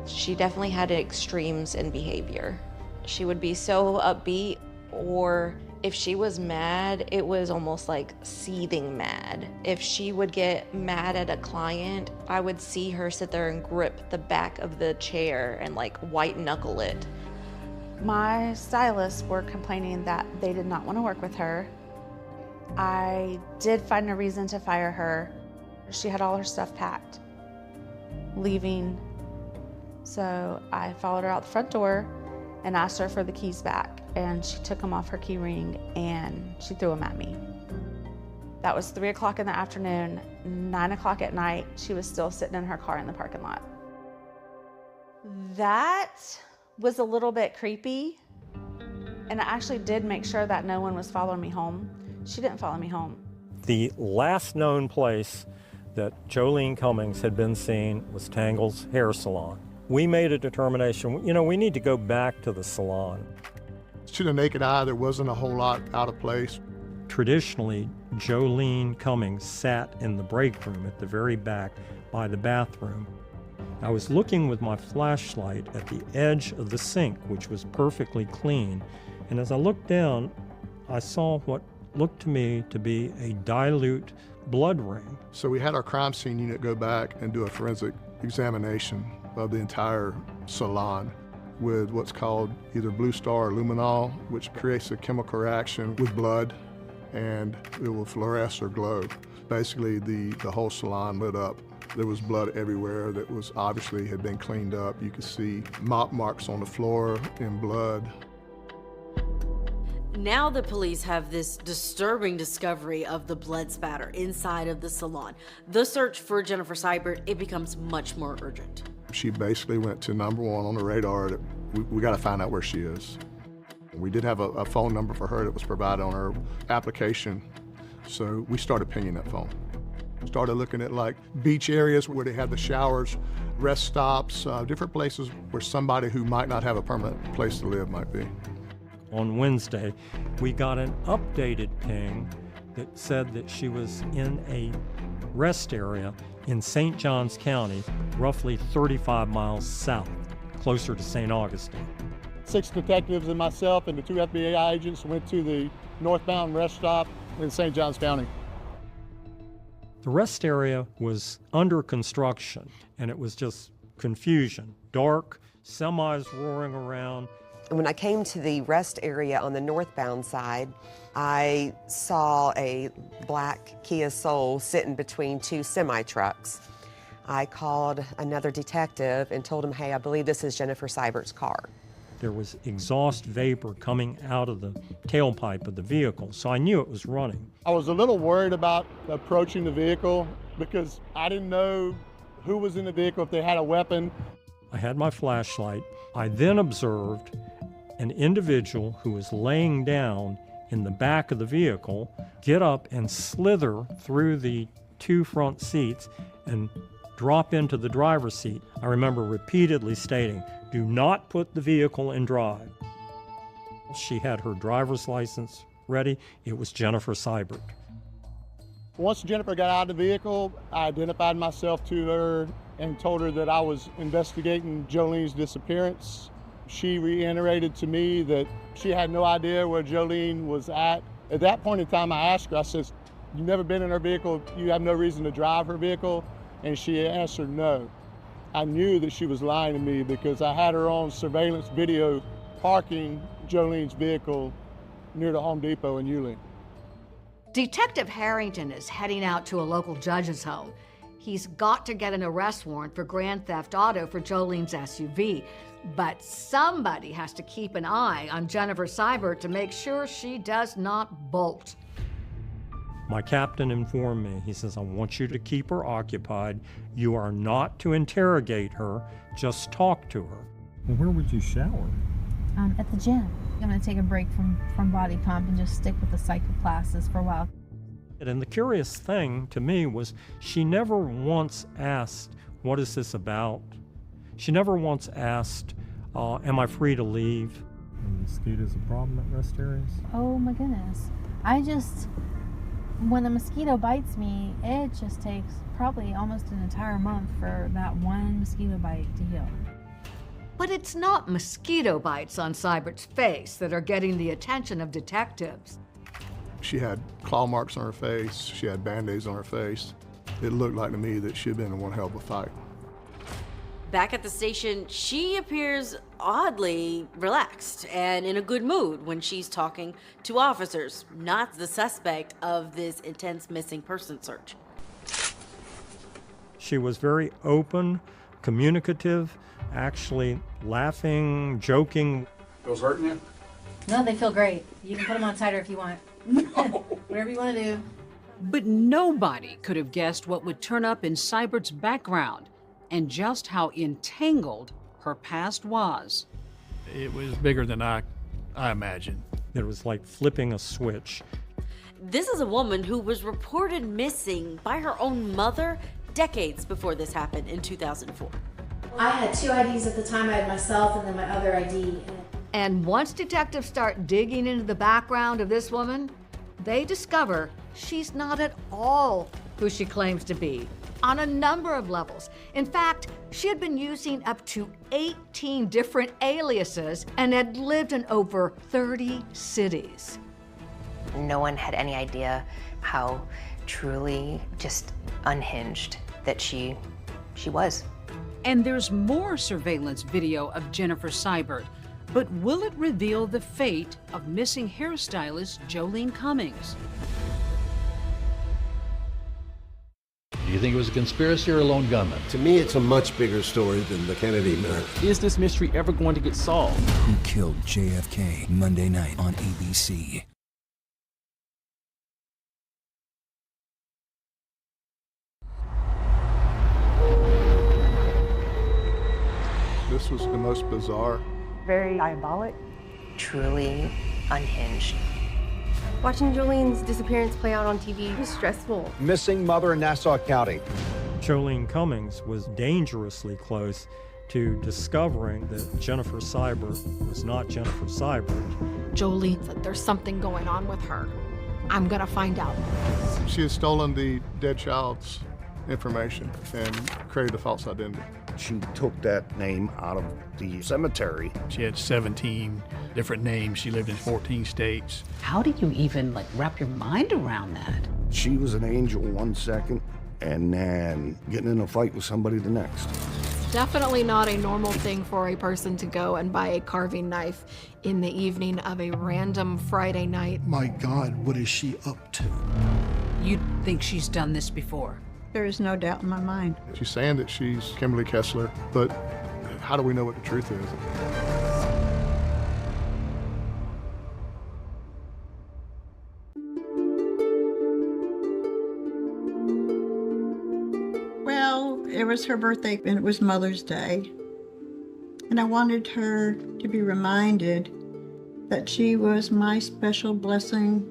She definitely had extremes in behavior. She would be so upbeat, or if she was mad, it was almost like seething mad. If she would get mad at a client, I would see her sit there and grip the back of the chair and like white knuckle it. My stylists were complaining that they did not want to work with her. I did find a reason to fire her. She had all her stuff packed, leaving. So I followed her out the front door and asked her for the keys back. And she took them off her key ring and she threw them at me. That was 3 o'clock in the afternoon. 9 o'clock at night, she was still sitting in her car in the parking lot. That was a little bit creepy. And I actually did make sure that no one was following me home. She didn't follow me home. The last known place that Jolene Cummings had been seen was Tangle's hair salon. We made a determination, we need to go back to the salon. To the naked eye, there wasn't a whole lot out of place. Traditionally, Jolene Cummings sat in the break room at the very back by the bathroom. I was looking with my flashlight at the edge of the sink, which was perfectly clean, and as I looked down, I saw what looked to me to be a dilute blood ring. So we had our crime scene unit go back and do a forensic examination of the entire salon with what's called either Blue Star or luminol, which creates a chemical reaction with blood, and it will fluoresce or glow. Basically, the whole salon lit up. There was blood everywhere that was obviously had been cleaned up. You could see mop marks on the floor in blood. Now the police have this disturbing discovery of the blood spatter inside of the salon. The search for Jennifer Seibert, it becomes much more urgent. She basically went to number one on the radar that we got to find out where she is. We did have a phone number for her that was provided on her application, so we started pinging that phone. Started looking at like beach areas where they had the showers, rest stops, different places where somebody who might not have a permanent place to live might be. On Wednesday, we got an updated ping that said that she was in a rest area in St. Johns County, roughly 35 miles south, closer to St. Augustine. 6 detectives and myself and the 2 FBI agents went to the northbound rest stop in St. Johns County. The rest area was under construction, and it was just confusion. Dark, semis roaring around. When I came to the rest area on the northbound side, I saw a black Kia Soul sitting between 2 semi-trucks. I called another detective and told him, hey, I believe this is Jennifer Seibert's car. There was exhaust vapor coming out of the tailpipe of the vehicle, so I knew it was running. I was a little worried about approaching the vehicle because I didn't know who was in the vehicle, if they had a weapon. I had my flashlight. I then observed an individual who was laying down in the back of the vehicle get up and slither through the 2 front seats and drop into the driver's seat. I remember repeatedly stating, do not put the vehicle in drive. She had her driver's license ready. It was Jennifer Seibert. Once Jennifer got out of the vehicle, I identified myself to her and told her that I was investigating Jolene's disappearance. She reiterated to me that she had no idea where Jolene was at. At that point in time, I asked her, I said, you've never been in her vehicle, you have no reason to drive her vehicle? And she answered no. I knew that she was lying to me because I had her on surveillance video parking Jolene's vehicle near the Home Depot in Yulee. Detective Harrington is heading out to a local judge's home. He's got to get an arrest warrant for grand theft auto for Jolene's SUV. But somebody has to keep an eye on Jennifer Seibert to make sure she does not bolt. My captain informed me, he says, I want you to keep her occupied. You are not to interrogate her, just talk to her. Well, where would you shower? At the gym. I'm going to take a break from body pump and just stick with the cycle classes for a while. And the curious thing to me was she never once asked, what is this about? She never once asked, am I free to leave? And mosquitoes a problem at rest areas? Oh my goodness. When a mosquito bites me, it just takes probably almost an entire month for that one mosquito bite to heal. But it's not mosquito bites on Seibert's face that are getting the attention of detectives. She had claw marks on her face. She had Band-Aids on her face. It looked like to me that she had been in one hell of a fight. Back at the station, she appears oddly relaxed and in a good mood when she's talking to officers, not the suspect of this intense missing person search. She was very open, communicative, actually laughing, joking. Those hurting you? No, they feel great. You can put them on tighter if you want. Whatever you want to do. But nobody could have guessed what would turn up in Seibert's background and just how entangled her past was. It was bigger than I imagined. It was like flipping a switch. This is a woman who was reported missing by her own mother decades before this happened in 2004. I had 2 IDs at the time. I had myself and then my other ID. And once detectives start digging into the background of this woman, they discover she's not at all who she claims to be on a number of levels. In fact, she had been using up to 18 different aliases and had lived in over 30 cities. No one had any idea how truly just unhinged that she was. And there's more surveillance video of Jennifer Seibert. But will it reveal the fate of missing hairstylist Jolene Cummings? Do you think it was a conspiracy or a lone gunman? To me, it's a much bigger story than the Kennedy murder. Is this mystery ever going to get solved? Who killed JFK? Monday night on ABC. This was the most bizarre. Very diabolic. Truly unhinged. Watching Jolene's disappearance play out on TV was stressful. Missing mother in Nassau County. Jolene Cummings was dangerously close to discovering that Jennifer Seibert was not Jennifer Seibert. Jolene said there's something going on with her. I'm gonna find out. She had stolen the dead child's information and created a false identity. She took that name out of the cemetery. She had 17 different names. She lived in 14 states. How do you even wrap your mind around that? She was an angel one second and then getting in a fight with somebody the next. Definitely not a normal thing for a person to go and buy a carving knife in the evening of a random Friday night. My God, what is she up to? You think she's done this before? There is no doubt in my mind. She's saying that she's Kimberly Kessler, but how do we know what the truth is? Well, it was her birthday and it was Mother's Day. And I wanted her to be reminded that she was my special blessing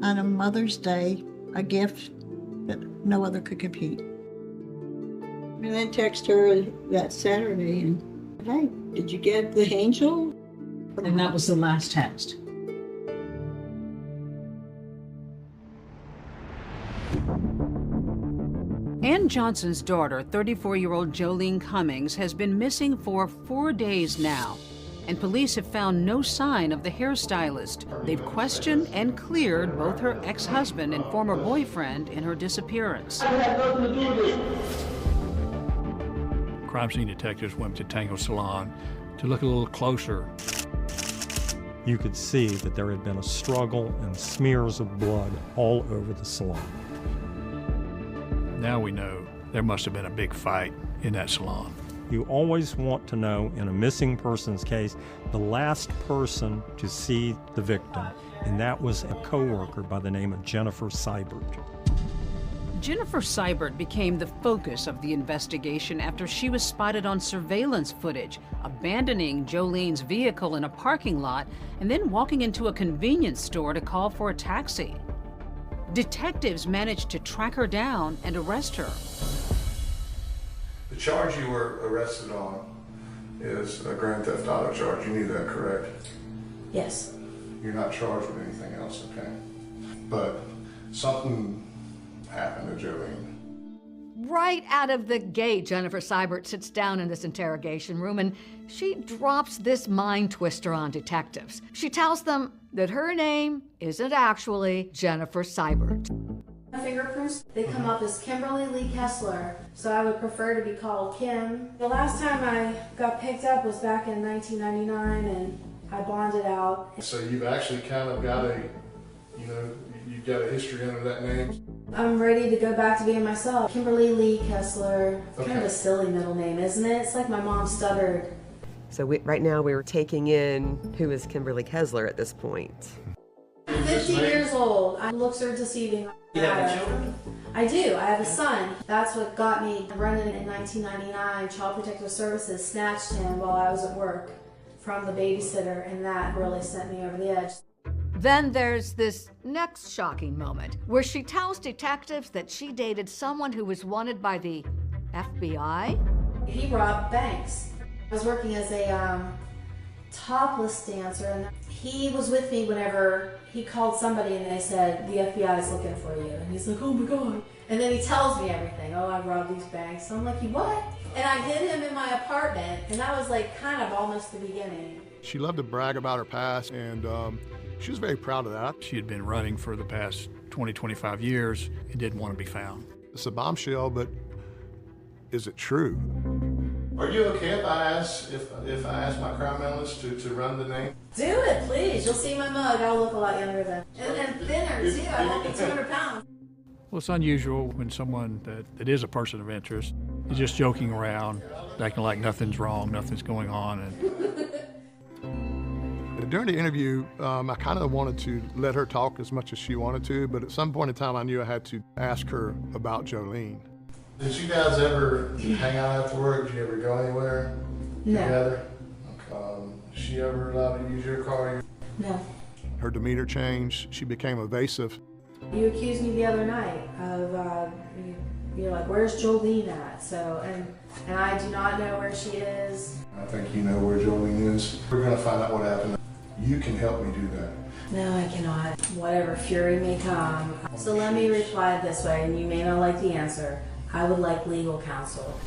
on a Mother's Day, a gift that no other could compete. And then text her that Saturday and, hey, did you get the angel? And that was the last text. Ann Johnson's daughter, 34-year-old Jolene Cummings, has been missing for 4 days now, and police have found no sign of the hairstylist. They've questioned and cleared both her ex-husband and former boyfriend in her disappearance. Crime scene detectives went to Tango Salon to look a little closer. You could see that there had been a struggle and smears of blood all over the salon. Now we know there must have been a big fight in that salon. You always want to know, in a missing persons case, the last person to see the victim, and that was a coworker by the name of Jennifer Seibert. Jennifer Seibert became the focus of the investigation after she was spotted on surveillance footage, abandoning Jolene's vehicle in a parking lot and then walking into a convenience store to call for a taxi. Detectives managed to track her down and arrest her. The charge you were arrested on is a grand theft auto charge. You knew that, correct? Yes. You're not charged with anything else, okay? But something happened to Jolene. Right out of the gate, Jennifer Seibert sits down in this interrogation room and she drops this mind twister on detectives. She tells them that her name isn't actually Jennifer Seibert. My fingerprints, they come up as Kimberly Lee Kessler, so I would prefer to be called Kim. The last time I got picked up was back in 1999 and I bonded out. So you've actually kind of got you've got a history under that name? I'm ready to go back to being myself. Kimberly Lee Kessler. Okay. Kind of a silly middle name, isn't it? It's like my mom stuttered. So right now we were taking in who is Kimberly Kessler at this point. I'm 50 years old. Looks are deceiving. You have any children? I do. I have a son. That's what got me running in 1999. Child Protective Services snatched him while I was at work from the babysitter, and that really sent me over the edge. Then there's this next shocking moment where she tells detectives that she dated someone who was wanted by the FBI. He robbed banks. I was working as a topless dancer, and he was with me whenever he called somebody and they said, the FBI is looking for you. And he's like, oh my God. And then he tells me everything. Oh, I robbed these banks. So I'm like, you what? And I hid him in my apartment, and that was like kind of almost the beginning. She loved to brag about her past, and She was very proud of that. She had been running for the past 20, 25 years and didn't want to be found. It's a bombshell, but is it true? Are you okay if I ask my crime analyst to run the name? Do it, please. You'll see my mug. I'll look a lot younger then. And thinner, too. I won't be 200 pounds. Well, it's unusual when someone that is a person of interest is just joking around, acting like nothing's wrong, nothing's going on. And during the interview, I kind of wanted to let her talk as much as she wanted to, but at some point in time, I knew I had to ask her about Jolene. Did you guys ever hang out after work? Did you ever go anywhere together? Did she ever allow you to use your car? No. Her demeanor changed. She became evasive. You accused me the other night of, you're like, where's Jolene at? So, and I do not know where she is. I think you know where Jolene is. We're going to find out what happened. You can help me do that. No, I cannot. Whatever fury may come. So let me reply this way, and you may not like the answer. I would like legal counsel.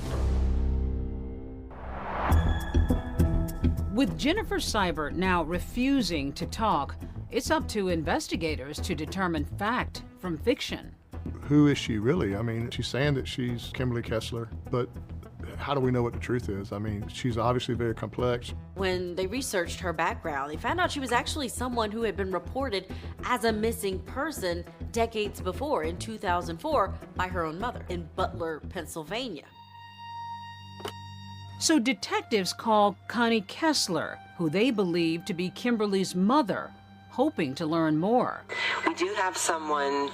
With Jennifer Seibert now refusing to talk, it's up to investigators to determine fact from fiction. Who is she really? I mean, she's saying that she's Kimberly Kessler, but how do we know what the truth is? I mean, she's obviously very complex. When they researched her background, they found out she was actually someone who had been reported as a missing person decades before, in 2004, by her own mother in Butler, Pennsylvania. So detectives call Connie Kessler, who they believe to be Kimberly's mother, hoping to learn more. We do have someone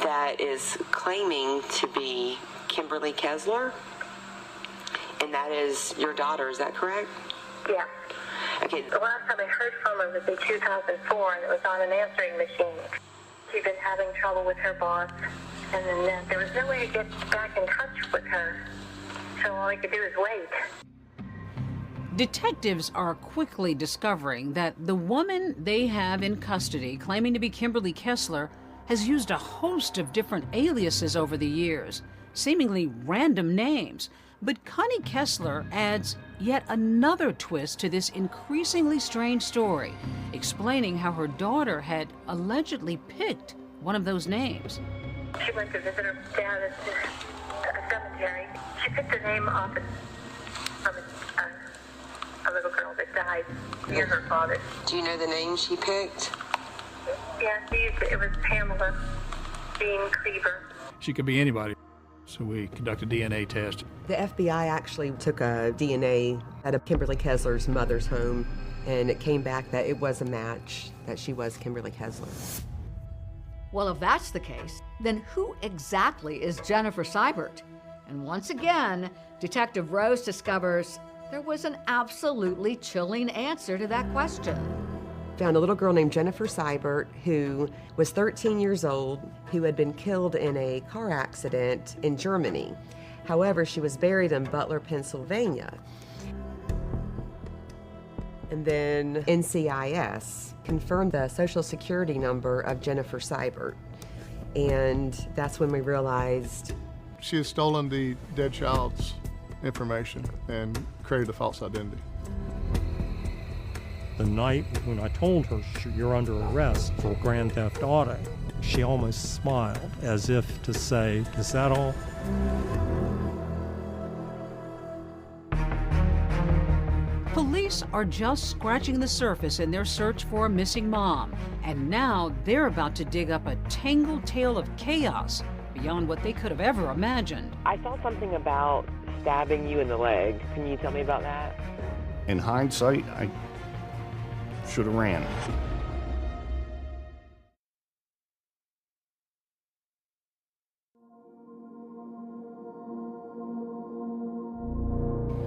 that is claiming to be Kimberly Kessler, and that is your daughter, is that correct? Yeah. Okay. The last time I heard from her was in 2004, and it was on an answering machine. She'd been having trouble with her boss, and then there was no way to get back in touch with her, so all I could do is wait. Detectives are quickly discovering that the woman they have in custody, claiming to be Kimberly Kessler, has used a host of different aliases over the years, seemingly random names. But Connie Kessler adds yet another twist to this increasingly strange story, explaining how her daughter had allegedly picked one of those names. She went to visit her dad at a cemetery. She picked a name off from a little girl that died near her father. Do you know the name she picked? Yeah, it was Pamela Bean Cleaver. She could be anybody. So we conducted a DNA test. The FBI actually took a DNA out of Kimberly Kessler's mother's home, and it came back that it was a match, that she was Kimberly Kessler. Well, if that's the case, then who exactly is Jennifer Seibert? And once again, Detective Rose discovers there was an absolutely chilling answer to that question. Found a little girl named Jennifer Seibert who was 13 years old, who had been killed in a car accident in Germany. However, she was buried in Butler, Pennsylvania. And then NCIS confirmed the social security number of Jennifer Seibert. And that's when we realized she had stolen the dead child's information and created a false identity. The night when I told her you're under arrest for grand theft auto, she almost smiled as if to say, is that all? Police are just scratching the surface in their search for a missing mom, and now they're about to dig up a tangled tale of chaos beyond what they could have ever imagined. I saw something about stabbing you in the leg. Can you tell me about that? In hindsight, I should have ran.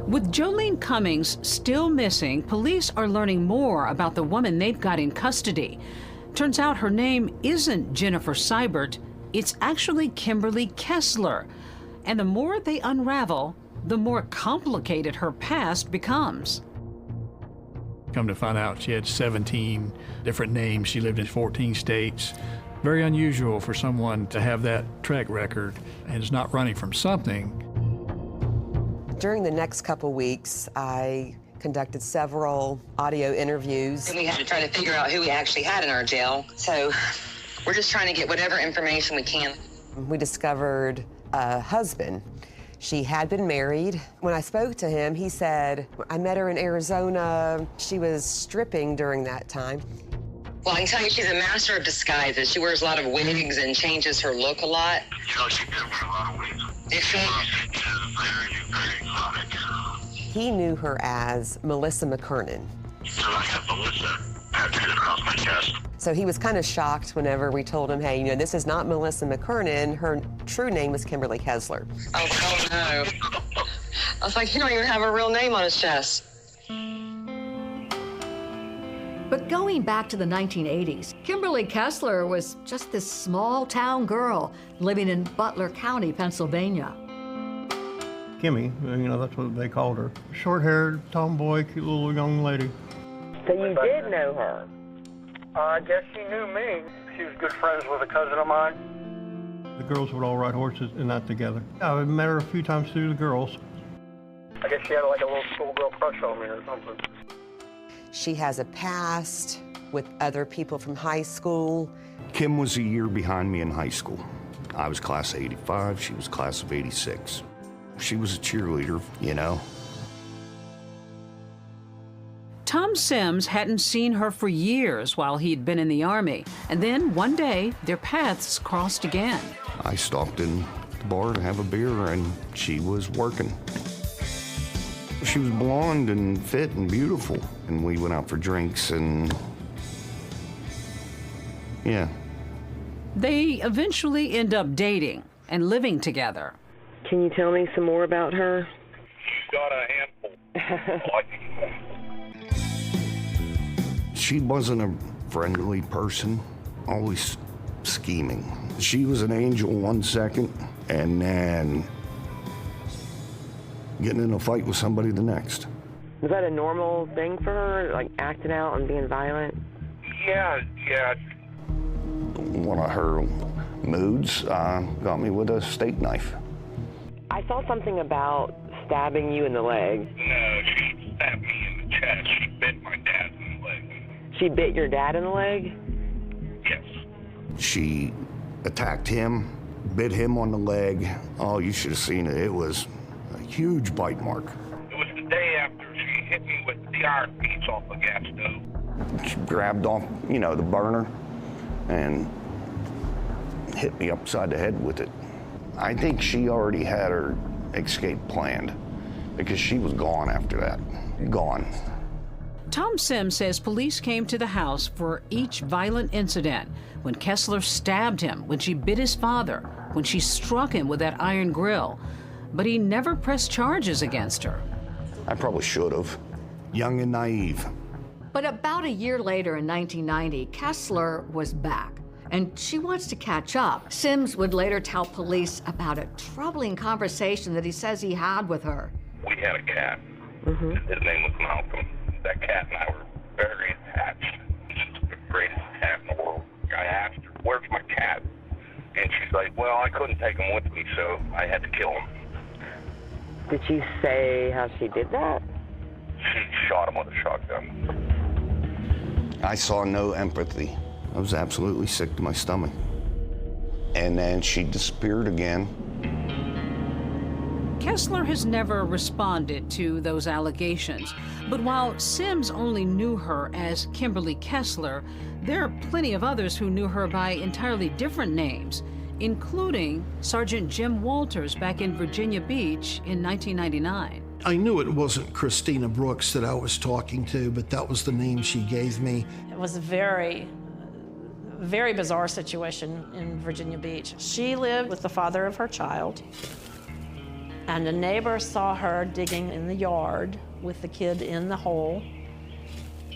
With Jolene Cummings still missing, police are learning more about the woman they've got in custody. Turns out her name isn't Jennifer Seibert, it's actually Kimberly Kessler. And the more they unravel, the more complicated her past becomes. Come to find out, she had 17 different names. She lived in 14 states. Very unusual for someone to have that track record and is not running from something. During the next couple weeks, I conducted several audio interviews. And we had to try to figure out who we actually had in our jail. So we're just trying to get whatever information we can. We discovered a husband. She had been married. When I spoke to him, he said, I met her in Arizona. She was stripping during that time. Well, I can tell you she's a master of disguises. She wears a lot of wigs and changes her look a lot. You know, she did wear a lot of wigs. If she... She is very exotic. He knew her as Melissa McKernan. So I have Melissa tattooed across my chest. So he was kind of shocked whenever we told him, hey, you know, this is not Melissa McKernan. Her true name was Kimberly Kessler. Oh, hell no. I was like, he don't even have a real name on his chest. But going back to the 1980s, Kimberly Kessler was just this small town girl living in Butler County, Pennsylvania. Kimmy, you know, that's what they called her. Short-haired, tomboy, cute little young lady. So you did know her? I guess she knew me. She was good friends with a cousin of mine. The girls would all ride horses and that together. I met her a few times through the girls. I guess she had like a little schoolgirl crush on me or something. She has a past with other people from high school. Kim was a year behind me in high school. I was class of 85, she was class of 86. She was a cheerleader, you know. Tom Sims hadn't seen her for years while he'd been in the Army, and then one day their paths crossed again. I stopped in the bar to have a beer, and she was working. She was blonde and fit and beautiful, and we went out for drinks, and yeah. They eventually end up dating and living together. Can you tell me some more about her? She's got a handful. She wasn't a friendly person, always scheming. She was an angel one second, and then getting in a fight with somebody the next. Was that a normal thing for her, like acting out and being violent? Yeah. One of her moods got me with a steak knife. I saw something about stabbing you in the leg. No, she stabbed me in the chest. She bit my dad in the leg. She bit your dad in the leg? Yes. She attacked him, bit him on the leg. Oh, you should have seen it. It was a huge bite mark. It was the day after she hit me with the iron piece off the gas stove. She grabbed off, you know, the burner and hit me upside the head with it. I think she already had her escape planned because she was gone after that. Gone. Tom Sims says police came to the house for each violent incident. When Kessler stabbed him, when she bit his father, when she struck him with that iron grill. But he never pressed charges against her. I probably should have. Young and naive. But about a year later in 1990, Kessler was back, and she wants to catch up. Sims would later tell police about a troubling conversation that he says he had with her. We had a cat. His name was Malcolm. That cat and I were very attached. She's the greatest cat in the world. I asked her, where's my cat? And she's like, well, I couldn't take him with me, so I had to kill him. Did she say how she did that? She shot him with a shotgun. I saw no empathy. I was absolutely sick to my stomach. And then she disappeared again. Kessler has never responded to those allegations, but while Sims only knew her as Kimberly Kessler, there are plenty of others who knew her by entirely different names, including Sergeant Jim Walters back in Virginia Beach in 1999. I knew it wasn't Christina Brooks that I was talking to, but that was the name she gave me. It was a very bizarre situation in Virginia Beach. She lived with the father of her child, and a neighbor saw her digging in the yard with the kid in the hole,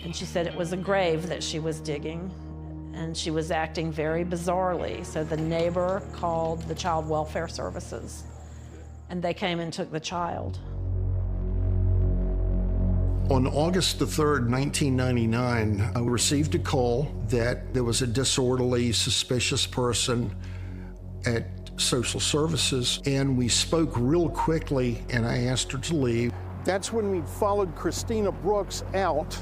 and she said it was a grave that she was digging, and she was acting very bizarrely. So the neighbor called the Child Welfare Services, and they came and took the child. On August the 3rd, 1999, I received a call that there was a disorderly, suspicious person at Social Services, and we spoke real quickly, and I asked her to leave. That's when we followed Christina Brooks out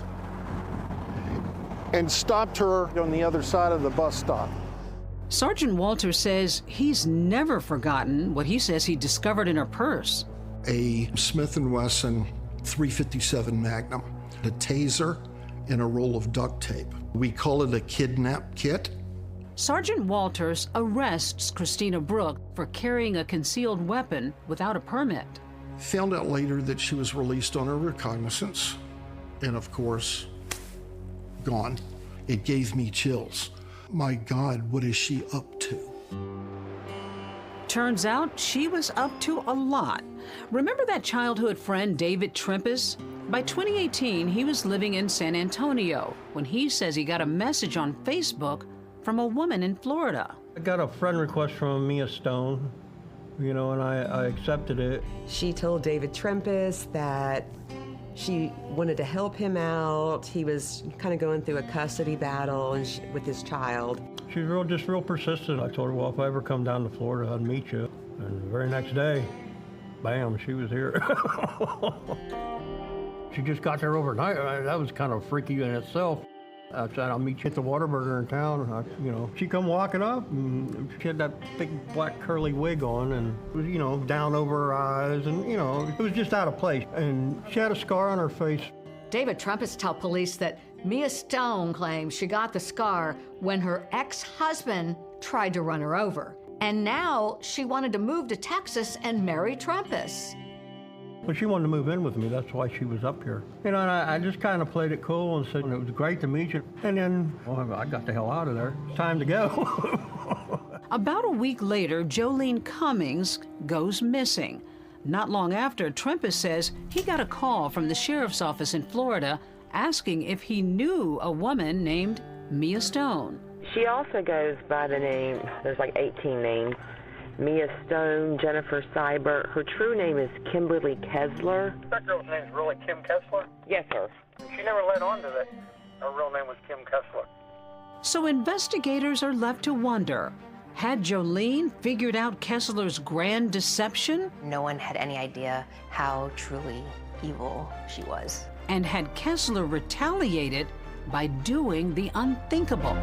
and stopped her on the other side of the bus stop. Sergeant Walter says he's never forgotten what he says he discovered in her purse. A Smith & Wesson .357 Magnum, a taser, and a roll of duct tape. We call it a kidnap kit. Sergeant Walters arrests Christina Brooks for carrying a concealed weapon without a permit. Found out later that she was released on her recognizance, and of course, gone. It gave me chills. My God, what is she up to? Turns out she was up to a lot. Remember that childhood friend, David Trempis? By 2018, he was living in San Antonio when he says he got a message on Facebook from a woman in Florida. I got a friend request from Mia Stone, and I accepted it. She told David Trempis that she wanted to help him out. He was kind of going through a custody battle with his child. She's real persistent. I told her, well, if I ever come down to Florida, I'd meet you. And the very next day, bam, she was here. She just got there overnight. That was kind of freaky in itself. I said, I'll meet you at the Whataburger in town. She come walking up, and she had that big black curly wig on, and it was, down over her eyes, and, it was just out of place. And she had a scar on her face. David Trempis told police that Mia Stone claims she got the scar when her ex-husband tried to run her over. And now she wanted to move to Texas and marry Trempis. But she wanted to move in with me. That's why she was up here. And I just kind of played it cool and said, it was great to meet you. And then, well, I got the hell out of there. It's time to go. About a week later, Jolene Cummings goes missing. Not long after, Trempis says he got a call from the sheriff's office in Florida asking if he knew a woman named Mia Stone. She also goes by the name, there's like 18 names. Mia Stone, Jennifer Seibert. Her true name is Kimberly Kessler. That girl's name's really Kim Kessler? Yes, sir. She never let on to that. Her real name was Kim Kessler. So investigators are left to wonder, had Jolene figured out Kessler's grand deception? No one had any idea how truly evil she was. And had Kessler retaliated by doing the unthinkable?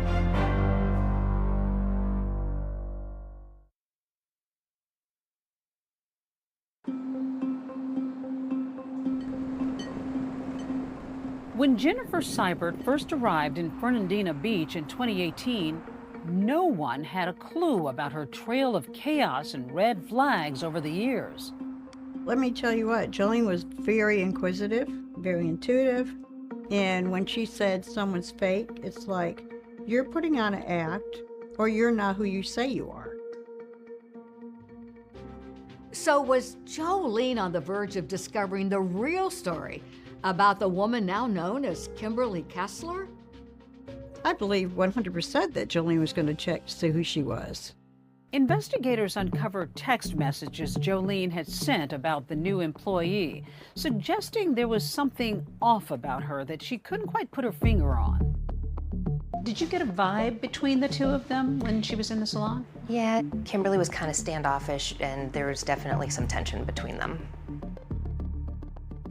When Jennifer Seibert first arrived in Fernandina Beach in 2018, no one had a clue about her trail of chaos and red flags over the years. Let me tell you what, Jolene was very inquisitive, very intuitive, and when she said someone's fake, it's like, you're putting on an act, or you're not who you say you are. So was Jolene on the verge of discovering the real story about the woman now known as Kimberly Kessler? I believe 100% that Jolene was going to check to see who she was. Investigators uncovered text messages Jolene had sent about the new employee, suggesting there was something off about her that she couldn't quite put her finger on. Did you get a vibe between the two of them when she was in the salon? Yeah, Kimberly was kind of standoffish, and there was definitely some tension between them.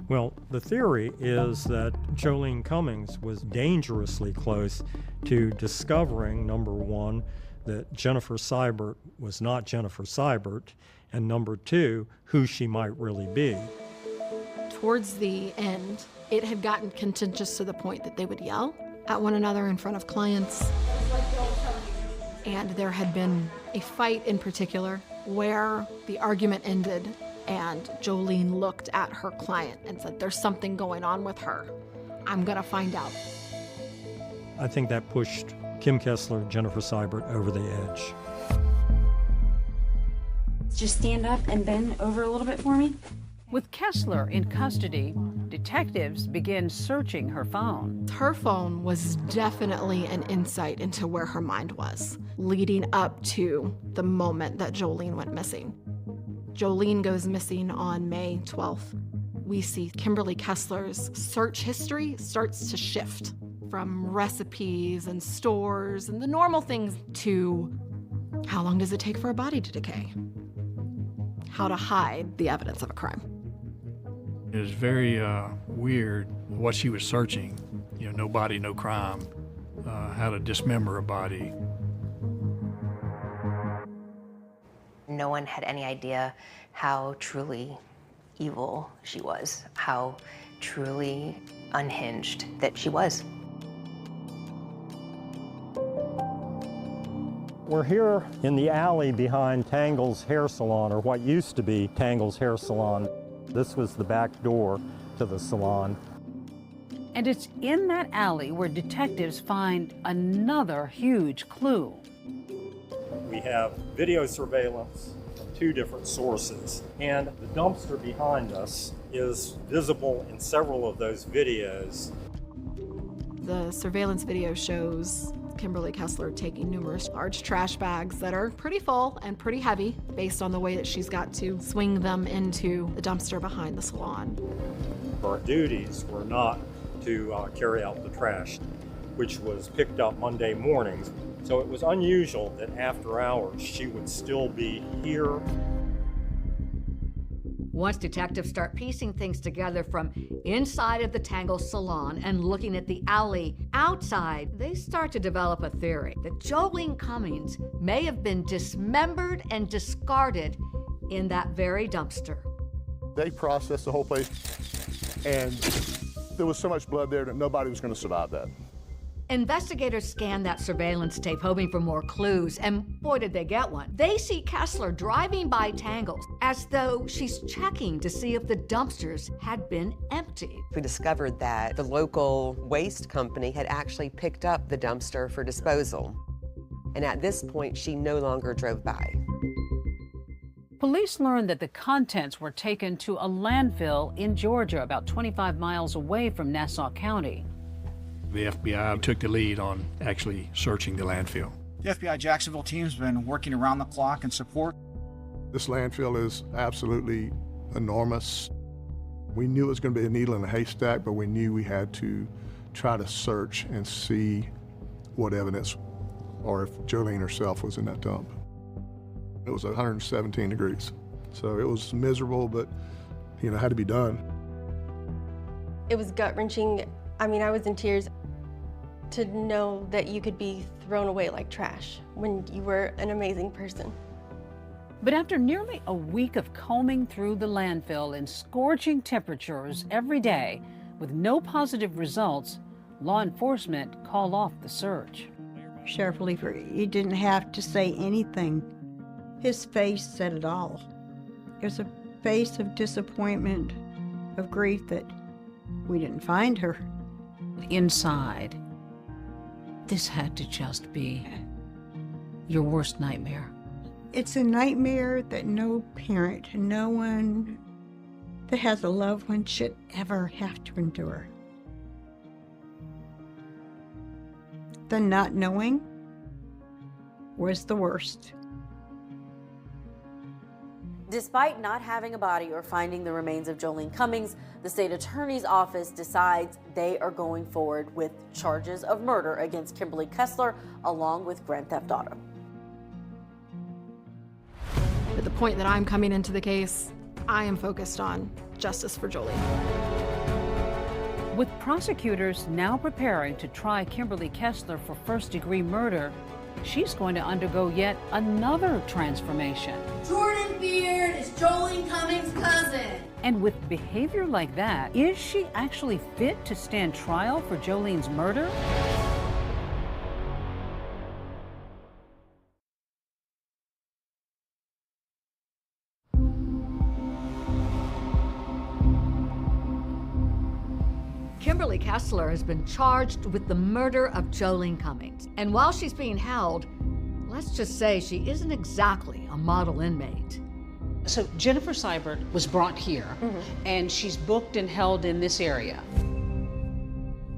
Well, the theory is that Jolene Cummings was dangerously close to discovering, number one, that Jennifer Seibert was not Jennifer Seibert, and number two, who she might really be. Towards the end, it had gotten contentious to the point that they would yell at one another in front of clients. And there had been a fight in particular where the argument ended and Jolene looked at her client and said, there's something going on with her. I'm gonna find out. I think that pushed Kim Kessler, Jennifer Seibert over the edge. Just stand up and bend over a little bit for me. With Kessler in custody, detectives began searching her phone. Her phone was definitely an insight into where her mind was, leading up to the moment that Jolene went missing. Jolene goes missing on May 12th. We see Kimberly Kessler's search history starts to shift from recipes and stores and the normal things to how long does it take for a body to decay? How to hide the evidence of a crime. It was very weird what she was searching. You know, no body, no crime, how to dismember a body. No one had any idea how truly evil she was, how truly unhinged that she was. We're here in the alley behind Tangle's Hair Salon, or what used to be Tangle's Hair Salon. This was the back door to the salon. And it's in that alley where detectives find another huge clue. We have video surveillance from 2 different sources, and the dumpster behind us is visible in several of those videos. The surveillance video shows Kimberly Kessler taking numerous large trash bags that are pretty full and pretty heavy based on the way that she's got to swing them into the dumpster behind the salon. Her duties were not to carry out the trash, which was picked up Monday mornings. So it was unusual that after hours she would still be here. Once detectives start piecing things together from inside of the Tangle salon and looking at the alley outside, they start to develop a theory that Jolene Cummings may have been dismembered and discarded in that very dumpster. They processed the whole place, and there was so much blood there that nobody was going to survive that. Investigators scan that surveillance tape hoping for more clues, and boy did they get one. They see Kessler driving by Tangle's as though she's checking to see if the dumpsters had been emptied. We discovered that the local waste company had actually picked up the dumpster for disposal. And at this point, she no longer drove by. Police learned that the contents were taken to a landfill in Georgia, about 25 miles away from Nassau County. The FBI took the lead on actually searching the landfill. The FBI Jacksonville team's been working around the clock in support. This landfill is absolutely enormous. We knew it was going to be a needle in a haystack, but we knew we had to try to search and see what evidence, or if Jolene herself was in that dump. It was 117 degrees, so it was miserable, but it had to be done. It was gut-wrenching. I mean, I was in tears to know that you could be thrown away like trash when you were an amazing person. But after nearly a week of combing through the landfill in scorching temperatures every day with no positive results, law enforcement called off the search. Sheriff Leeper, he didn't have to say anything. His face said it all. It was a face of disappointment, of grief that we didn't find her. Inside, this had to just be your worst nightmare. It's a nightmare that no parent, no one that has a loved one should ever have to endure. The not knowing was the worst. Despite not having a body or finding the remains of Jolene Cummings, the state attorney's office decides they are going forward with charges of murder against Kimberly Kessler, along with grand theft auto. At the point that I'm coming into the case, I am focused on justice for Jolene. With prosecutors now preparing to try Kimberly Kessler for first-degree murder, she's going to undergo yet another transformation. Jordan Beard is Jolene Cummings' cousin. And with behavior like that, is she actually fit to stand trial for Jolene's murder? Kimberly Kessler has been charged with the murder of Jolene Cummings. And while she's being held, let's just say she isn't exactly a model inmate. So Jennifer Seibert was brought here, and she's booked and held in this area.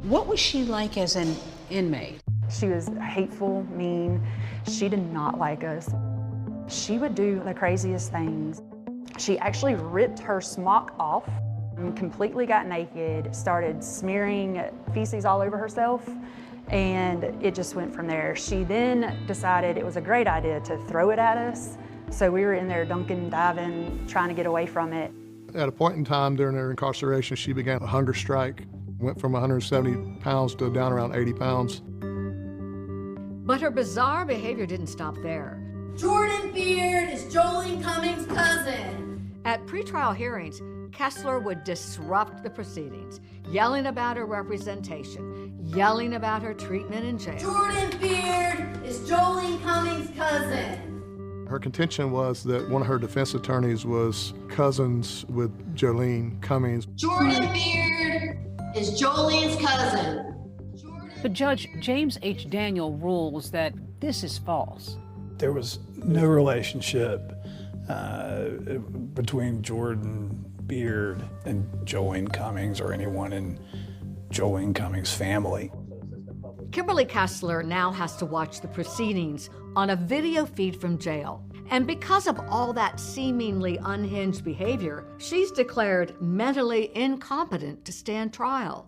What was she like as an inmate? She was hateful, mean. She did not like us. She would do the craziest things. She actually ripped her smock off and completely got naked, started smearing feces all over herself, and it just went from there. She then decided it was a great idea to throw it at us. So we were in there dunking, diving, trying to get away from it. At a point in time during her incarceration, she began a hunger strike, went from 170 pounds to down around 80 pounds. But her bizarre behavior didn't stop there. Jordan Beard is Jolene Cummings' cousin. At pretrial hearings, Kessler would disrupt the proceedings, yelling about her representation, yelling about her treatment in jail. Jordan Beard is Jolene Cummings' cousin. Her contention was that one of her defense attorneys was cousins with Jolene Cummings. Jordan Beard is Jolene's cousin. But Judge James H. Daniel rules that this is false. There was no relationship between Jordan Beard and Jolene Cummings or anyone in Jolene Cummings' family. Kimberly Kessler now has to watch the proceedings on a video feed from jail. And because of all that seemingly unhinged behavior, she's declared mentally incompetent to stand trial.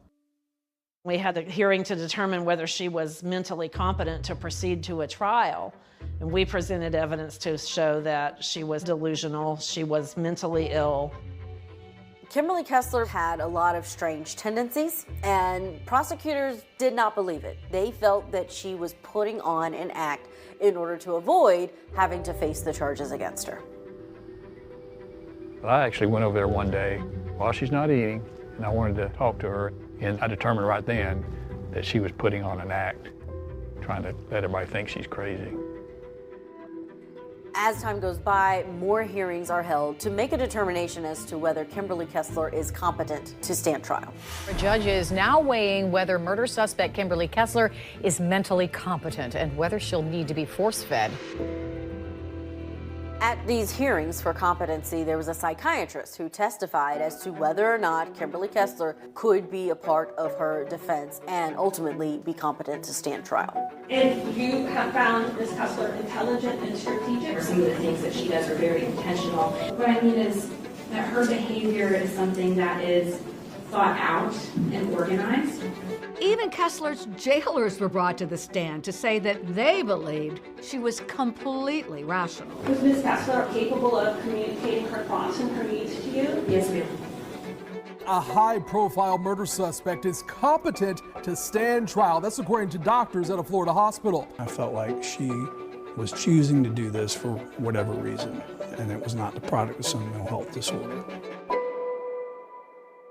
We had a hearing to determine whether she was mentally competent to proceed to a trial. And we presented evidence to show that she was delusional, she was mentally ill. Kimberly Kessler had a lot of strange tendencies, and prosecutors did not believe it. They felt that she was putting on an act in order to avoid having to face the charges against her. I actually went over there one day while she's not eating, and I wanted to talk to her, and I determined right then that she was putting on an act, trying to let everybody think she's crazy. As time goes by, more hearings are held to make a determination as to whether Kimberly Kessler is competent to stand trial. A judge is now weighing whether murder suspect Kimberly Kessler is mentally competent and whether she'll need to be force-fed. At these hearings for competency, there was a psychiatrist who testified as to whether or not Kimberly Kessler could be a part of her defense and ultimately be competent to stand trial. And you have found Ms. Kessler intelligent and strategic. Some of the things that she does are very intentional. What I mean is that her behavior is something that is thought out and organized. Even Kessler's jailers were brought to the stand to say that they believed she was completely rational. Was Ms. Kessler capable of communicating her thoughts and her needs to you? Yes, ma'am. A high-profile murder suspect is competent to stand trial. That's according to doctors at a Florida hospital. I felt like she was choosing to do this for whatever reason, and it was not the product of some mental health disorder.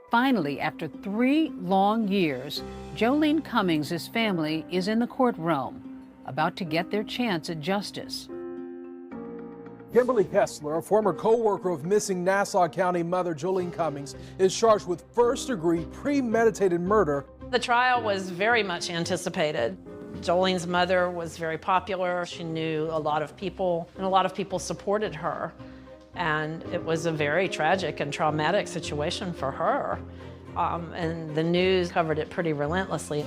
Finally, after 3 long years, Jolene Cummings' family is in the courtroom, about to get their chance at justice. Kimberly Kessler, a former co-worker of missing Nassau County mother Jolene Cummings, is charged with first-degree premeditated murder. The trial was very much anticipated. Jolene's mother was very popular. She knew a lot of people, and a lot of people supported her. And it was a very tragic and traumatic situation for her. And the news covered it pretty relentlessly.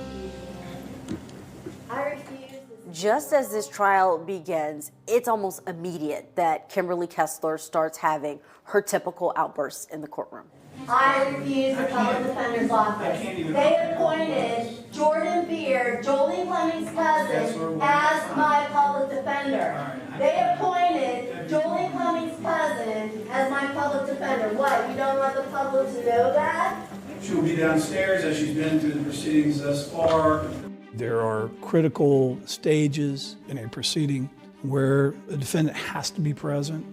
Just as this trial begins, it's almost immediate that Kimberly Kessler starts having her typical outbursts in the courtroom. I refuse the public defender's office. They appointed Jordan Beard, Jolene Cummings' cousin, as my public defender. They appointed Jolene Cummings' cousin as my public defender. What, you don't want the public to know that? She will be downstairs as she's been through the proceedings thus far. There are critical stages in a proceeding where the defendant has to be present.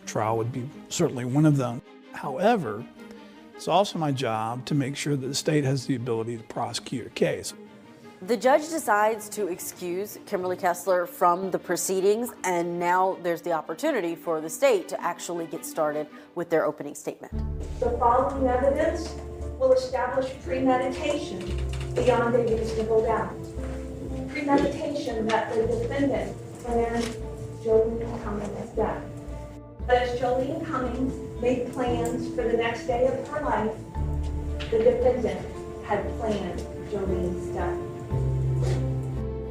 Trial would be certainly one of them. However, it's also my job to make sure that the state has the ability to prosecute a case. The judge decides to excuse Kimberly Kessler from the proceedings, and now there's the opportunity for the state to actually get started with their opening statement. The following evidence will establish premeditation beyond a reasonable doubt. Premeditation that the defendant planned Jolene Cummings' death. But as Jolene Cummings made plans for the next day of her life, the defendant had planned Jolene's death.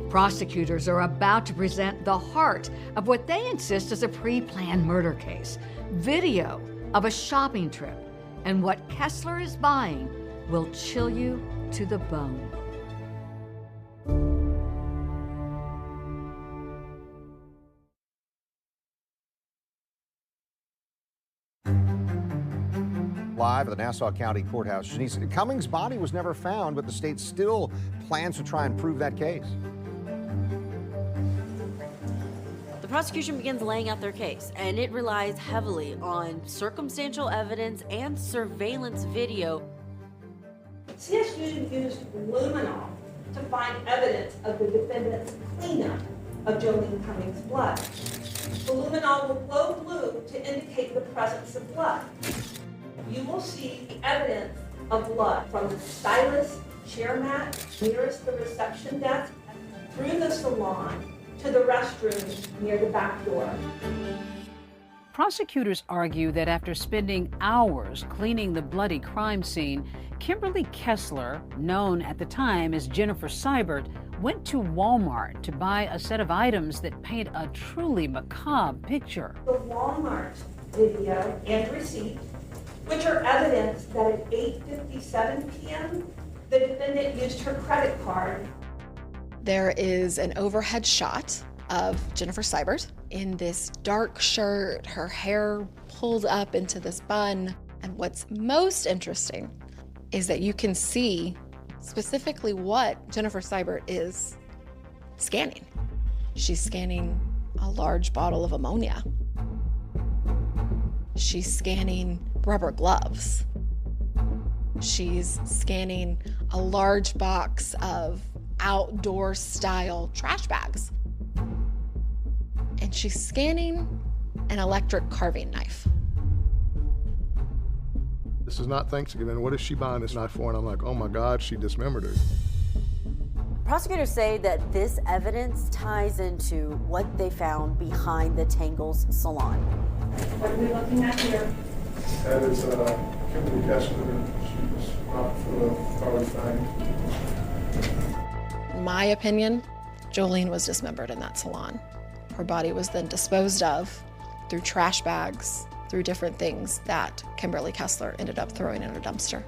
Prosecutors are about to present the heart of what they insist is a pre-planned murder case. Video of a shopping trip, and what Kessler is buying will chill you to the bone. live at the Nassau County Courthouse. Janice, Cummings' body was never found, but the state still plans to try and prove that case. The prosecution begins laying out their case, and it relies heavily on circumstantial evidence and surveillance video. CSU used luminol to find evidence of the defendant's cleanup of Jolene Cummings' blood. The luminol will glow blue to indicate the presence of blood. You will see the evidence of blood from the stylist chair mat nearest the reception desk, through the salon, to the restroom near the back door. Prosecutors argue that after spending hours cleaning the bloody crime scene, Kimberly Kessler, known at the time as Jennifer Seibert, went to Walmart to buy a set of items that paint a truly macabre picture. The Walmart video and receipt, which are evidence that at 8:57 p.m., the defendant used her credit card. There is an overhead shot of Jennifer Seibert in this dark shirt, her hair pulled up into this bun. And what's most interesting is that you can see specifically what Jennifer Seibert is scanning. She's scanning a large bottle of ammonia. She's scanning rubber gloves. She's scanning a large box of outdoor style trash bags. And she's scanning an electric carving knife. This is not Thanksgiving. What is she buying this knife for? And I'm like, oh my God, she dismembered her. Prosecutors say that this evidence ties into what they found behind the Tangles salon. What are we looking at here? That is Kimberly Kessler. She was not for the thing. In my opinion, Jolene was dismembered in that salon. Her body was then disposed of through trash bags, through different things that Kimberly Kessler ended up throwing in a dumpster.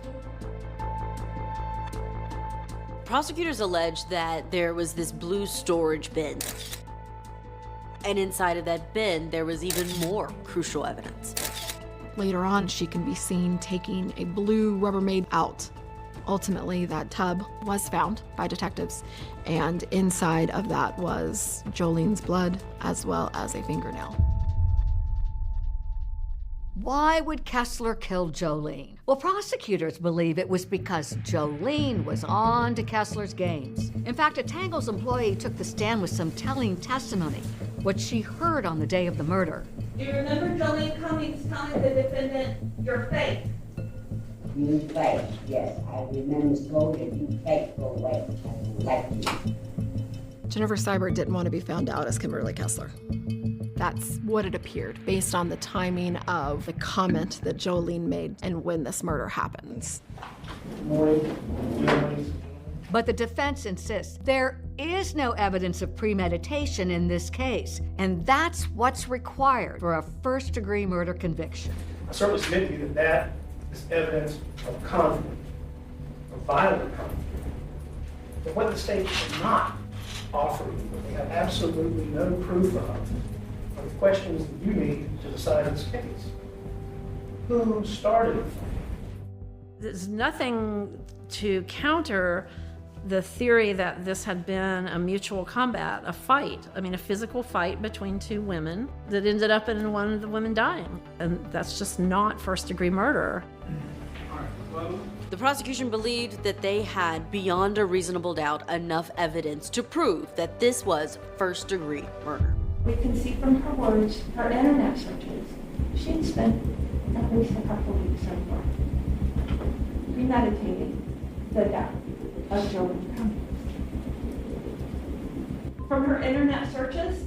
Prosecutors allege that there was this blue storage bin. And inside of that bin, there was even more crucial evidence. Later on, she can be seen taking a blue Rubbermaid out. Ultimately, that tub was found by detectives, and inside of that was Jolene's blood as well as a fingernail. Why would Kessler kill Jolene? Well, prosecutors believe it was because Jolene was on to Kessler's games. In fact, a Tangles employee took the stand with some telling testimony, what she heard on the day of the murder. Do you remember Jolene Cummings telling the defendant, "You're fake"? You fake, yes. I remember told her, you fake, go away. I like you. Jennifer Seibert didn't want to be found out as Kimberly Kessler. That's what it appeared, based on the timing of the comment that Jolene made and when this murder happens. But the defense insists there is no evidence of premeditation in this case, and that's what's required for a first-degree murder conviction. I certainly submit to you that is evidence of conflict, of violent conflict. But what the state cannot offer you, what they have absolutely no proof of, are the questions that you need to decide this case. Who started it? There's nothing to counter the theory that this had been a mutual combat, a fight. I mean, a physical fight between two women that ended up in one of the women dying. And that's just not first-degree murder. The prosecution believed that they had, beyond a reasonable doubt, enough evidence to prove that this was first-degree murder. We can see from her words, her internet searches, she'd spent at least a couple weeks so far premeditating the death of Jolene Cummings. From her internet searches,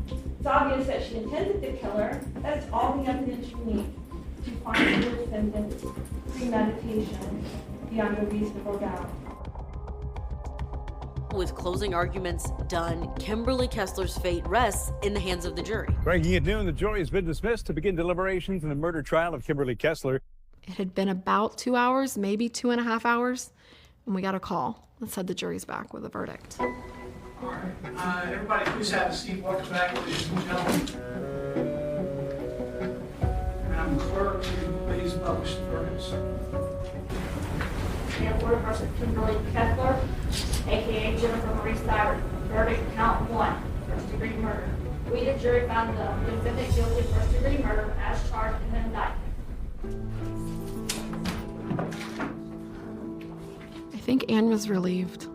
it's obvious that she intended to kill her. That's all the evidence you need to find the defendant's premeditation beyond a reasonable doubt. With closing arguments done, Kimberly Kessler's fate rests in the hands of the jury. Breaking at noon, the jury has been dismissed to begin deliberations in the murder trial of Kimberly Kessler. It had been about 2 hours, maybe 2.5 hours, and we got a call that said the jury's back with a verdict. All right. Everybody please have a seat. Welcome back, ladies and gentlemen. Madam Clerk, will you please publish the verdicts? Ford versus Kimberly Kessler, aka Jennifer Marie Stywart. Verdict count 1, first-degree murder. We, the jury, found the defendant guilty of first-degree murder as charged in the indictment. I think Anne was relieved.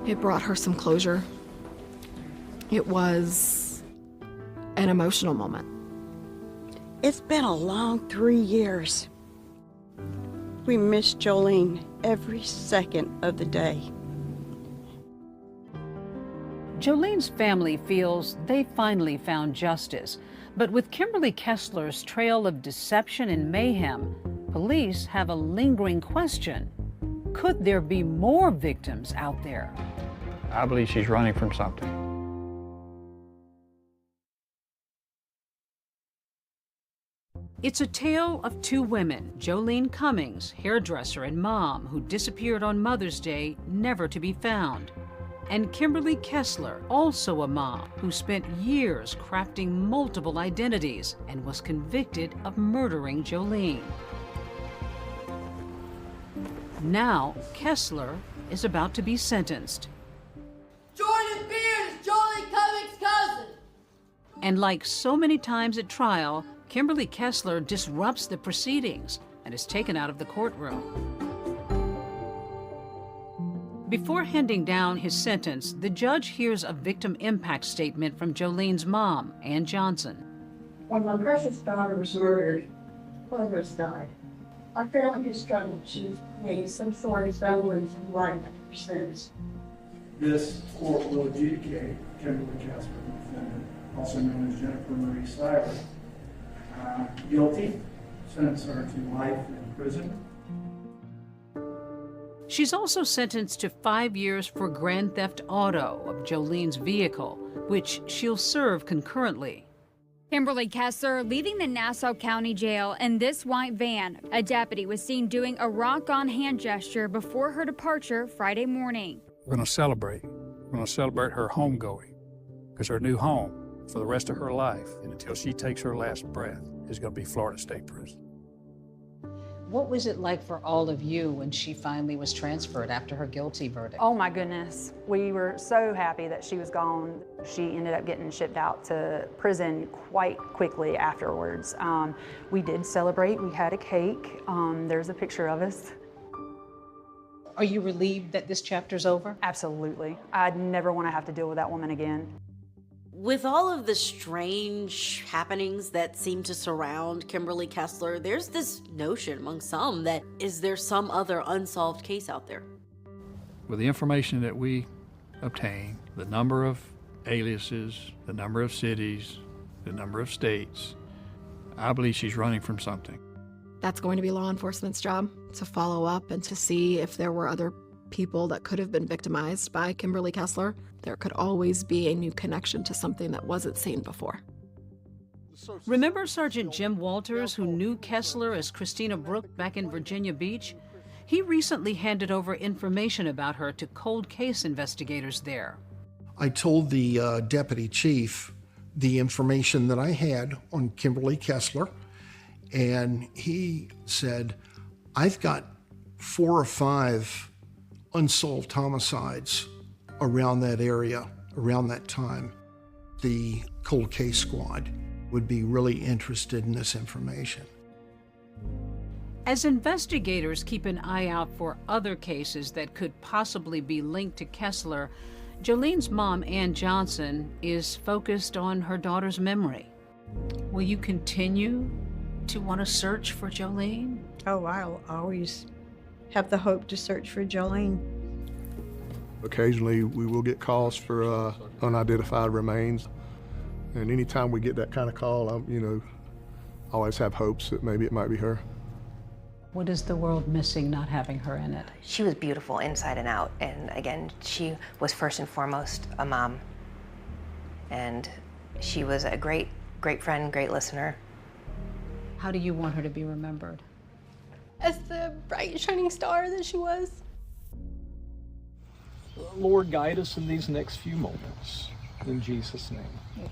It brought her some closure. It was an emotional moment. It's been a long 3 years. We miss Jolene every second of the day. Jolene's family feels they finally found justice. But with Kimberly Kessler's trail of deception and mayhem, police have a lingering question. Could there be more victims out there? I believe she's running from something. It's a tale of two women, Jolene Cummings, hairdresser and mom, who disappeared on Mother's Day, never to be found. And Kimberly Kessler, also a mom, who spent years crafting multiple identities and was convicted of murdering Jolene. Now, Kessler is about to be sentenced. Jordan Beard is Jolene Cummings' cousin. And like so many times at trial, Kimberly Kessler disrupts the proceedings and is taken out of the courtroom. Before handing down his sentence, the judge hears a victim impact statement from Jolene's mom, Ann Johnson. When my precious daughter was murdered, others died. Our family has struggled to make some sort of semblance of life ever since. This court will adjudicate Kimberly Kessler, defendant, also known as Jennifer Marie Stywart, guilty, sentence her to life in prison. She's also sentenced to 5 years for grand theft auto of Jolene's vehicle, which she'll serve concurrently. Kimberly Kessler leaving the Nassau County Jail in this white van. A deputy was seen doing a rock-on hand gesture before her departure Friday morning. We're going to celebrate. We're going to celebrate her homegoing, because her new home for the rest of her life and until she takes her last breath is going to be Florida State Prison. What was it like for all of you when she finally was transferred after her guilty verdict? Oh my goodness. We were so happy that she was gone. She ended up getting shipped out to prison quite quickly afterwards. We did celebrate. We had a cake. There's a picture of us. Are you relieved that this chapter's over? Absolutely. I'd never want to have to deal with that woman again. With all of the strange happenings that seem to surround Kimberly Kessler, there's this notion among some that is there some other unsolved case out there? With the information that we obtain, the number of aliases, the number of cities, the number of states, I believe she's running from something. That's going to be law enforcement's job, to follow up and to see if there were other people that could have been victimized by Kimberly Kessler. There could always be a new connection to something that wasn't seen before. Remember Sergeant Jim Walters, who knew Kessler as Christina Brooke back in Virginia Beach? He recently handed over information about her to cold case investigators there. I told the deputy chief the information that I had on Kimberly Kessler, and he said, I've got 4 or 5 unsolved homicides around that area, around that time. The cold case squad would be really interested in this information. As investigators keep an eye out for other cases that could possibly be linked to Kessler, Jolene's mom, Ann Johnson, is focused on her daughter's memory. Will you continue to want to search for Jolene? Oh, I'll always have the hope to search for Jolene. Occasionally, we will get calls for unidentified remains. And anytime we get that kind of call, I always have hopes that maybe it might be her. What is the world missing not having her in it? She was beautiful inside and out. And again, she was first and foremost a mom. And she was a great, great friend, great listener. How do you want her to be remembered? As the bright, shining star that she was. Lord, guide us in these next few moments. In Jesus' name.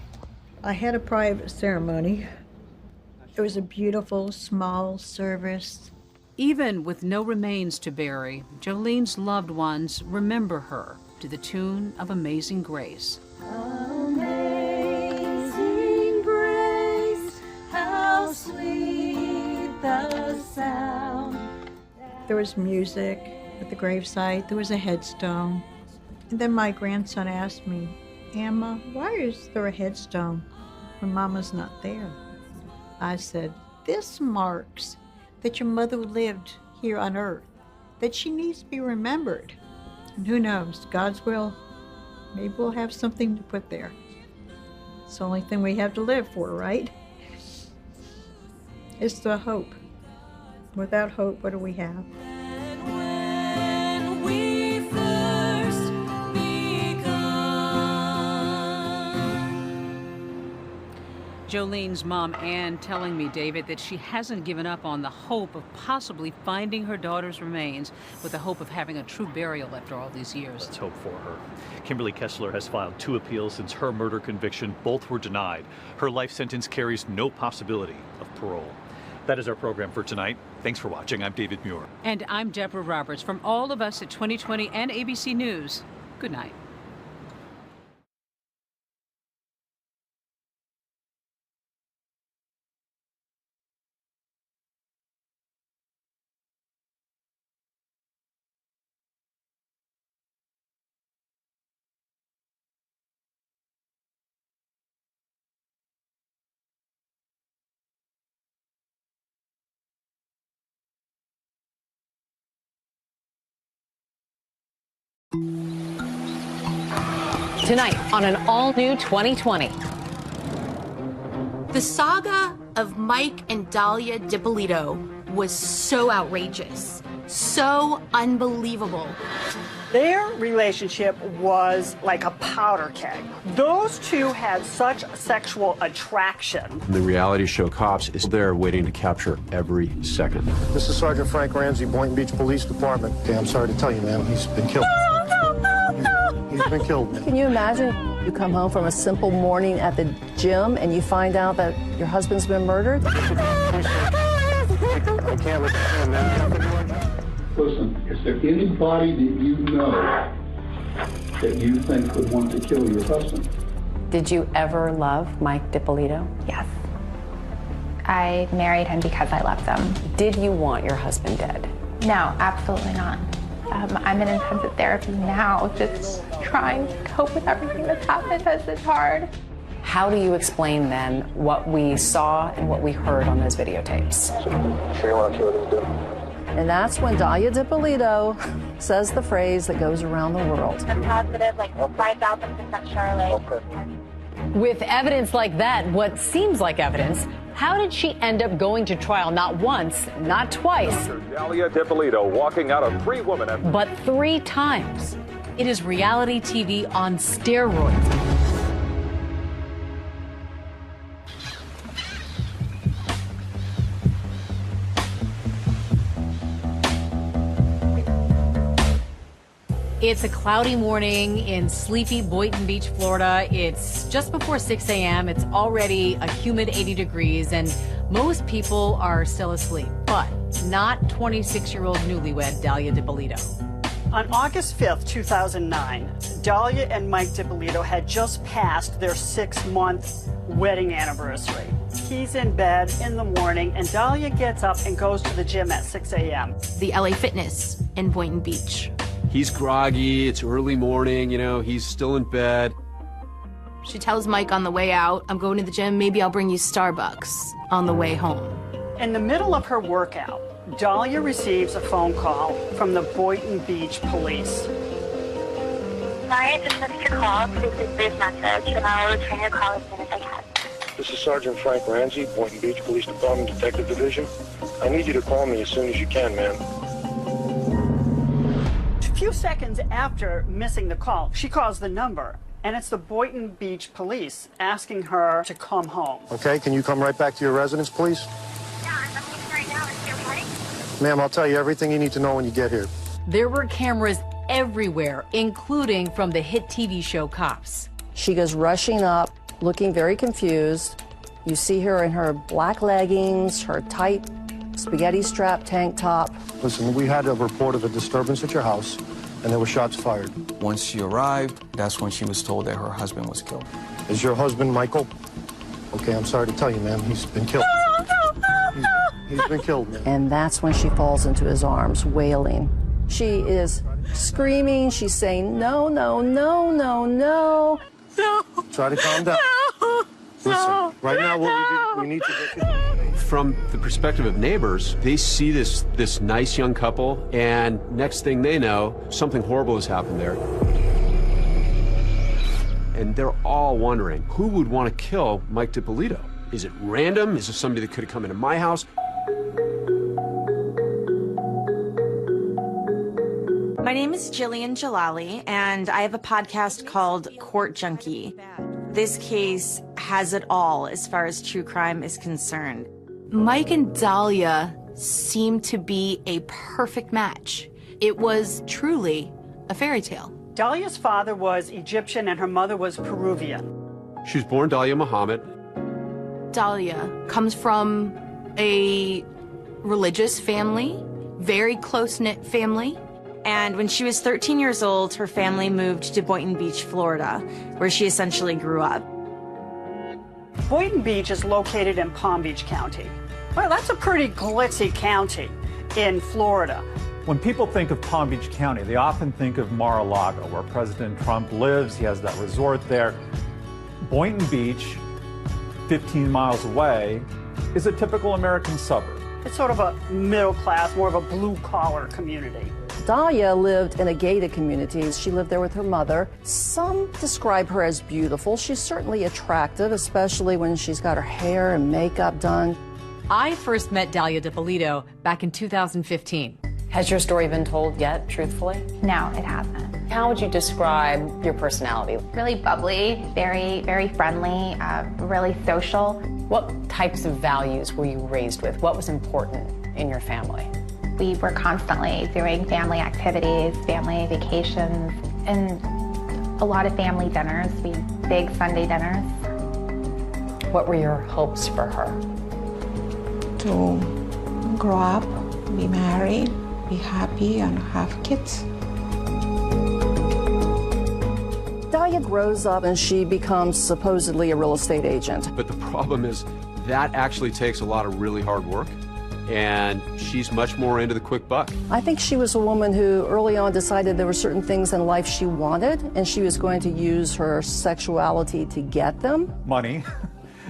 I had a private ceremony It was a beautiful, small service. Even with no remains to bury, Jolene's loved ones remember her to the tune of Amazing Grace. Amazing grace, how sweet the sound. There was music at the gravesite. There was a headstone. And then my grandson asked me, Emma, why is there a headstone when Mama's not there? I said, this marks that your mother lived here on earth, that she needs to be remembered. And who knows, God's will, maybe we'll have something to put there. It's the only thing we have to live for, right? It's the hope. Without hope, what do we have? Jolene's mom, Ann, telling me, David, that she hasn't given up on the hope of possibly finding her daughter's remains, with the hope of having a true burial after all these years. Let's hope for her. Kimberly Kessler has filed 2 appeals since her murder conviction. Both were denied. Her life sentence carries no possibility of parole. That is our program for tonight. Thanks for watching. I'm David Muir. And I'm Deborah Roberts. From all of us at 2020 and ABC News, good night. Tonight on an all-new 2020. The saga of Mike and Dahlia DiPolito was so outrageous, so unbelievable. Their relationship was like a powder keg. Those two had such sexual attraction. The reality show Cops is there waiting to capture every second. This is Sergeant Frank Ramsey, Boynton Beach Police Department. Okay, I'm sorry to tell you, ma'am, he's been killed. He's been killed. Can you imagine you come home from a simple morning at the gym and you find out that your husband's been murdered? I can't listen, man. Listen, is there anybody that you know that you think would want to kill your husband? Did you ever love Mike DiPolito? Yes. I married him because I loved him. Did you want your husband dead? No, absolutely not. I'm in intensive therapy now, just trying to cope with everything that's happened because it's hard. How do you explain then what we saw and what we heard on those videotapes? Sure you want to kill what he's doing? And that's when Dahlia DiPolito says the phrase that goes around the world. I'm positive, like 5,000% Charlotte. Okay. With evidence like that, what seems like evidence, how did she end up going to trial not once, not twice, Dahlia DiPolito walking out of 3 women, but 3 times? It is reality TV on steroids. It's a cloudy morning in sleepy Boynton Beach, Florida. It's just before 6 a.m. It's already a humid 80 degrees, and most people are still asleep, but not 26-year-old newlywed Dahlia DiPolito. On August 5th, 2009, Dahlia and Mike DiPolito had just passed their 6-month wedding anniversary. He's in bed in the morning, and Dahlia gets up and goes to the gym at 6 a.m. The LA Fitness in Boynton Beach. He's groggy, it's early morning, he's still in bed. She tells Mike on the way out, I'm going to the gym, maybe I'll bring you Starbucks on the way home. In the middle of her workout, Dahlia receives a phone call from the Boynton Beach police. Sorry, I just missed your call. Please leave a brief message, and I'll return your call as soon as I can. This is Sergeant Frank Ramsey, Boynton Beach Police Department Detective Division. I need you to call me as soon as you can, ma'am. A few seconds after missing the call, she calls the number, and it's the Boynton Beach police asking her to come home. Okay, can you come right back to your residence, please? Yeah, I'm leaving right now. Is it okay? Ma'am, I'll tell you everything you need to know when you get here. There were cameras everywhere, including from the hit TV show Cops. She goes rushing up, looking very confused. You see her in her black leggings, her tight spaghetti strap tank top. Listen, we had a report of a disturbance at your house, and there were shots fired. Once she arrived, that's when she was told that her husband was killed. Is your husband Michael? Okay, I'm sorry to tell you, ma'am, he's been killed. He's been killed, man. And that's when she falls into his arms, wailing. She is screaming. She's saying, no, no, no, no, no. No. Try to calm down. No. Listen, right now what we need to get you. From the perspective of neighbors, they see this nice young couple, and next thing they know, something horrible has happened there. And they're all wondering, who would want to kill Mike DiPolito? Is it random? Is it somebody that could have come into my house? My name is Jillian Jalali, and I have a podcast called Court Junkie. This case has it all as far as true crime is concerned. Mike and Dahlia seemed to be a perfect match. It was truly a fairy tale. Dahlia's father was Egyptian and her mother was Peruvian. She was born Dahlia Muhammad. Dahlia comes from a religious family, very close-knit family. And when she was 13 years old, her family moved to Boynton Beach, Florida, where she essentially grew up. Boynton Beach is located in Palm Beach County. Well, that's a pretty glitzy county in Florida. When people think of Palm Beach County, they often think of Mar-a-Lago, where President Trump lives. He has that resort there. Boynton Beach, 15 miles away, is a typical American suburb. It's sort of a middle class, more of a blue-collar community. Dahlia lived in a gated community. She lived there with her mother. Some describe her as beautiful. She's certainly attractive, especially when she's got her hair and makeup done. I first met Dahlia DiPolito back in 2015. Has your story been told yet, truthfully? No, it hasn't. How would you describe your personality? Really bubbly, very, very friendly, really social. What types of values were you raised with? What was important in your family? We were constantly doing family activities, family vacations, and a lot of family dinners, big Sunday dinners. What were your hopes for her? To grow up, be married, be happy, and have kids. Dahlia grows up and she becomes supposedly a real estate agent. But the problem is that actually takes a lot of really hard work, and she's much more into the quick buck. I think she was a woman who early on decided there were certain things in life she wanted, and she was going to use her sexuality to get them. Money.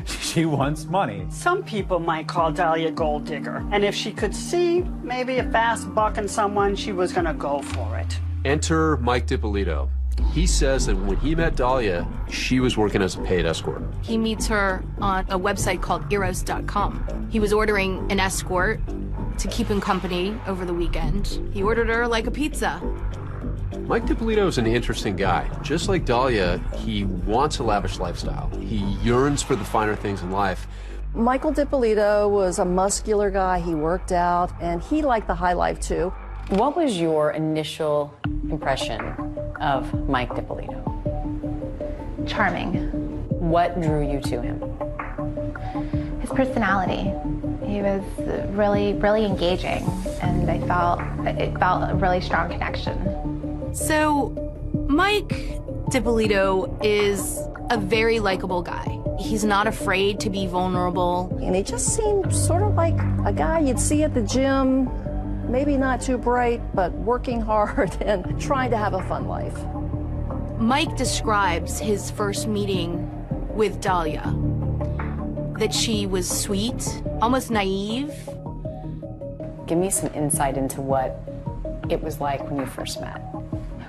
She wants money. Some people might call Dahlia a gold digger, and if she could see maybe a fast buck in someone, she was going to go for it. Enter Mike DiPolito. He says that when he met Dahlia, she was working as a paid escort. He meets her on a website called eros.com. He was ordering an escort to keep him company over the weekend. He ordered her like a pizza. Mike DiPolito is an interesting guy. Just like Dahlia, he wants a lavish lifestyle. He yearns for the finer things in life. Michael DiPolito was a muscular guy. He worked out, and he liked the high life, too. What was your initial impression of Mike DiPolito? Charming. What drew you to him? His personality. He was really, really engaging, and it felt a really strong connection. So, Mike DiPolito is a very likable guy. He's not afraid to be vulnerable. And he just seemed sort of like a guy you'd see at the gym, maybe not too bright, but working hard and trying to have a fun life. Mike describes his first meeting with Dahlia, that she was sweet, almost naive. Give me some insight into what it was like when you first met.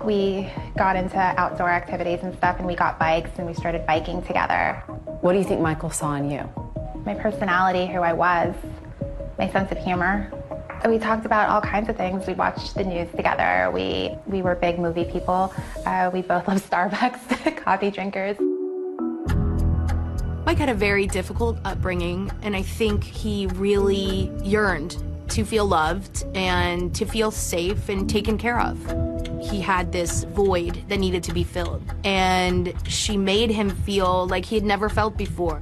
We got into outdoor activities and stuff, and we got bikes, and we started biking together. What do you think Michael saw in you? My personality, who I was, my sense of humor. We talked about all kinds of things. We watched the news together. We were big movie people. We both love Starbucks, coffee drinkers. Mike had a very difficult upbringing, and I think he really yearned to feel loved and to feel safe and taken care of. He had this void that needed to be filled, and she made him feel like he had never felt before.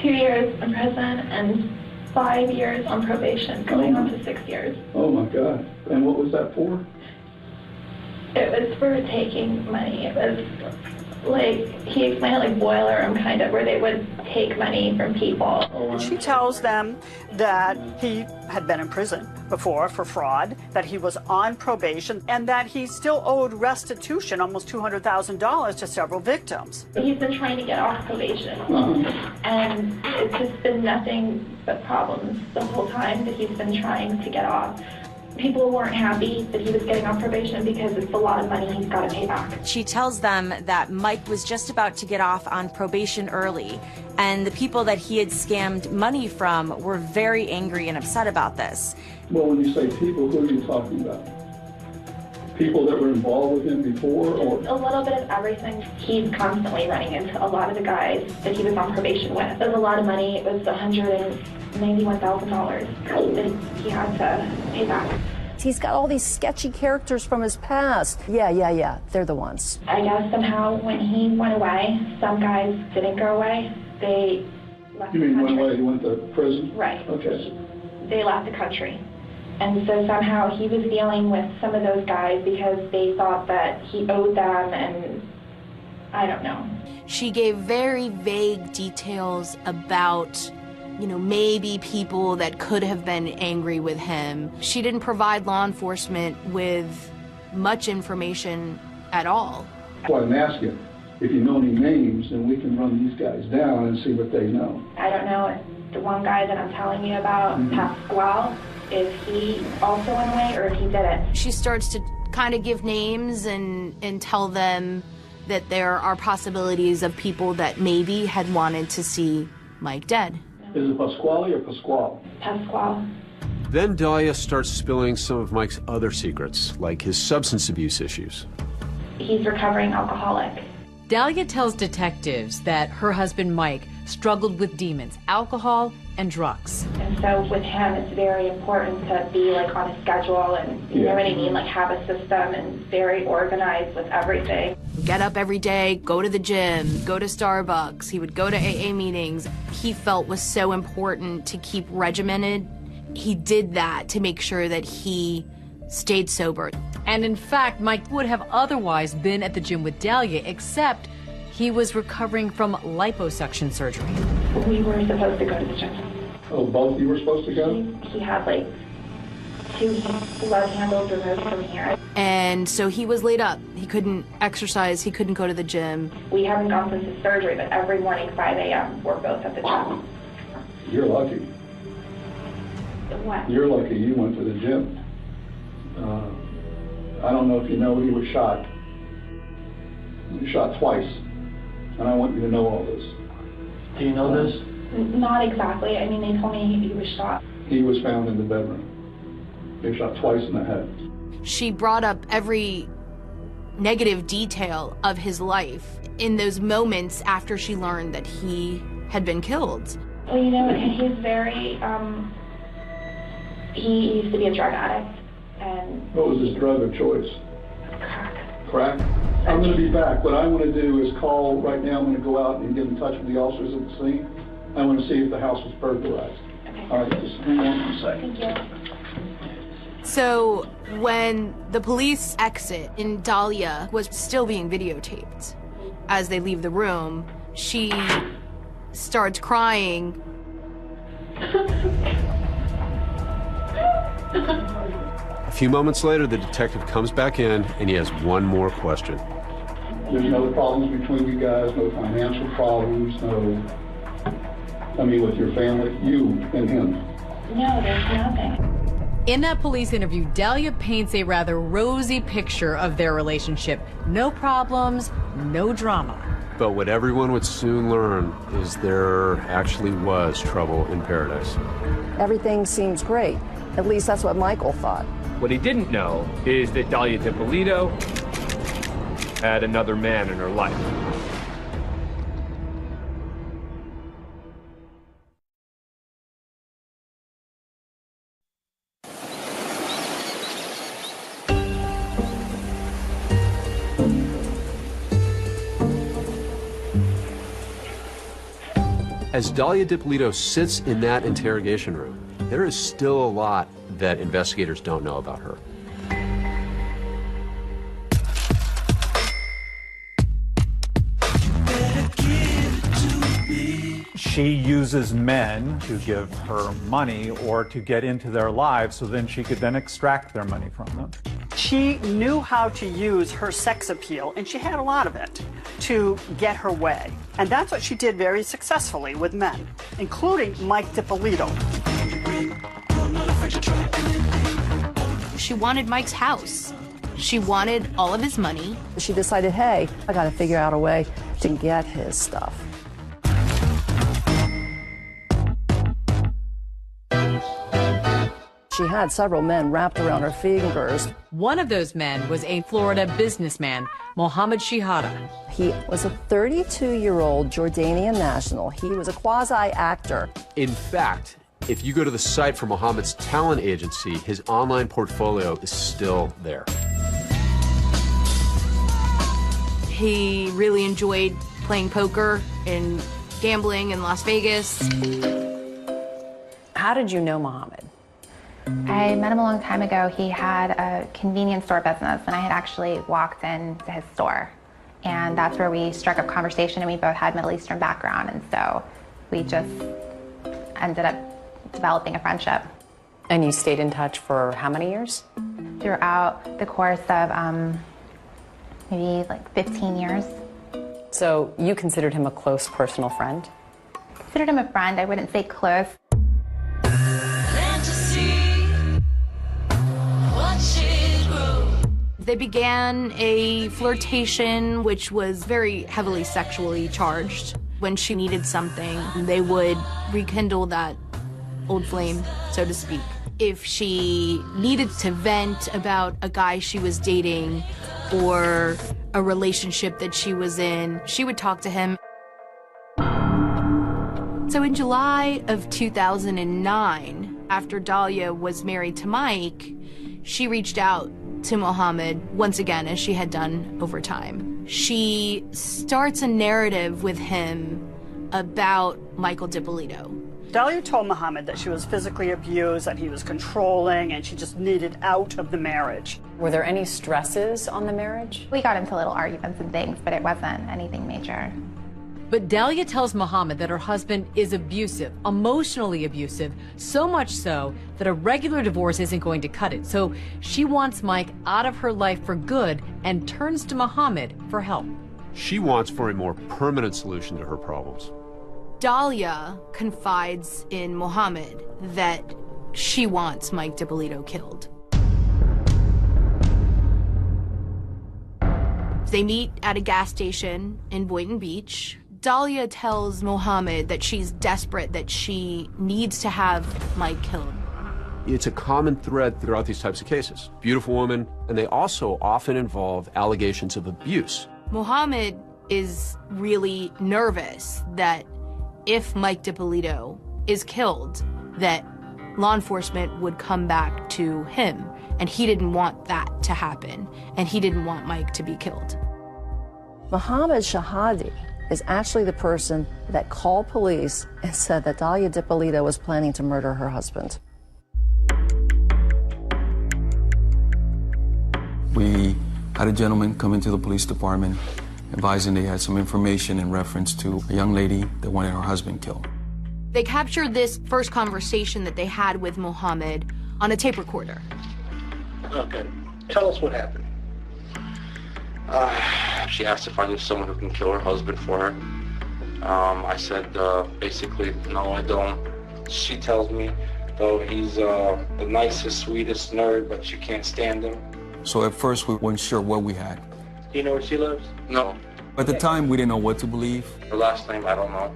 2 years in prison and 5 years on probation, going on to 6 years. Oh my God. And what was that for? It was for taking money. It was like, he explained it like boiler room kind of, where they would take money from people. She tells them that he had been in prison before for fraud, that he was on probation, and that he still owed restitution, almost $200,000 to several victims. He's been trying to get off probation, and it's just been nothing but problems the whole time that he's been trying to get off. People weren't happy that he was getting off probation because it's a lot of money he's got to pay back. She tells them that Mike was just about to get off on probation early, and the people that he had scammed money from were very angry and upset about this. Well, when you say people, who are you talking about? People that were involved with him before, or? A little bit of everything. He's constantly running into a lot of the guys that he was on probation with. It was a lot of money. It was $191,000 that he had to pay back. He's got all these sketchy characters from his past. Yeah, they're the ones. I guess somehow when he went away, some guys didn't go away. They left the country. You mean went away, he went to prison? Right. Okay. They left the country. And so somehow he was dealing with some of those guys because they thought that he owed them, and I don't know. She gave very vague details about, maybe people that could have been angry with him. She didn't provide law enforcement with much information at all. That's why I'm asking. If you know any names, then we can run these guys down and see what they know. I don't know if the one guy that I'm telling you about, Pasquale, if he also went away or if he didn't. She starts to kind of give names and tell them that there are possibilities of people that maybe had wanted to see Mike dead. Is it Pasquale or Pasquale? Pasquale. Then Dahlia starts spilling some of Mike's other secrets, like his substance abuse issues. He's recovering alcoholic. Dahlia tells detectives that her husband Mike struggled with demons, alcohol, and drugs. And so with him, it's very important to be like on a schedule and, you know what I mean, like have a system and very organized with everything. Get up every day, go to the gym, go to Starbucks. He would go to AA meetings. He felt was so important to keep regimented. He did that to make sure that he stayed sober. And in fact, Mike would have otherwise been at the gym with Dahlia, except he was recovering from liposuction surgery. We were supposed to go to the gym. Oh, both of you were supposed to go? He had like 2 blood handles removed from here. And so he was laid up. He couldn't exercise, he couldn't go to the gym. We haven't gone since his surgery, but every morning, 5 a.m., we're both at the gym. You're lucky. What? You're lucky you went to the gym. I don't know if you know, he was shot. He was shot twice. And I want you to know all this. Do you know this? Not exactly. I mean, they told me he was shot. He was found in the bedroom. He was shot twice in the head. She brought up every negative detail of his life in those moments after she learned that he had been killed. Well, you know, he's very, he used to be a drug addict. And what was his drug of choice? Crack. Crack? I'm going to be back. What I want to do is call right now. I'm going to go out and get in touch with the officers at the scene. I want to see if the house was burglarized. Okay. All right, just hang on for a second. Thank you. So when the police exit and Dahlia was still being videotaped, as they leave the room, she starts crying. A few moments later, the detective comes back in and he has one more question. There's no problems between you guys, no financial problems, with your family, you and him. No, there's nothing. In that police interview, Dahlia paints a rather rosy picture of their relationship. No problems, no drama. But what everyone would soon learn is there actually was trouble in paradise. Everything seems great. At least that's what Michael thought. What he didn't know is that Dahlia DiPolito had another man in her life. As Dalia Dippolito sits in that interrogation room, there is still a lot that investigators don't know about her. She uses men to give her money or to get into their lives so then she could then extract their money from them. She knew how to use her sex appeal, and she had a lot of it, to get her way. And that's what she did very successfully with men, including Mike Dippolito. She wanted Mike's house. She wanted all of his money. She decided, hey, I got to figure out a way to get his stuff. She had several men wrapped around her fingers. One of those men was a Florida businessman, Mohammed Shihada. He was a 32-year-old Jordanian national. He was a quasi-actor. In fact, if you go to the site for Mohammed's talent agency, his online portfolio is still there. He really enjoyed playing poker and gambling in Las Vegas. How did you know Mohammed? I met him a long time ago. He had a convenience store business, and I had actually walked into his store. And that's where we struck up conversation, and we both had Middle Eastern background, and so we just ended up developing a friendship. And you stayed in touch for how many years? Throughout the course of maybe like 15 years. So you considered him a close personal friend? Considered him a friend. I wouldn't say close. They began a flirtation, which was very heavily sexually charged. When she needed something, they would rekindle that old flame, so to speak. If she needed to vent about a guy she was dating or a relationship that she was in, she would talk to him. So in July of 2009, after Dalia was married to Mike, she reached out to Mohammed once again, as she had done over time. She starts a narrative with him about Michael Dippolito. Dalia told Mohammed that she was physically abused, that he was controlling, and she just needed out of the marriage. Were there any stresses on the marriage? We got into little arguments and things, but it wasn't anything major. But Dalia tells Mohammed that her husband is abusive, emotionally abusive, so much so that a regular divorce isn't going to cut it. So she wants Mike out of her life for good and turns to Mohammed for help. She wants for a more permanent solution to her problems. Dalia confides in Mohammed that she wants Mike Dippolito killed. They meet at a gas station in Boynton Beach. Dalia tells Mohammed that she's desperate, that she needs to have Mike killed. It's a common thread throughout these types of cases. Beautiful women, and they also often involve allegations of abuse. Mohammed is really nervous that if Mike Dippolito is killed, that law enforcement would come back to him, and he didn't want that to happen, and he didn't want Mike to be killed. Mohammed Shihadi is actually the person that called police and said that Dalia Dippolito was planning to murder her husband. We had a gentleman come into the police department advising they had some information in reference to a young lady that wanted her husband killed. They captured this first conversation that they had with Mohammed on a tape recorder. Okay, tell us what happened. She asked if I knew someone who can kill her husband for her. I said, basically, no, I don't. She tells me, though, he's the nicest, sweetest nerd, but you can't stand him. So at first we weren't sure what we had. Do you know where she lives? No. At the time, we didn't know what to believe. Her last name, I don't know.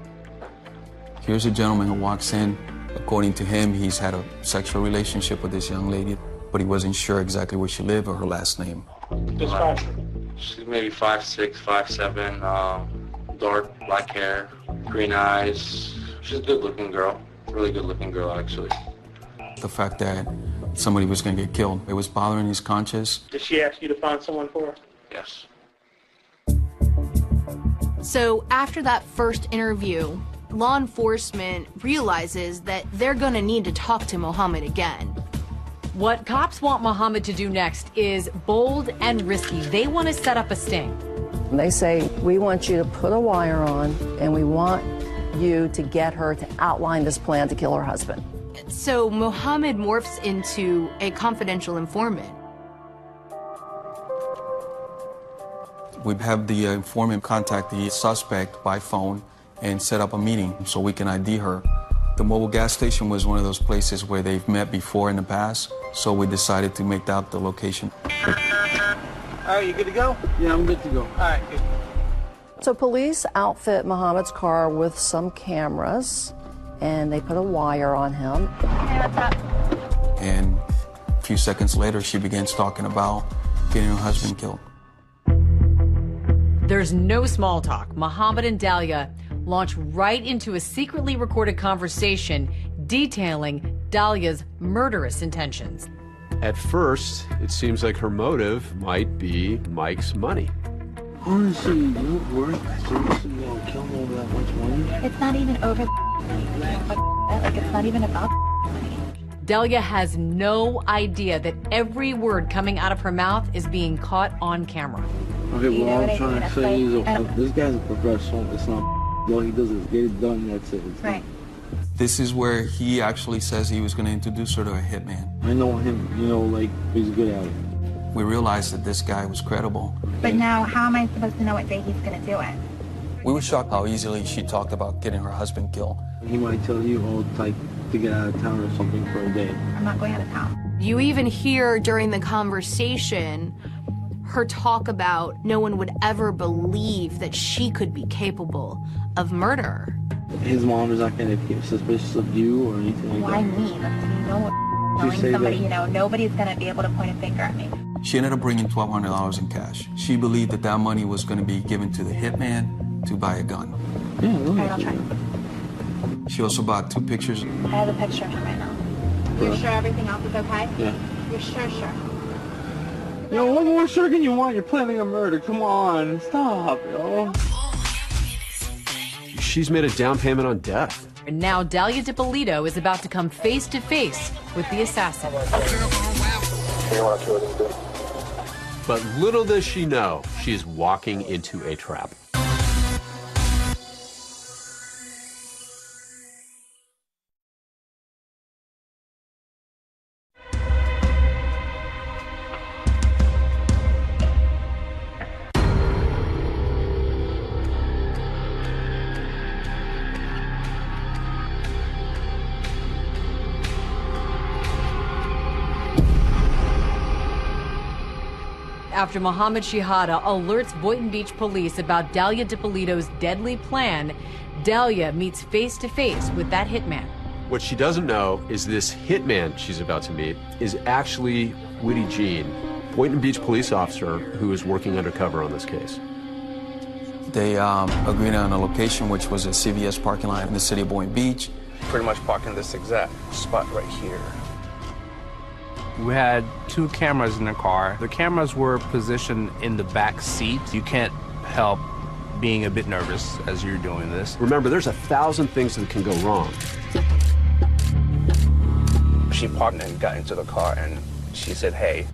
Here's a gentleman who walks in. According to him, he's had a sexual relationship with this young lady, but he wasn't sure exactly where she lived or her last name. She's maybe 5'6", 5'7", dark black hair, green eyes. She's a good-looking girl. Really good-looking girl, actually. The fact that somebody was going to get killed, it was bothering his conscience. Did she ask you to find someone for her? Yes. So after that first interview law enforcement realizes that they're gonna need to talk to Mohammed again. What cops want Mohammed to do next is bold and risky. They want to set up a sting. They say, we want you to put a wire on, and we want you to get her to outline this plan to kill her husband. So Mohammed morphs into a confidential informant. We have the informant contact the suspect by phone and set up a meeting so we can ID her. The mobile gas station was one of those places where they've met before in the past, so we decided to make that the location. All right, you good to go? Yeah, I'm good to go. All right, good. So police outfit Mohammed's car with some cameras, and they put a wire on him. Hey, what's up? And a few seconds later, she begins talking about getting her husband killed. There's no small talk. Mohammed and Dahlia launch right into a secretly recorded conversation detailing Dahlia's murderous intentions. At first, it seems like her motive might be Mike's money. Honestly, you work seriously gonna kill him over that much money? It's not even over like it's not even about money. Dahlia has no idea that every word coming out of her mouth is being caught on camera. Okay, well, all I'm trying to say is this guy's a professional. It's not all he does is get it done, that's it. Right. This is where he actually says he was going to introduce her to a hitman. I know him, you know, like, he's good at it. We realized that this guy was credible. But now, how am I supposed to know what day he's going to do it? We were shocked how easily she talked about getting her husband killed. He might tell you, oh, like, to get out of town or something for a day. I'm not going out of town. You even hear during the conversation her talk about no one would ever believe that she could be capable of murder. His mom is not going to get suspicious of you or anything like Why that. me? You know, knowing somebody, you know, nobody's going to be able to point a finger at me. She ended up bringing $1,200 in cash. She believed that that money was going to be given to the hitman to buy a gun. Yeah, All right, I'll try. She also bought 2 pictures. I have a picture of him right now. You're sure everything else is okay? Yeah. You're sure? Yo, what more sure can you want? You're planning a murder. Come on, stop, yo. She's made a down payment on death. And now Dahlia DiPolito is about to come face to face with the assassin. But little does she know, she is walking into a trap. After Mohammed Shihada alerts Boynton Beach police about Dahlia DiPolito's deadly plan, Dahlia meets face to face with that hitman. What she doesn't know is this hitman she's about to meet is actually Witty Jean, Boynton Beach police officer who is working undercover on this case. They agreed on a location, which was a CVS parking lot in the city of Boynton Beach. Pretty much parking this exact spot right here. We had 2 cameras in the car. The cameras were positioned in the back seat. You can't help being a bit nervous as you're doing this. Remember, there's 1,000 things that can go wrong. She parked and got into the car and she said, hey.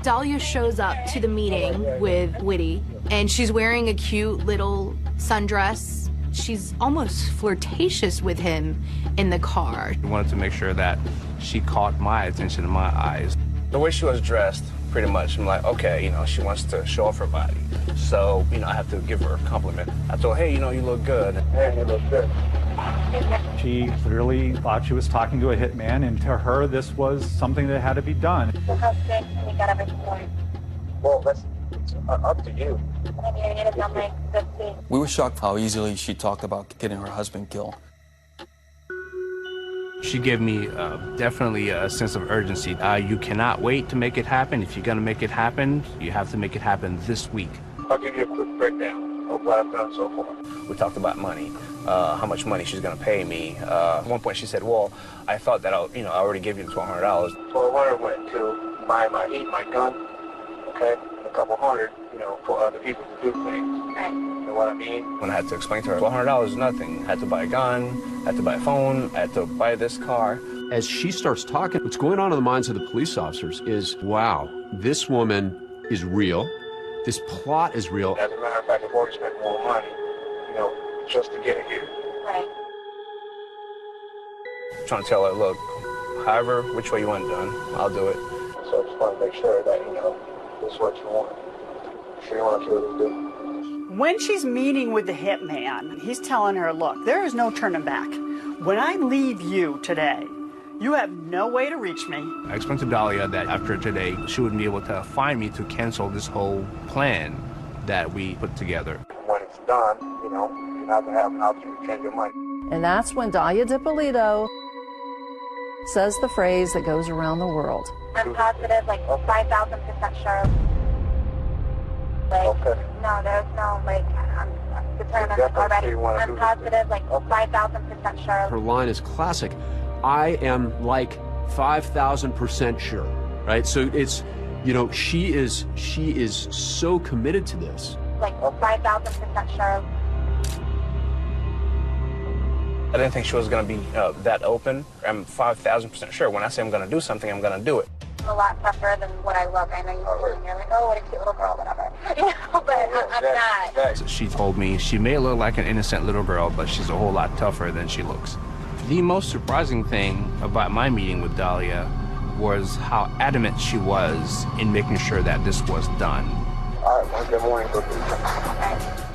Dahlia shows up to the meeting with Witty, and she's wearing a cute little sundress. She's almost flirtatious with him in the car. We wanted to make sure that she caught my attention in my eyes. The way she was dressed, pretty much, I'm like, okay, you know, she wants to show off her body. So, you know, I have to give her a compliment. I told her, hey, you know, you look good. Hey, you look good. She clearly thought she was talking to a hitman, and to her, this was something that had to be done. How sick we got everything going. Well, that's up to you. I mean, it is on my 15. We were shocked how easily she talked about getting her husband killed. She gave me definitely a sense of urgency. You cannot wait to make it happen. If you're going to make it happen, you have to make it happen this week. I'll give you a quick breakdown of what I've done so far. We talked about money, how much money she's going to pay me. At one point she said, well, I thought that I already gave you the $1,200. $1,200 went to buy my gun, okay, and $200 for other people to do things. Right. You know what I mean? When I had to explain to her, $100 is nothing. I had to buy a gun, I had to buy a phone, I had to buy this car. As she starts talking, what's going on in the minds of the police officers is, wow, this woman is real. This plot is real. As a matter of fact, I've already spent more money, just to get it here. Right. Trying to tell her, look, however, which way you want it done, I'll do it. So I just want to make sure that, this is what you want. Sure you want to do. When she's meeting with the hitman, he's telling her, look, there is no turning back. When I leave you today, you have no way to reach me. I explained to Dahlia that after today, she wouldn't be able to find me to cancel this whole plan that we put together. When it's done, you're not going to have an opportunity to change your mind. And that's when Dahlia DiPolito says the phrase that goes around the world. I'm positive, 5,000% sure. Okay. No, there's no, I'm determined already. I'm positive, 5,000% sure. Her line is classic. I am 5,000% sure, right? So it's, she is so committed to this. 5,000% sure. I didn't think she was going to be that open. I'm 5,000% sure. When I say I'm going to do something, I'm going to do it. A lot tougher than what I look. I know you're like, oh, what a cute little girl, whatever. But I'm not. So she told me she may look like an innocent little girl, but she's a whole lot tougher than she looks. The most surprising thing about my meeting with Dahlia was how adamant she was in making sure that this was done. All right, well, good morning.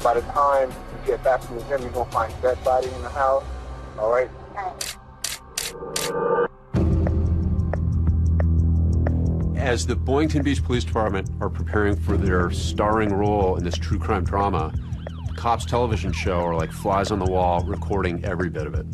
By the time you get back from the gym, you're going to find a dead body in the house. All right? As the Boynton Beach Police Department are preparing for their starring role in this true crime drama, Cops television show are like flies on the wall, recording every bit of it.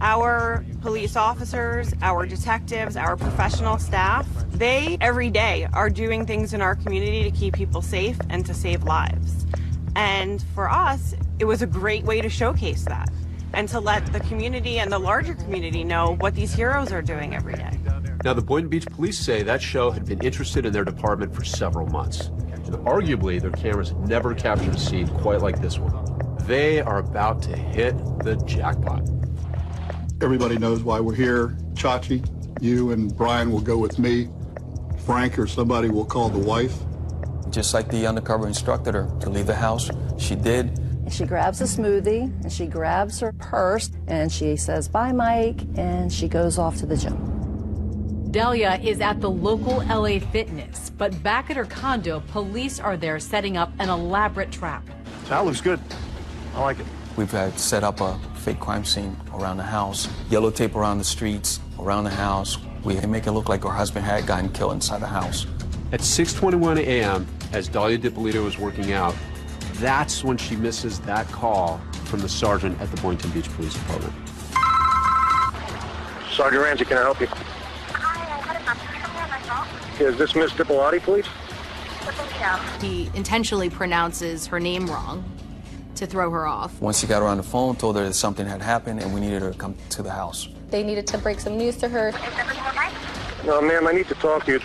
Our police officers, our detectives, our professional staff, they every day are doing things in our community to keep people safe and to save lives. And for us, it was a great way to showcase that and to let the community and the larger community know what these heroes are doing every day. Now, the Boynton Beach Police say that show had been interested in their department for several months. And arguably, their cameras never captured a scene quite like this one. They are about to hit the jackpot. Everybody knows why we're here. Chachi, you and Brian will go with me. Frank or somebody will call the wife. Just like the undercover instructed her to leave the house, she did. And she grabs a smoothie, and she grabs her purse, and she says, bye, Mike, and she goes off to the gym. Dahlia is at the local LA Fitness, but back at her condo, police are there setting up an elaborate trap. That looks good. I like it. We've had set up a fake crime scene around the house, yellow tape around the streets, around the house. We make it look like her husband had gotten killed inside the house. At 6:21 a.m., as Dahlia DiPolito was working out, that's when she misses that call from the sergeant at the Boynton Beach Police Department. Sergeant Ramsey, can I help you? Is this Miss DiPolito, please? He intentionally pronounces her name wrong to throw her off. Once he got her on the phone, told her that something had happened and we needed her to come to the house. They needed to break some news to her. No, ma'am, I need to talk to you.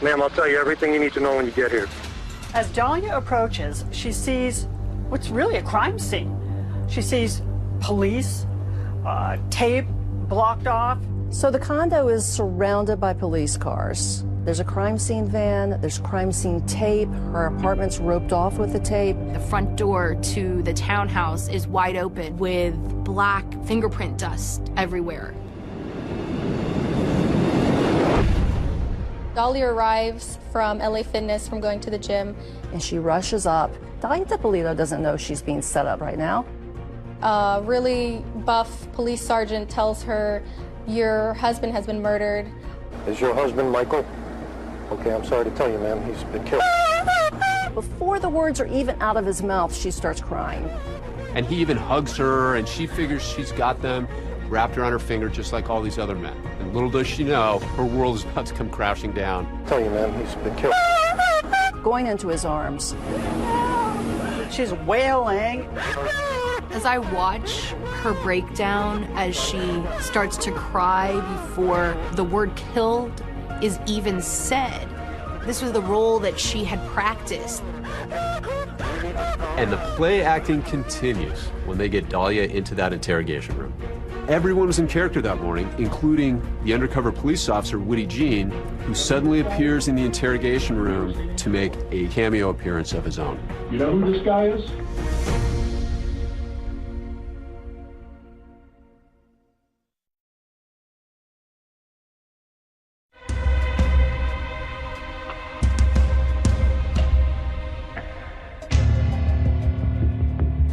Ma'am, I'll tell you everything you need to know when you get here. As Dahlia approaches, she sees what's really a crime scene. She sees police, tape blocked off. So the condo is surrounded by police cars. There's a crime scene van, there's crime scene tape, her apartment's roped off with the tape. The front door to the townhouse is wide open with black fingerprint dust everywhere. Dahlia arrives from LA Fitness from going to the gym. And she rushes up. Dahlia DiPolito doesn't know she's being set up right now. Really buff police sergeant tells her, your husband has been murdered. Is your husband Michael? Okay, I'm sorry to tell you, ma'am, he's been killed. Before the words are even out of his mouth, she starts crying. And he even hugs her, and she figures she's got them wrapped around her finger just like all these other men. And little does she know, her world is about to come crashing down. I tell you, ma'am, he's been killed. Going into his arms. She's wailing. As I watch her breakdown, as she starts to cry before the word killed is even said, This was the role that she had practiced. And the play acting continues when they get Dahlia into that interrogation room. Everyone was in character that morning, including the undercover police officer, Woody Jean, who suddenly appears in the interrogation room to make a cameo appearance of his own. You know who this guy is?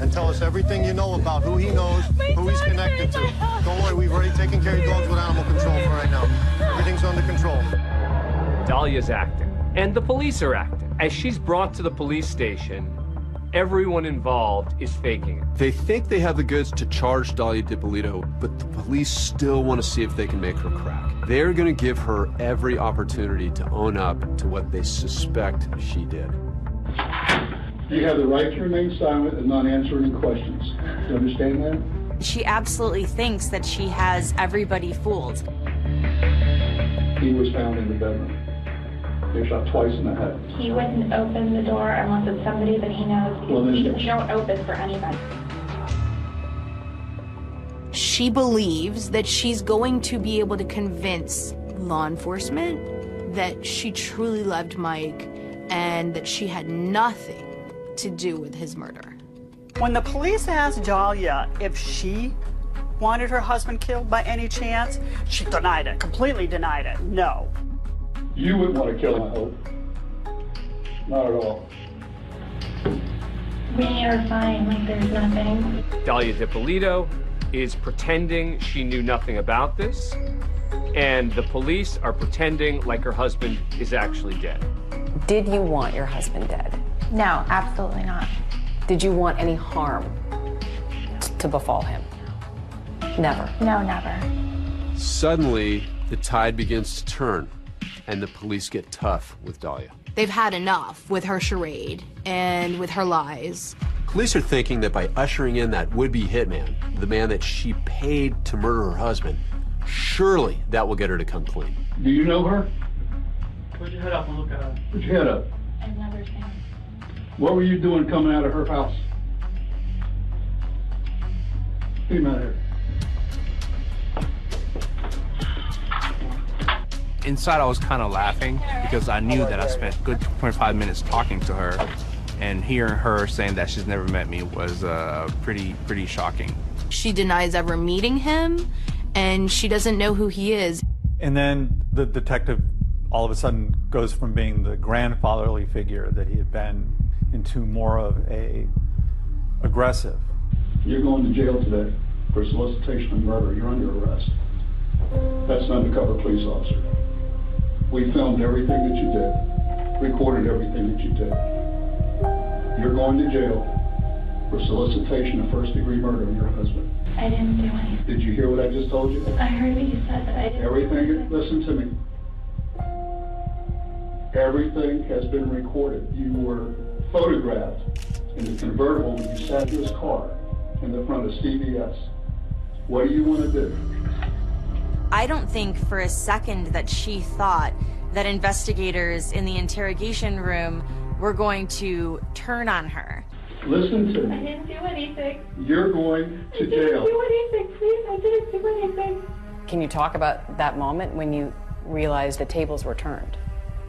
And tell us everything you know about who he knows, who he's connected to. Don't worry, we've already taken care of dogs with animal control for right now. Everything's under control. Dahlia's acting, and the police are acting. As she's brought to the police station, everyone involved is faking it. They think they have the goods to charge Dahlia DiPolito, but the police still want to see if they can make her crack. They're going to give her every opportunity to own up to what they suspect she did. You have the right to remain silent and not answer any questions. Do you understand that? She absolutely thinks that she has everybody fooled. He was found in the bedroom. They shot twice in the head. He wouldn't open the door unless it's somebody that he knows. Well, then- You don't open for anybody. She believes that she's going to be able to convince law enforcement that she truly loved Mike and that she had nothing to do with his murder. When the police asked Dahlia if she wanted her husband killed by any chance, she denied it, completely denied it. No. You wouldn't want to kill him, I hope. Not at all. We are fine, like there's nothing. Dahlia DiPolito is pretending she knew nothing about this, and the police are pretending like her husband is actually dead. Did you want your husband dead? No, absolutely not. Did you want any harm to befall him? Never. No, never. Suddenly, the tide begins to turn, and the police get tough with Dahlia. They've had enough with her charade and with her lies. Police are thinking that by ushering in that would-be hitman, the man that she paid to murder her husband, surely that will get her to come clean. Do you know her? Put your head up and look at her. Put your head up. I've never seen him. What were you doing coming out of her house? Get him out of here. Inside, I was kind of laughing because I knew that I spent a good 25 minutes talking to her, and hearing her saying that she's never met me was pretty shocking. She denies ever meeting him, and she doesn't know who he is. And then the detective all of a sudden goes from being the grandfatherly figure that he had been into more of a aggressive. You're going to jail today for solicitation of murder. You're under arrest. That's an undercover police officer. We filmed everything that you did, recorded everything that you did. You're going to jail for solicitation of first-degree murder of your husband. I didn't do anything. Did you hear what I just told you? I heard what you said, but I didn't. Everything, listen to me. Everything has been recorded. You were photographed in the convertible when you sat in this car in the front of CVS. What do you want to do? I don't think for a second that she thought that investigators in the interrogation room were going to turn on her. Listen to I me. didn't do anything. You're going to I jail. didn't do anything, please. I didn't do anything. Can you talk about that moment when you realized the tables were turned?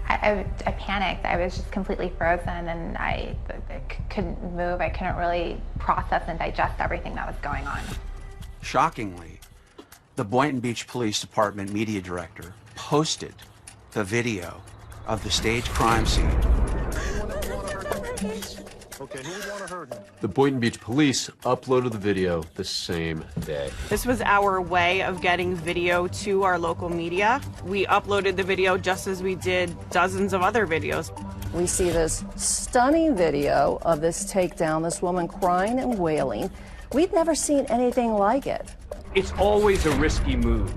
I panicked. I was just completely frozen, and I couldn't move. I couldn't really process and digest everything that was going on. Shockingly, the Boynton Beach Police Department media director posted the video of the staged crime scene. The Boynton Beach Police uploaded the video the same day. This was our way of getting video to our local media. We uploaded the video just as we did dozens of other videos. We see this stunning video of this takedown, this woman crying and wailing. We'd never seen anything like it. It's always a risky move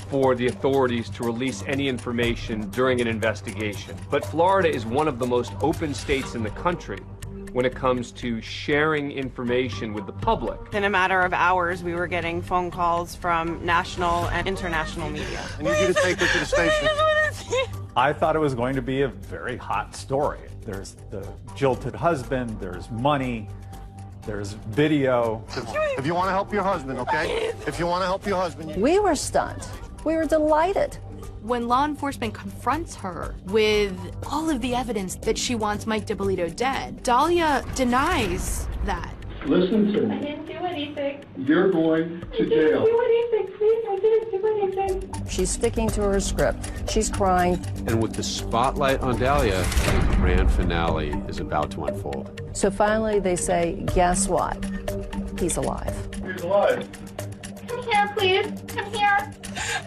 for the authorities to release any information during an investigation. But Florida is one of the most open states in the country when it comes to sharing information with the public. In a matter of hours, we were getting phone calls from national and international media. I need you to take her to the station. I thought it was going to be a very hot story. There's the jilted husband, there's money, there's video. If you want to help your husband, okay? If you want to help your husband. We were stunned. We were delighted. When law enforcement confronts her with all of the evidence that she wants Mike DiPolito dead, Dahlia denies that. Listen to me. I didn't do anything. You're going to jail. I didn't do anything, please. I didn't do anything. She's sticking to her script. She's crying. And with the spotlight on Dahlia, the grand finale is about to unfold. So finally they say, guess what? He's alive. He's alive. Come here, please. Come here.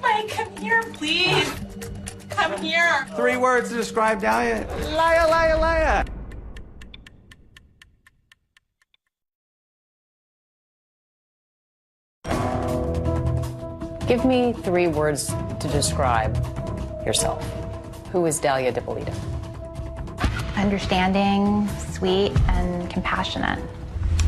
Mike, come here, please. Come here. 3 words to describe Dahlia. Liar, liar, liar. Give me 3 words to describe yourself. Who is Dahlia DiPolito? Understanding, sweet, and compassionate.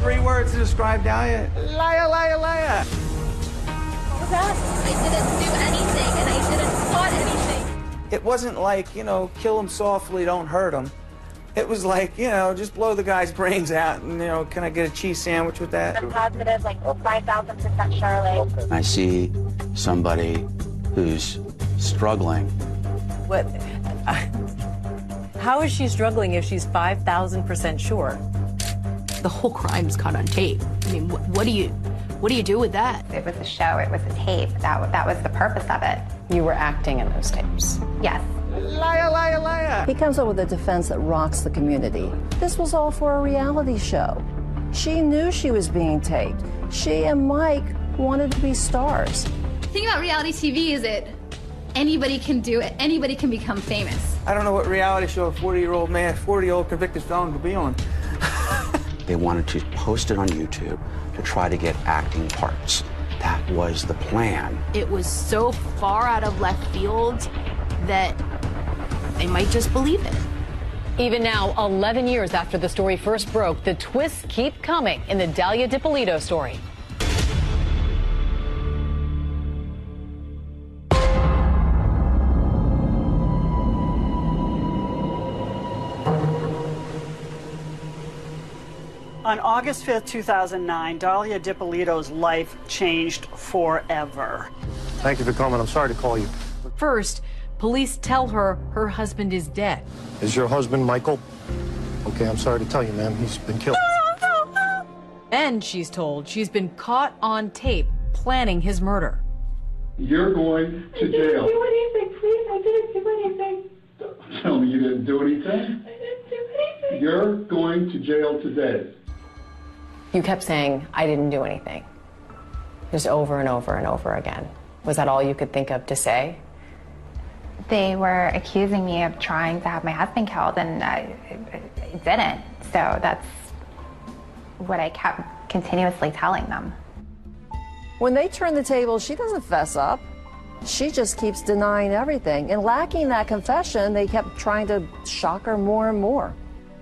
3 words to describe Dahlia. Liar, liar, liar. What was that? I didn't do anything, and I didn't plot anything. It wasn't like, kill him softly, don't hurt him. It was like, just blow the guy's brains out and, can I get a cheese sandwich with that? I'm positive, 5,000% Charlotte. I see somebody who's struggling. What? How is she struggling if she's 5,000% sure? The whole crime's caught on tape. I mean, what do you do with that? It was a show, it was a tape. That was the purpose of it. You were acting in those tapes. Yes. Liar, liar, liar. He comes up with a defense that rocks the community. This was all for a reality show. She knew she was being taped. She and Mike wanted to be stars. The thing about reality TV is that anybody can do it. Anybody can become famous. I don't know what reality show a 40-year-old convicted felon could be on. They wanted to post it on YouTube to try to get acting parts. That was the plan. It was so far out of left field that they might just believe it. Even now, 11 years after the story first broke, the twists keep coming in the Dahlia DiPolito story. On August 5th, 2009, Dahlia DiPolito's life changed forever. Thank you for coming. I'm sorry to call you. First, police tell her her husband is dead. Is your husband Michael? Okay, I'm sorry to tell you, ma'am. He's been killed. Then she's told she's been caught on tape planning his murder. You're going to jail. I didn't do anything, please. I didn't do anything. Tell me you didn't do anything. I didn't do anything. You're going to jail today. You kept saying, I didn't do anything. Just over and over and over again. Was that all you could think of to say? They were accusing me of trying to have my husband killed, and I didn't. So that's what I kept continuously telling them. When they turn the table, she doesn't fess up. She just keeps denying everything. And lacking that confession, they kept trying to shock her more and more.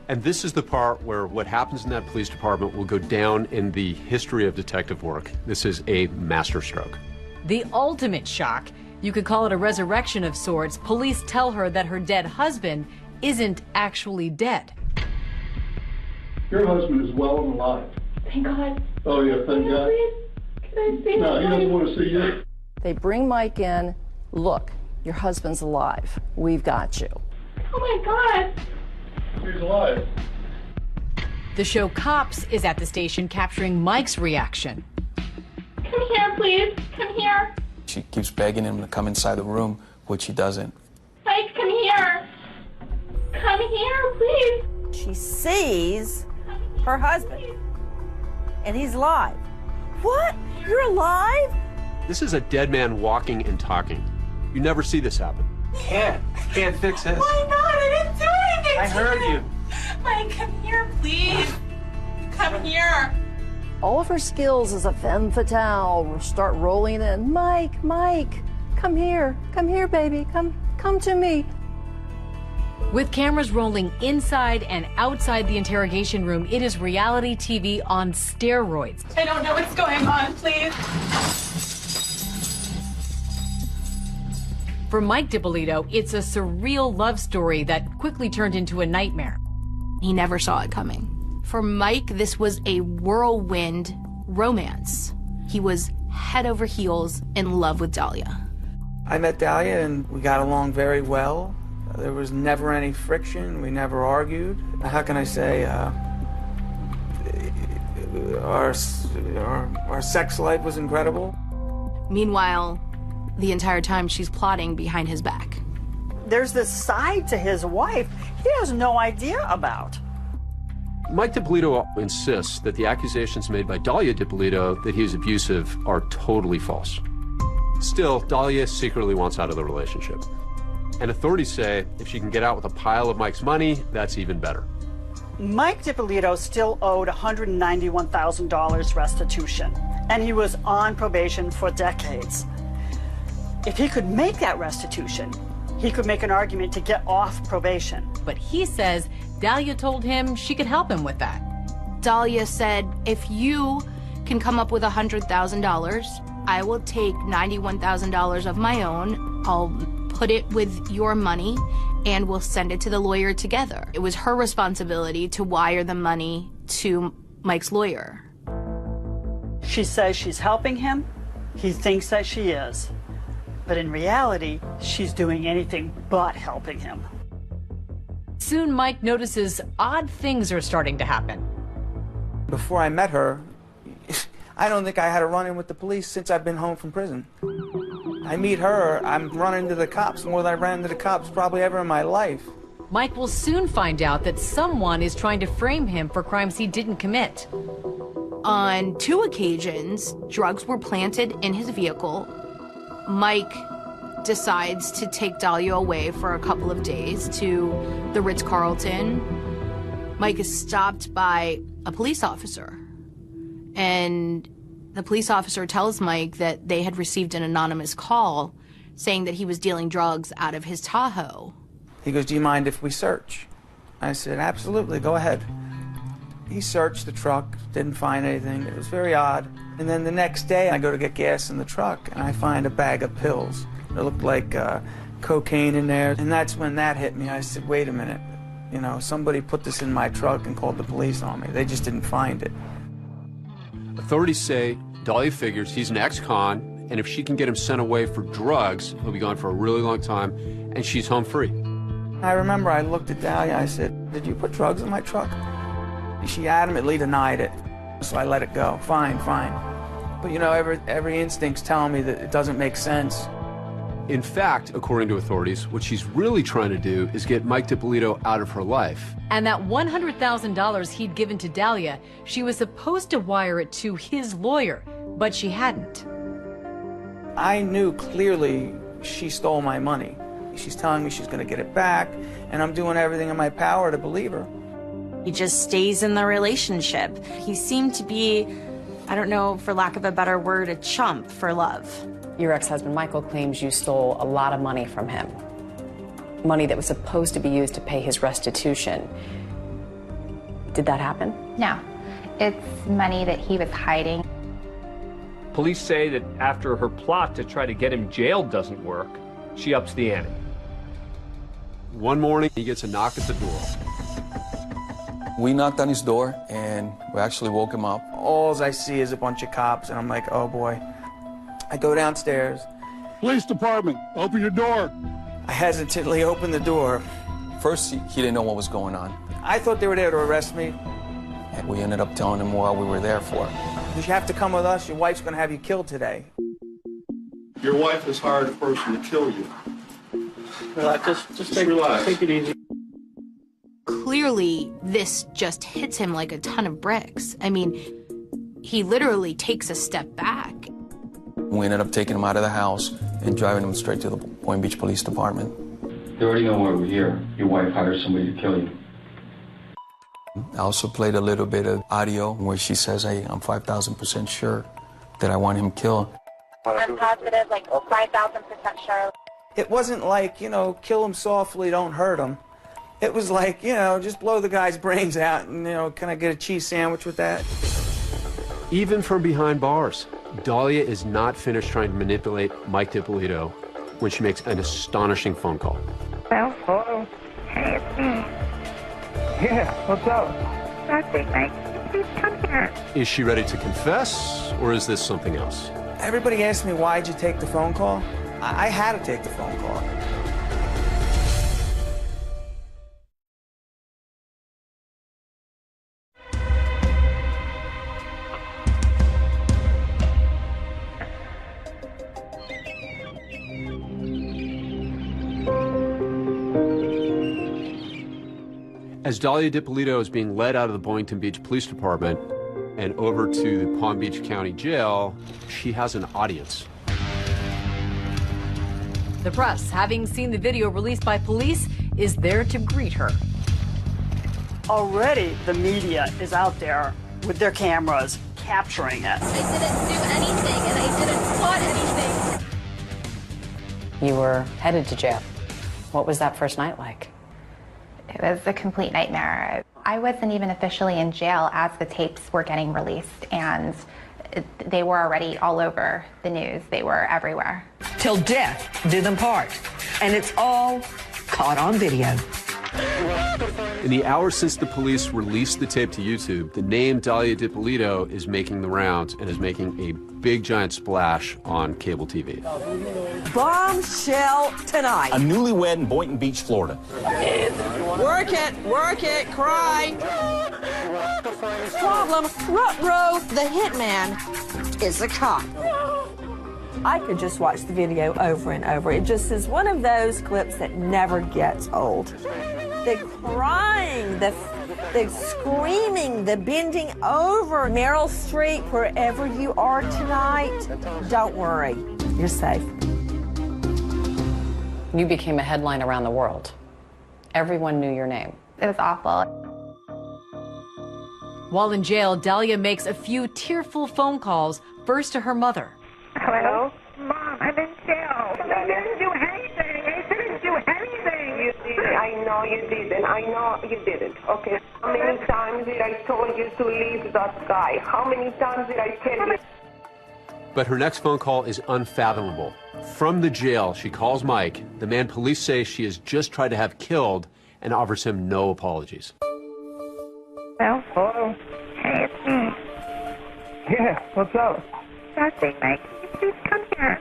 And this is the part where what happens in that police department will go down in the history of detective work. This is a masterstroke. The ultimate shock, you could call it a resurrection of sorts. Police tell her that her dead husband isn't actually dead. Your husband is well and alive. Thank God. Oh, yeah, thank God. Can I see No, he him? doesn't want to see you. They bring Mike in. Look, your husband's alive. We've got you. Oh my God. He's alive. The show Cops is at the station capturing Mike's reaction. Come here, please. Come here. She keeps begging him to come inside the room, which he doesn't. Mike, come here. Come here, please. She sees her husband, and he's alive. What? You're alive? This is a dead man walking and talking. You never see this happen. Can't fix this. Why not? I didn't do anything. I heard you. Mike, come here, please. Come here. All of her skills as a femme fatale start rolling in. Mike, come here, baby, come to me. With cameras rolling inside and outside the interrogation room, it is reality TV on steroids. I don't know what's going on, please. For Mike DiPolito, it's a surreal love story that quickly turned into a nightmare. He never saw it coming. For Mike, this was a whirlwind romance. He was head over heels in love with Dahlia. I met Dahlia and we got along very well. There was never any friction. We never argued. How can I say? Our sex life was incredible. Meanwhile, the entire time she's plotting behind his back. There's this side to his wife he has no idea about. Mike DiPolito insists that the accusations made by Dahlia DiPolito that he was abusive are totally false. Still, Dahlia secretly wants out of the relationship. And authorities say if she can get out with a pile of Mike's money, that's even better. Mike DiPolito still owed $191,000 restitution, and he was on probation for decades. If he could make that restitution, he could make an argument to get off probation. But he says Dahlia told him she could help him with that. Dahlia said, if you can come up with $100,000, I will take $91,000 of my own. I'll put it with your money and we'll send it to the lawyer together. It was her responsibility to wire the money to Mike's lawyer. She says she's helping him. He thinks that she is. But in reality, she's doing anything but helping him. Soon Mike notices odd things are starting to happen. Before I met her, I don't think I had a run-in with the police since I've been home from prison. I meet her, I'm running into the cops more than I ran into the cops probably ever in my life. Mike will soon find out that someone is trying to frame him for crimes he didn't commit. On 2 occasions, drugs were planted in his vehicle. Mike decides to take Dahlia away for a couple of days to the Ritz-Carlton. Mike is stopped by a police officer, and the police officer tells Mike that they had received an anonymous call saying that he was dealing drugs out of his Tahoe. He goes, do you mind if we search? I said, absolutely, go ahead. He searched the truck, didn't find anything. It was very odd. And then the next day, I go to get gas in the truck, and I find a bag of pills. It looked like cocaine in there, and that's when that hit me. I said, wait a minute. You know, somebody put this in my truck and called the police on me. They just didn't find it. Authorities say Dahlia figures he's an ex-con, and if she can get him sent away for drugs, he'll be gone for a really long time, and she's home free. I remember I looked at Dahlia, I said, did you put drugs in my truck? She adamantly denied it, so I let it go. Fine, fine. But you know, every instinct's telling me that it doesn't make sense. In fact, according to authorities, what she's really trying to do is get Mike DiPolito out of her life. And that $100,000 he'd given to Dahlia, she was supposed to wire it to his lawyer, but she hadn't. I knew clearly she stole my money. She's telling me she's going to get it back, and I'm doing everything in my power to believe her. He just stays in the relationship. He seemed to be, I don't know, for lack of a better word, a chump for love. Your ex-husband Michael claims you stole a lot of money from him. Money that was supposed to be used to pay his restitution. Did that happen? No, it's money that he was hiding. Police say that after her plot to try to get him jailed doesn't work, she ups the ante. One morning, he gets a knock at the door. We knocked on his door, and we actually woke him up. All I see is a bunch of cops, and I'm like, oh boy. I go downstairs. Police department, open your door. I hesitantly open the door. First, he didn't know what was going on. I thought they were there to arrest me. And we ended up telling him what we were there for. You have to come with us. Your wife's going to have you killed today. Your wife has hired a person to kill you. Relax, just take it easy. Clearly, this just hits him like a ton of bricks. I mean, he literally takes a step back. We ended up taking him out of the house and driving him straight to the Boynton Beach Police Department. They already know why we're here. Your wife hired somebody to kill you. I also played a little bit of audio where she says, hey, I'm 5,000% sure that I want him killed. I'm positive, like 5,000% sure. It wasn't like, you know, kill him softly, don't hurt him. It was like, you know, just blow the guy's brains out and, you know, can I get a cheese sandwich with that? Even from behind bars, Dahlia is not finished trying to manipulate Mike DiPolito when she makes an astonishing phone call. Hello? Hey, it's me. Yeah, what's up? Nothing, Mike. Please come here. Is she ready to confess, or is this something else? Everybody asks me, why'd you take the phone call? I had to take the phone call. As Dahlia DiPolito is being led out of the Boynton Beach Police Department and over to the Palm Beach County Jail, she has an audience. The press, having seen the video released by police, is there to greet her. Already the media is out there with their cameras capturing it. I didn't do anything, and I didn't plot anything. You were headed to jail. What was that first night like? It was a complete nightmare. I wasn't even officially in jail as the tapes were getting released, and they were already all over the news. They were everywhere. Till death do them part. And it's all caught on video. In the hours since the police released the tape to YouTube, the name Dahlia DiPolito is making the rounds and is making a big giant splash on cable TV. Bombshell tonight. A newlywed in Boynton Beach, Florida. Work it, cry. Problem, Ruh-roh, the hitman, is a cop. I could just watch the video over and over. It just is one of those clips that never gets old. The crying, the screaming, the bending over. Meryl Streep, wherever you are tonight, don't worry, you're safe. You became a headline around the world. Everyone knew your name. It was awful. While in jail, Dahlia makes a few tearful phone calls, first to her mother. Hello? Mom, I'm in jail. I didn't do anything. I didn't do anything. You did. I know you didn't. I know you didn't. Okay. How many times did I told you to leave that guy? How many times did I tell you? But her next phone call is unfathomable. From the jail, she calls Mike, the man police say she has just tried to have killed, and offers him no apologies. Hello? Hey, it's me. Yeah, what's up? Nothing, Mike. Can you please come here?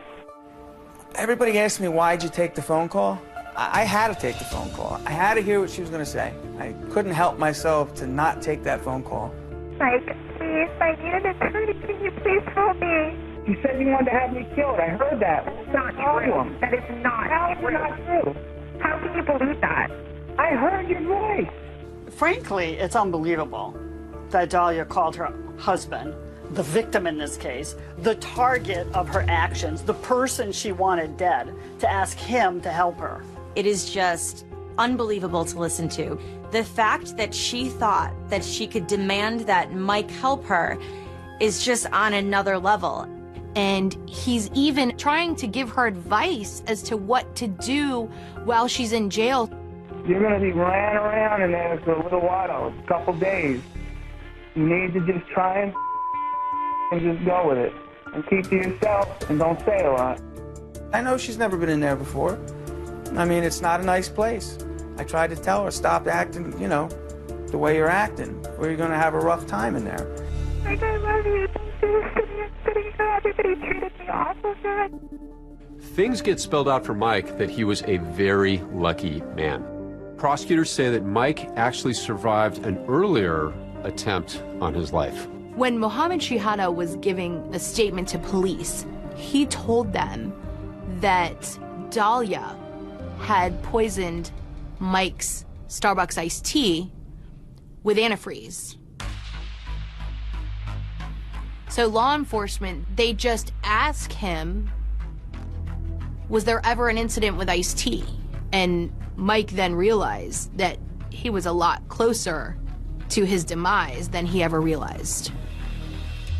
Everybody asks me, why'd you take the phone call? I had to take the phone call. I had to hear what she was going to say. I couldn't help myself to not take that phone call. Mike, please, I need an attorney. Can you please help me? You said you wanted to have me killed. I heard that. It's not true. That is not true. Not true. How can you believe that? I heard your voice. Frankly, it's unbelievable that Dahlia called her husband, the victim in this case, the target of her actions, the person she wanted dead, to ask him to help her. It is just unbelievable to listen to. The fact that she thought that she could demand that Mike help her is just on another level. And he's even trying to give her advice as to what to do while she's in jail. You're going to be ran around in there for a little while, a couple days. You need to just try and just go with it. And keep to yourself and don't say a lot. I know she's never been in there before. I mean, it's not a nice place. I tried to tell her, stop acting, you know, the way you're acting, or you're going to have a rough time in there. Like, I love you. Everybody treated me awful good. Things get spelled out for Mike that he was a very lucky man. Prosecutors say that Mike actually survived an earlier attempt on his life. When Mohammed Shihada was giving a statement to police, he told them that Dahlia had poisoned Mike's Starbucks iced tea with antifreeze. So law enforcement, they just ask him, was there ever an incident with iced tea? And Mike then realized that he was a lot closer to his demise than he ever realized.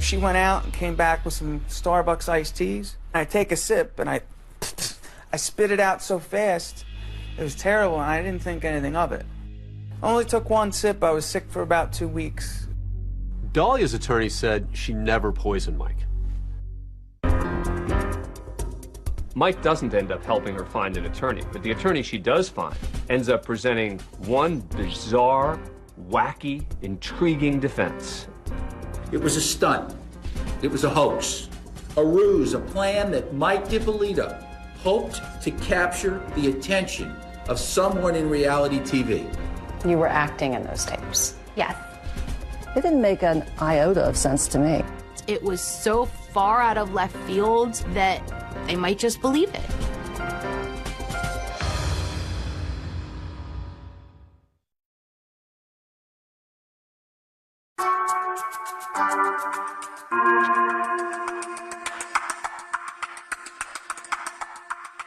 She went out and came back with some Starbucks iced teas. I take a sip and I spit it out so fast. It was terrible and I didn't think anything of it. I only took one sip. I was sick for about 2 weeks. Dahlia's attorney said she never poisoned Mike. Mike doesn't end up helping her find an attorney, but the attorney she does find ends up presenting one bizarre, wacky, intriguing defense. It was a stunt. It was a hoax, a ruse, a plan that Mike DiPolito hoped to capture the attention of someone in reality TV. You were acting in those tapes. Yes. It didn't make an iota of sense to me. It was so far out of left field that they might just believe it.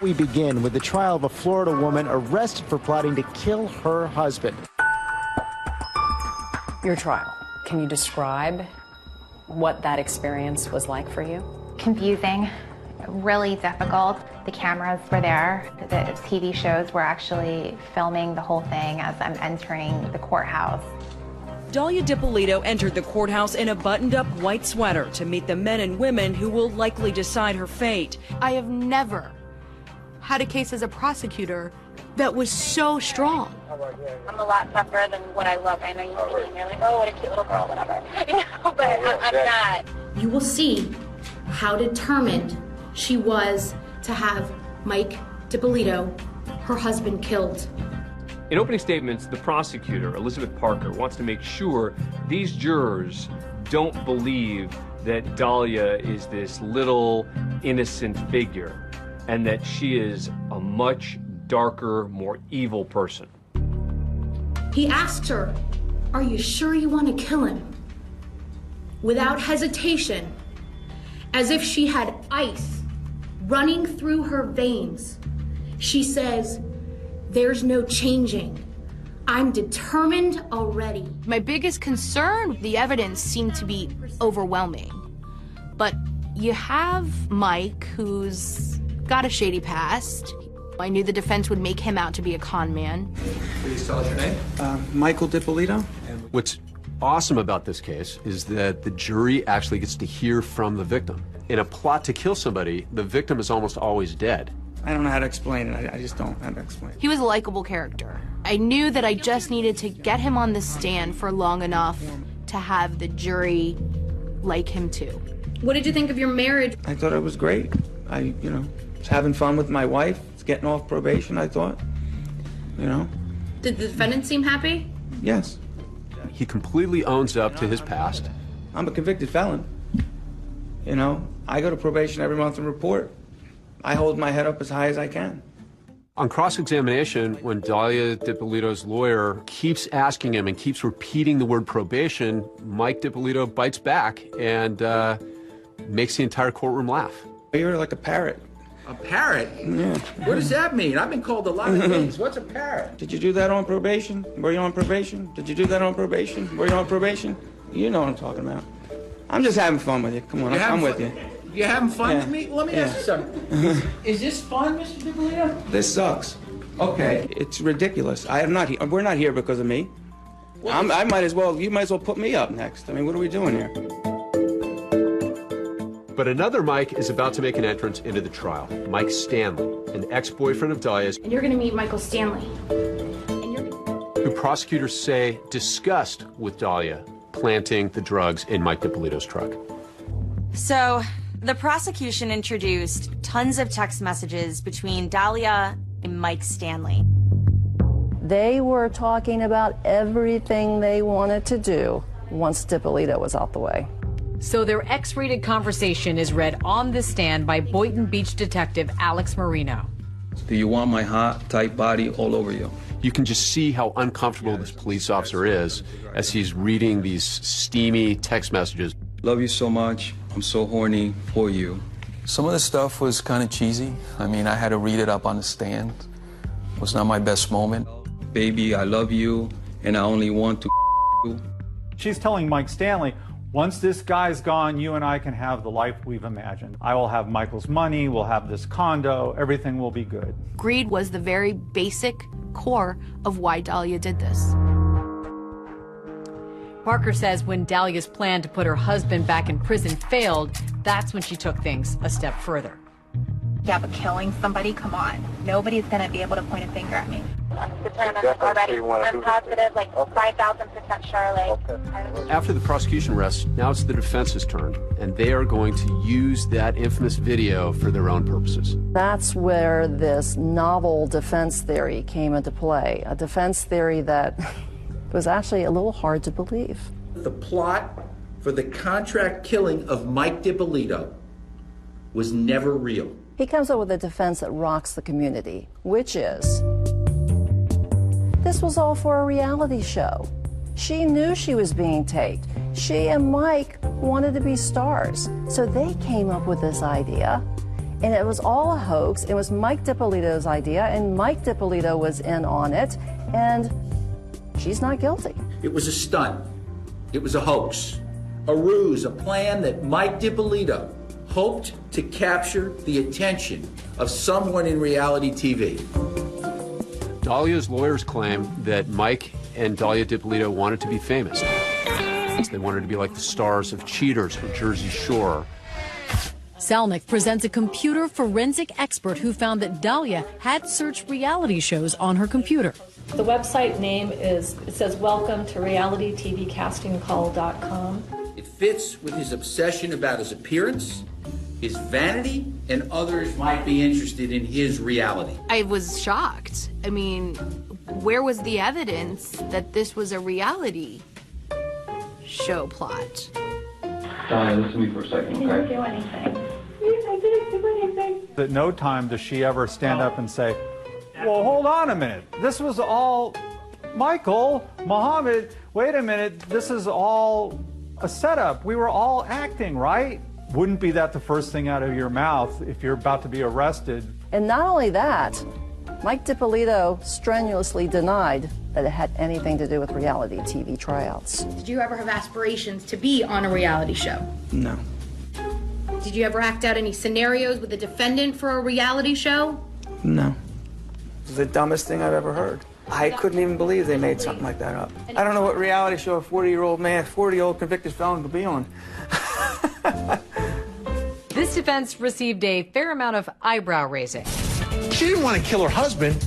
We begin with the trial of a Florida woman arrested for plotting to kill her husband. Your trial. Can you describe what that experience was like for you? Confusing, really difficult. The cameras were there. The TV shows were actually filming the whole thing as I'm entering the courthouse. Dahlia DiPolito entered the courthouse in a buttoned-up white sweater to meet the men and women who will likely decide her fate. I have never had a case as a prosecutor that was so strong. I'm a lot tougher than what I look. I know you see me and you're like, oh, what a cute little girl, whatever. But I'm not. You will see how determined she was to have Mike DiPolito, her husband, killed. In opening statements, the prosecutor, Elizabeth Parker, wants to make sure these jurors don't believe that Dahlia is this little innocent figure and that she is a much darker, more evil person. He asked her, "Are you sure you want to kill him?" Without hesitation, as if she had ice running through her veins, she says, "There's no changing. I'm determined already." My biggest concern, the evidence seemed to be overwhelming. But you have Mike, who's got a shady past. I knew the defense would make him out to be a con man. Please tell us your name. Michael DiPolito. What's awesome about this case is that the jury actually gets to hear from the victim. In a plot to kill somebody, the victim is almost always dead. I don't know how to explain it. I just don't know how to explain it. He was a likable character. I knew that I just needed to get him on the stand for long enough to have the jury like him too. What did you think of your marriage? I thought it was great. I was having fun with my wife. It's getting off probation, I thought. Did the defendant seem happy? Yes. He completely owns up to his past. I'm a convicted felon. I go to probation every month and report. I hold my head up as high as I can. On cross-examination, when Dahlia DiPolito's lawyer keeps asking him and keeps repeating the word probation, Mike DiPolito bites back and makes the entire courtroom laugh. You're like a parrot. A parrot? Yeah. What does that mean? I've been called a lot of things. What's a parrot? Did you do that on probation? Were you on probation? Did you do that on probation? Were you on probation? You know what I'm talking about. I'm just having fun with you. Come on, I'm with you. You having fun with me? Let me ask you something. Is this fun, Mr. DiPolito? This sucks. Okay. It's ridiculous. We're not here because of me. You might as well put me up next. I mean, what are we doing here? But another Mike is about to make an entrance into the trial. Mike Stanley, an ex-boyfriend of Dahlia's. And you're going to meet Michael Stanley. Who prosecutors say discussed with Dahlia planting the drugs in Mike DiPolito's truck. So, the prosecution introduced tons of text messages between Dahlia and Mike Stanley. They were talking about everything they wanted to do once DiPolito was out the way. So their X-rated conversation is read on the stand by Boynton Beach detective Alex Marino. Do you want my hot, tight body all over you? You can just see how uncomfortable this police officer is as he's reading these steamy text messages. Love you so much. I'm so horny for you. Some of the stuff was kind of cheesy. I mean, I had to read it up on the stand. It was not my best moment. Baby, I love you, and I only want to you. She's telling Mike Stanley, once this guy's gone, you and I can have the life we've imagined. I will have Michael's money, we'll have this condo, everything will be good. Greed was the very basic core of why Dahlia did this. Parker says when Dahlia's plan to put her husband back in prison failed, that's when she took things a step further. Yeah, but killing somebody, come on. Nobody's going to be able to point a finger at me. Determined already. I'm positive, like 5,000% Charlotte. Okay. After the prosecution arrest, now it's the defense's turn, and they are going to use that infamous video for their own purposes. That's where this novel defense theory came into play, a defense theory that was actually a little hard to believe. The plot for the contract killing of Mike DiPolito was never real. He comes up with a defense that rocks the community, which is, this was all for a reality show. She knew she was being taped. She and Mike wanted to be stars. So they came up with this idea, and it was all a hoax. It was Mike DiPolito's idea, and Mike DiPolito was in on it, and she's not guilty. It was a stunt. It was a hoax, a ruse, a plan that Mike DiPolito hoped to capture the attention of someone in reality TV. Dahlia's lawyers claim that Mike and Dahlia DiPolito wanted to be famous. They wanted to be like the stars of Cheaters or Jersey Shore. Salnick presents a computer forensic expert who found that Dahlia had searched reality shows on her computer. The website name is, it says, welcome to realitytvcastingcall.com. It fits with his obsession about his appearance, his vanity, and others might be interested in his reality. I was shocked. I mean, where was the evidence that this was a reality show plot? Dahlia, listen to me for a second, okay? I didn't do anything. I didn't do anything. At no time does she ever stand up and say, well, hold on a minute. This was all Michael, Muhammad, wait a minute. This is all a setup. We were all acting, right? Wouldn't be that the first thing out of your mouth if you're about to be arrested? And not only that, Mike DiPolito strenuously denied that it had anything to do with reality TV tryouts. Did you ever have aspirations to be on a reality show? No. Did you ever act out any scenarios with a defendant for a reality show? No. It was the dumbest thing I've ever heard. I couldn't even believe they made something like that up. I don't know what reality show a 40-year-old man, 40-year-old convicted felon could be on. This defense received a fair amount of eyebrow raising. She didn't want to kill her husband.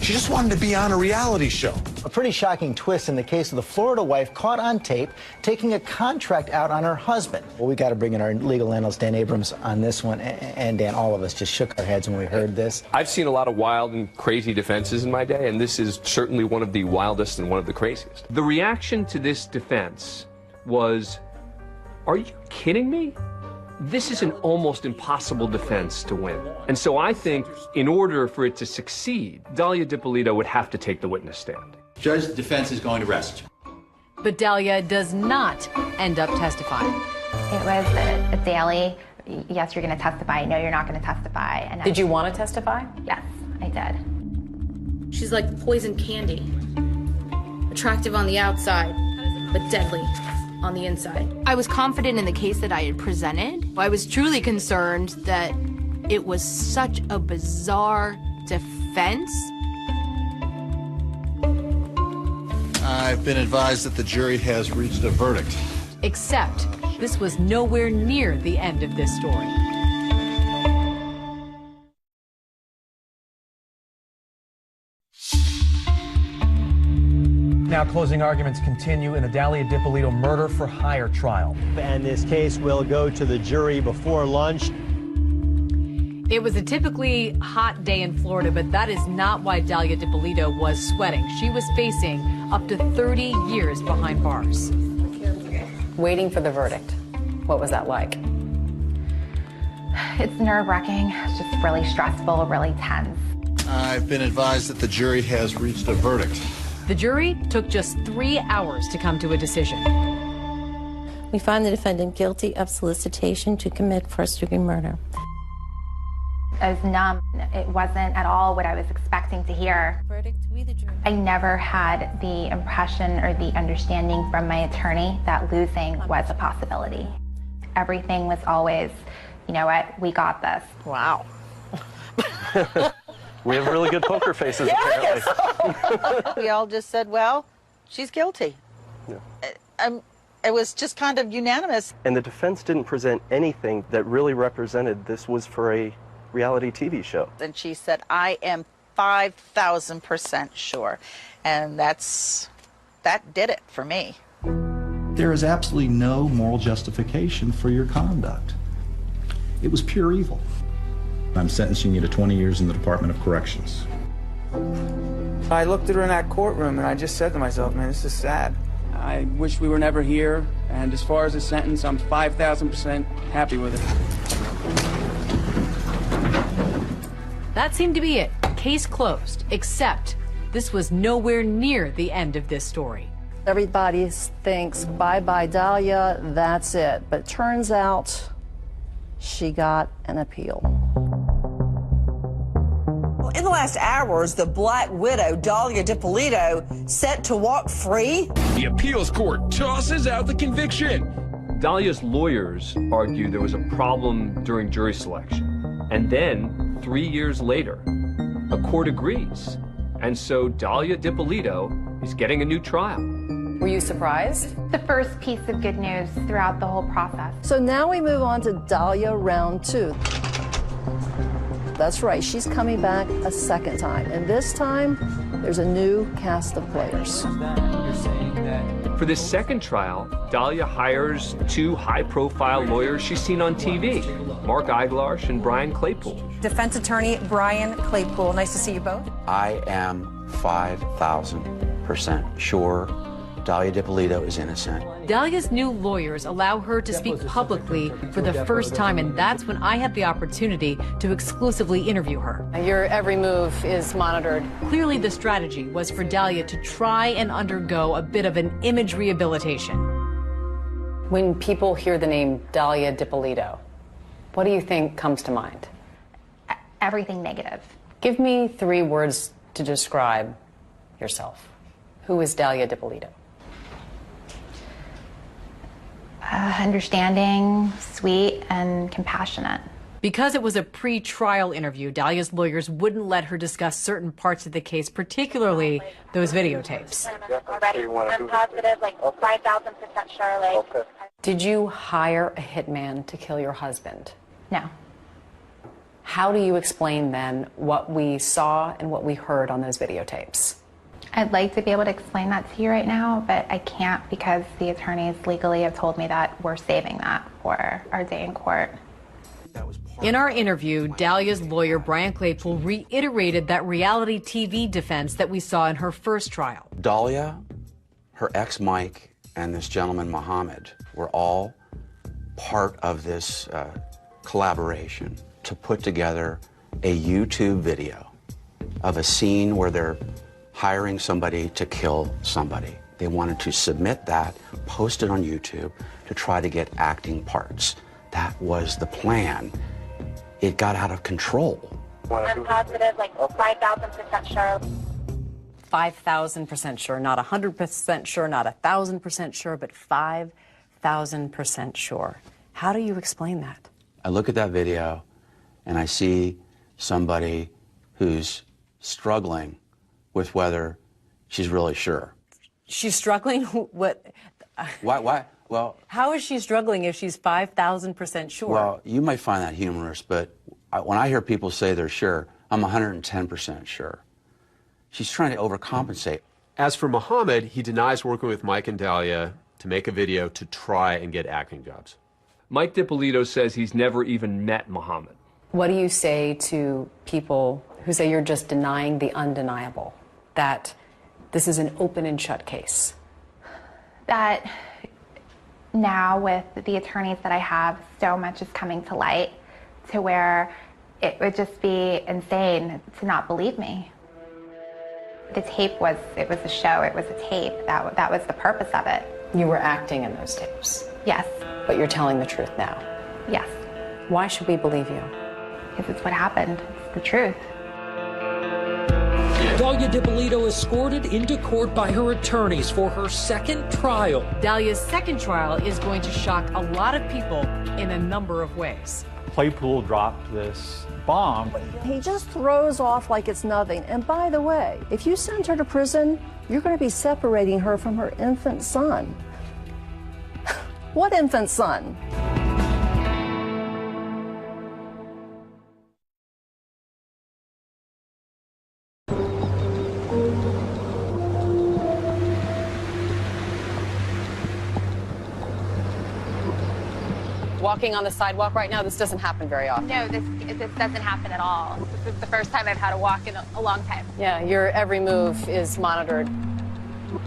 She just wanted to be on a reality show. A pretty shocking twist in the case of the Florida wife caught on tape taking a contract out on her husband. Well, we got to bring in our legal analyst, Dan Abrams, on this one. And Dan, all of us just shook our heads when we heard this. I've seen a lot of wild and crazy defenses in my day, and this is certainly one of the wildest and one of the craziest. The reaction to this defense was, are you kidding me? This is an almost impossible defense to win. And so I think in order for it to succeed, Dahlia DiPolito would have to take the witness stand. Judge, the defense is going to rest. But Dahlia does not end up testifying. It was a daily, yes, you're going to testify, no, you're not going to testify. And Did you want to testify? Yes, I did. She's like poison candy. Attractive on the outside, but deadly on the inside. I was confident in the case that I had presented. I was truly concerned that it was such a bizarre defense. I've been advised that the jury has reached a verdict. Except this was nowhere near the end of this story. Now closing arguments continue in the Dahlia DiPolito murder for hire trial. And this case will go to the jury before lunch. It was a typically hot day in Florida, but that is not why Dahlia DiPolito was sweating. She was facing up to 30 years behind bars. Waiting for the verdict. What was that like? It's nerve-wracking. It's just really stressful, really tense. I've been advised that the jury has reached a verdict. The jury took just 3 hours to come to a decision. We find the defendant guilty of solicitation to commit first-degree murder. I was numb. It wasn't at all what I was expecting to hear. I never had the impression or the understanding from my attorney that losing was a possibility. Everything was always, you know what, we got this. Wow. We have really good poker faces, apparently. We all just said, well, she's guilty. Yeah. It was just kind of unanimous. And the defense didn't present anything that really represented this was for a reality TV show. And she said, I am 5,000% sure. And that did it for me. There is absolutely no moral justification for your conduct. It was pure evil. I'm sentencing you to 20 years in the Department of Corrections. I looked at her in that courtroom and I just said to myself, man, this is sad. I wish we were never here, and as far as the sentence, I'm 5,000% happy with it. That seemed to be it. Case closed, except this was nowhere near the end of this story. Everybody thinks, bye-bye, Dahlia, that's it. But turns out she got an appeal. In the last hours, the Black Widow, Dahlia DiPolito, set to walk free. The appeals court tosses out the conviction. Dahlia's lawyers argue there was a problem during jury selection. And then, 3 years later, a court agrees. And so Dahlia DiPolito is getting a new trial. Were you surprised? The first piece of good news throughout the whole process. So now we move on to Dahlia round 2. That's right, she's coming back a second time. And this time, there's a new cast of players. For this second trial, Dahlia hires 2 high-profile lawyers she's seen on TV, Mark Eiglarsh and Brian Claypool. Defense attorney Brian Claypool, nice to see you both. I am 5,000% sure Dahlia DiPolito is innocent. Dahlia's new lawyers allow her to speak publicly for the first time, and that's when I had the opportunity to exclusively interview her. Your every move is monitored. Clearly, the strategy was for Dahlia to try and undergo a bit of an image rehabilitation. When people hear the name Dahlia DiPolito, what do you think comes to mind? Everything negative. Give me 3 words to describe yourself. Who is Dahlia DiPolito? Understanding, sweet, and compassionate. Because it was a pre-trial interview, Dahlia's lawyers wouldn't let her discuss certain parts of the case, particularly those videotapes. I'm positive, like 5,000% sure. Okay. Did you hire a hitman to kill your husband? No. How do you explain then what we saw and what we heard on those videotapes? I'd like to be able to explain that to you right now, but I can't because the attorneys legally have told me that we're saving that for our day in court. In our interview, Dahlia's lawyer, Brian Claypool, reiterated that reality TV defense that we saw in her first trial. Dahlia, her ex Mike, and this gentleman Mohammed were all part of this collaboration to put together a YouTube video of a scene where they're hiring somebody to kill somebody. They wanted to submit that, post it on YouTube to try to get acting parts. That was the plan. It got out of control. I'm positive, like 5,000% sure. 5,000% sure, not 100% sure, not 1,000% sure, but 5,000% sure. How do you explain that? I look at that video and I see somebody who's struggling with whether she's really sure. She's struggling? What? Why? Well, how is she struggling if she's 5,000% sure? Well, you might find that humorous, but when I hear people say they're sure, I'm 110% sure. She's trying to overcompensate. As for Mohammed, he denies working with Mike and Dahlia to make a video to try and get acting jobs. Mike DiPolito says he's never even met Mohammed. What do you say to people who say you're just denying the undeniable, that this is an open and shut case? That now with the attorneys that I have, so much is coming to light to where it would just be insane to not believe me. The tape it was a show, it was a tape. That was the purpose of it. You were acting in those tapes? Yes. But you're telling the truth now? Yes. Why should we believe you? Because it's what happened. It's the truth. Dahlia DiPolito escorted into court by her attorneys for her second trial. Dahlia's second trial is going to shock a lot of people in a number of ways. Claypool dropped this bomb. He just throws off like it's nothing. And by the way, if you send her to prison, you're going to be separating her from her infant son. What infant son? walking on the sidewalk right now? This doesn't happen very often. No, this doesn't happen at all. This is the first time I've had a walk in a long time. Yeah, your every move is monitored.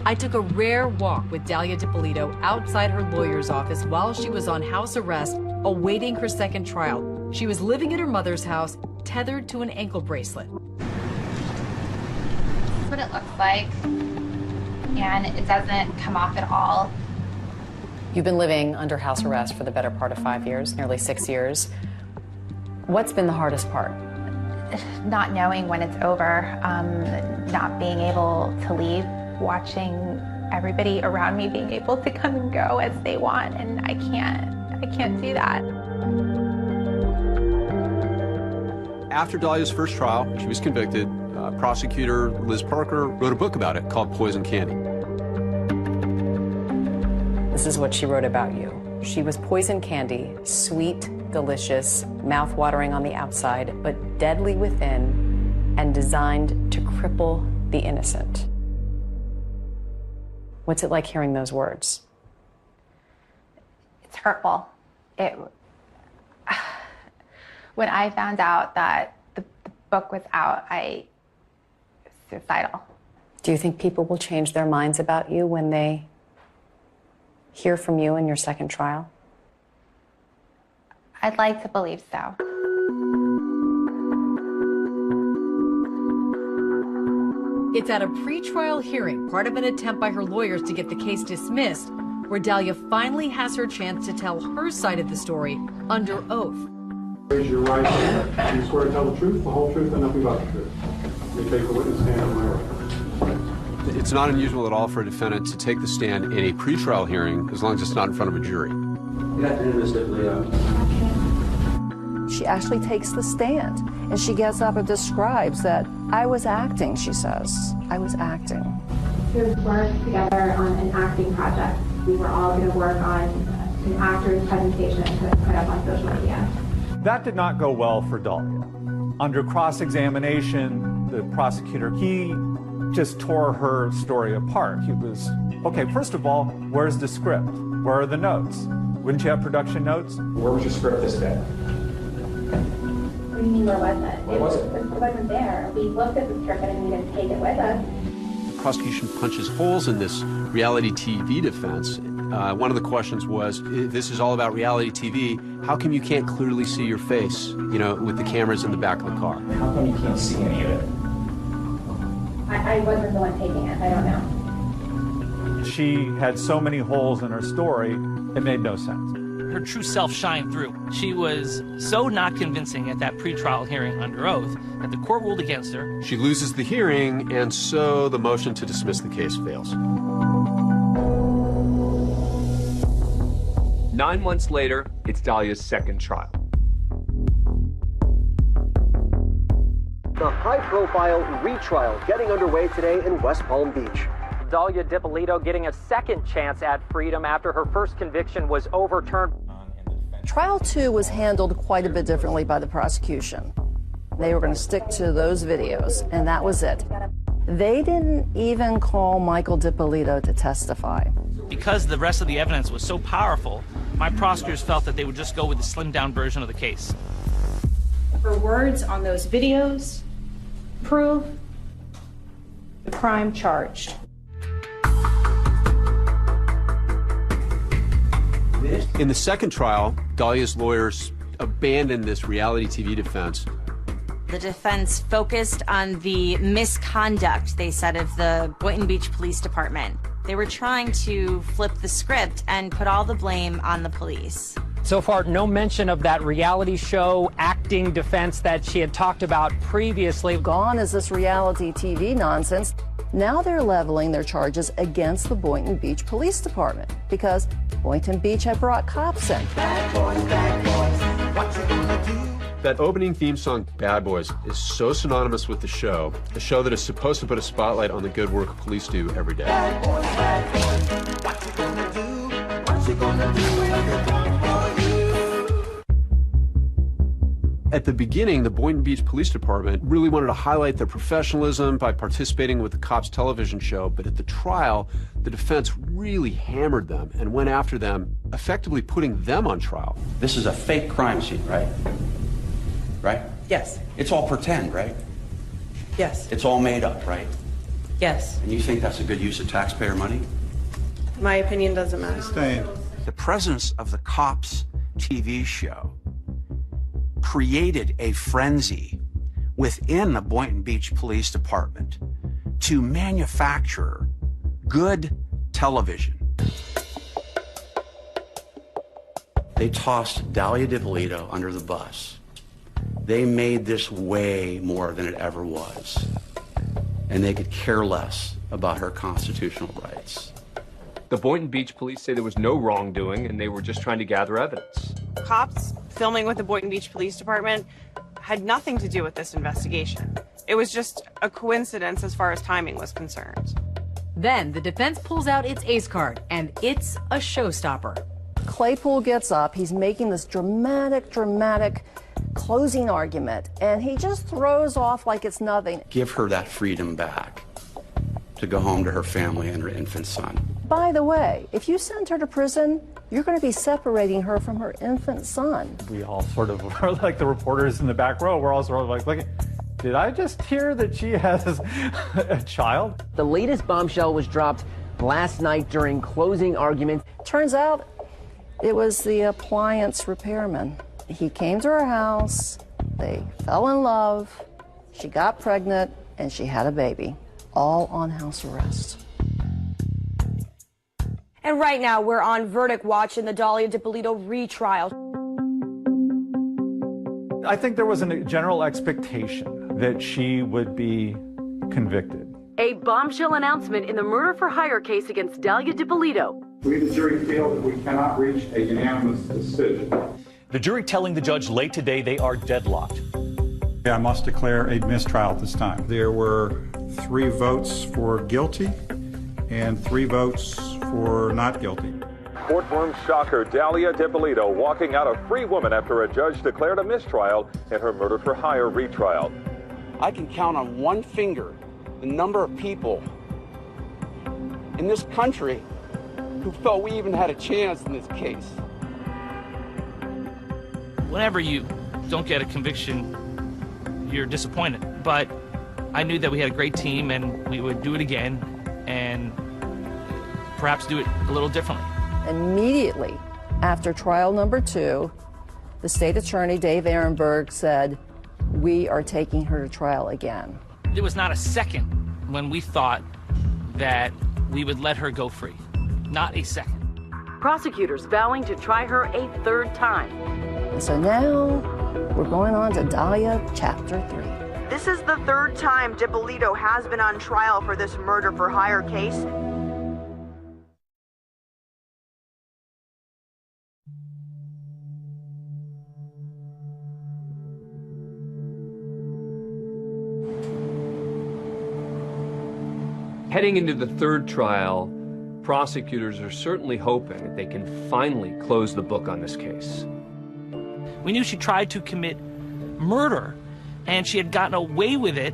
I took a rare walk with Dalia DiPolito outside her lawyer's office while she was on house arrest, awaiting her second trial. She was living at her mother's house, tethered to an ankle bracelet. This is what it looks like, and it doesn't come off at all. You've been living under house arrest for the better part of 5 years, nearly 6 years. What's been the hardest part? Not knowing when it's over, not being able to leave, watching everybody around me being able to come and go as they want, and I can't do that. After Dalia's first trial, she was convicted. Prosecutor Liz Parker wrote a book about it called Poison Candy. This is what she wrote about you. She was poison candy, sweet, delicious, mouth-watering on the outside, but deadly within, and designed to cripple the innocent. What's it like hearing those words? It's hurtful. When I found out that the book was out, I was suicidal. Do you think people will change their minds about you when they hear from you in your second trial? I'd like to believe so. It's at a pretrial hearing, part of an attempt by her lawyers to get the case dismissed, where Dalia finally has her chance to tell her side of the story under oath. Raise your right hand. Do you swear to tell the truth, the whole truth, and nothing but the truth? You take the witness stand on my right. It's not unusual at all for a defendant to take the stand in a pretrial hearing as long as it's not in front of a jury. Good afternoon, Ms. DiPolito. She actually takes the stand, and she gets up and describes that I was acting, she says. I was acting. We worked together on an acting project. We were all going to work on an actor's presentation to put up on social media. That did not go well for Dalia. Under cross-examination, the prosecutor, he just tore her story apart. He was, okay, first of all, where's the script? Where are the notes? Wouldn't you have production notes? Where was your script this day? What do you mean, where was it? It wasn't there. We looked at the script and we didn't take it with us. The prosecution punches holes in this reality TV defense. One of the questions was, if this is all about reality TV, how come you can't clearly see your face, you know, with the cameras in the back of the car? How come you can't see any of it? I wasn't the one taking it. I don't know. She had so many holes in her story, it made no sense. Her true self shined through. She was so not convincing at that pretrial hearing under oath that the court ruled against her. She loses the hearing, and so the motion to dismiss the case fails. 9 months later, it's Dalia's second trial. The high-profile retrial getting underway today in West Palm Beach. Dalia DiPolito getting a second chance at freedom after her first conviction was overturned. Trial 2 was handled quite a bit differently by the prosecution. They were going to stick to those videos, and that was it. They didn't even call Michael DiPolito to testify. Because the rest of the evidence was so powerful, my prosecutors felt that they would just go with the slimmed-down version of the case. Her words on those videos prove the crime charged. In the second trial, Dalia's lawyers abandoned this reality TV defense. The defense focused on the misconduct, they said, of the Boynton Beach Police Department. They were trying to flip the script and put all the blame on the police. So far, no mention of that reality show acting defense that she had talked about previously. Gone is this reality TV nonsense. Now they're leveling their charges against the Boynton Beach Police Department because Boynton Beach had brought cops in. Bad boys, what you gonna do? That opening theme song, Bad Boys, is so synonymous with the show, a show that is supposed to put a spotlight on the good work police do every day. Bad boys, what you gonna do? What you gonna do when they come for you? At the beginning, the Boynton Beach Police Department really wanted to highlight their professionalism by participating with the Cops television show, but at the trial, The defense really hammered them and went after them, effectively putting them on trial. This is a fake crime scene, right? Right? Yes. It's all pretend, right? Yes. It's all made up, right? Yes. And you think that's a good use of taxpayer money? My opinion doesn't matter. The presence of the Cops TV show created a frenzy within the Boynton Beach Police Department to manufacture good television. They tossed Dahlia Dippolito under the bus. They made this way more than it ever was. And they could care less about her constitutional rights. The Boynton Beach police say there was no wrongdoing and they were just trying to gather evidence. Cops filming with the Boynton Beach Police Department had nothing to do with this investigation. It was just a coincidence as far as timing was concerned. Then the defense pulls out its ace card, and it's a showstopper. Claypool gets up, he's making this dramatic closing argument, and he just throws off like it's nothing. Give her that freedom back to go home to her family and her infant son. By the way, if you send her to prison, you're going to be separating her from her infant son. We all sort of are like the reporters in the back row. We're all sort of like, look, did I just hear that she has a child? The latest bombshell was dropped last night during closing arguments. Turns out it was the appliance repairman. He came to her house, they fell in love, she got pregnant, and she had a baby, all on house arrest. And right now, we're on verdict watch in the Dahlia Dippolito retrial. I think there was a general expectation that she would be convicted. A bombshell announcement in the murder-for-hire case against Dahlia Dippolito. We, the jury, feel that we cannot reach a unanimous decision. The jury telling the judge late today they are deadlocked. I must declare a mistrial at this time. There were 3 votes for guilty and 3 votes for not guilty. Courtroom shocker, Dahlia Dippolito walking out a free woman after a judge declared a mistrial in her murder-for-hire retrial. I can count on one finger the number of people in this country who felt we even had a chance in this case. Whenever you don't get a conviction, you're disappointed. But I knew that we had a great team and we would do it again and perhaps do it a little differently. Immediately after trial number 2, the state attorney, Dave Ehrenberg, said, "We are taking her to trial again." There was not a second when we thought that we would let her go free. Not a second. Prosecutors vowing to try her a 3rd time. And so now we're going on to Dahlia Chapter 3. This is the 3rd time Dippolito has been on trial for this murder-for-hire case. Heading into the 3rd trial, prosecutors are certainly hoping that they can finally close the book on this case. We knew she tried to commit murder, and she had gotten away with it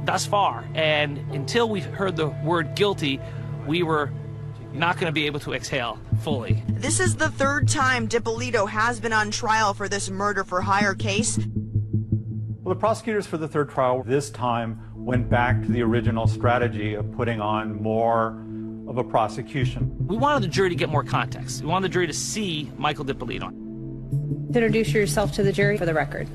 thus far. And until we heard the word guilty, we were not going to be able to exhale fully. This is the 3rd time Dippolito has been on trial for this murder-for-hire case. Well, the prosecutors for the 3rd trial this time went back to the original strategy of putting on more of a prosecution. We wanted the jury to get more context. We wanted the jury to see Michael Dippolito. Introduce yourself to the jury for the record.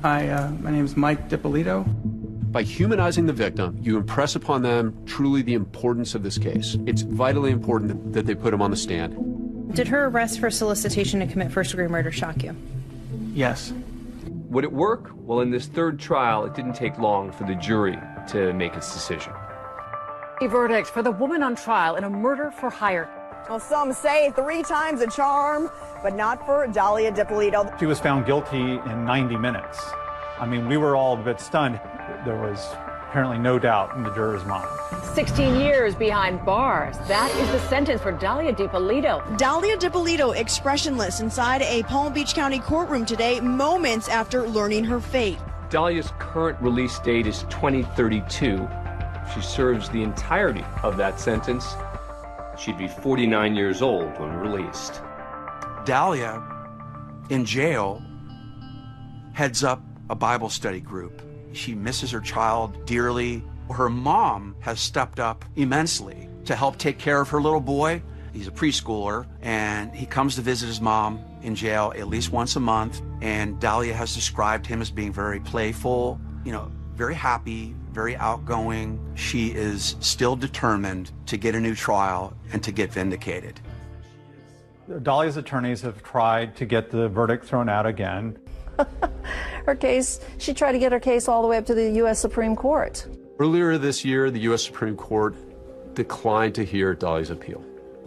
Hi, my name is Mike Dippolito. By humanizing the victim, you impress upon them truly the importance of this case. It's vitally important that they put him on the stand. Did her arrest for solicitation to commit first-degree murder shock you? Yes. Would it work? Well, in this 3rd trial, it didn't take long for the jury to make its decision. A verdict for the woman on trial in a murder-for-hire. Well, some say 3 times a charm, but not for Dahlia Dippolito. She was found guilty in 90 minutes. I mean, we were all a bit stunned. There was apparently no doubt in the jurors' mind. 16 years behind bars. That is the sentence for Dahlia Dippolito. Dahlia Dippolito expressionless inside a Palm Beach County courtroom today, moments after learning her fate. Dahlia's current release date is 2032. She serves the entirety of that sentence She'd be 49 years old when released. Dahlia, in jail, heads up a Bible study group. She misses her child dearly. Her mom has stepped up immensely to help take care of her little boy. He's a preschooler, and he comes to visit his mom in jail at least once a month. And Dahlia has described him as being very playful, very happy, very outgoing. She is still determined to get a new trial and to get vindicated. Dahlia's attorneys have tried to get the verdict thrown out again. Her case, she tried to get her case all the way up to the U.S. Supreme Court. Earlier this year, the U.S. Supreme Court declined to hear Dahlia's appeal.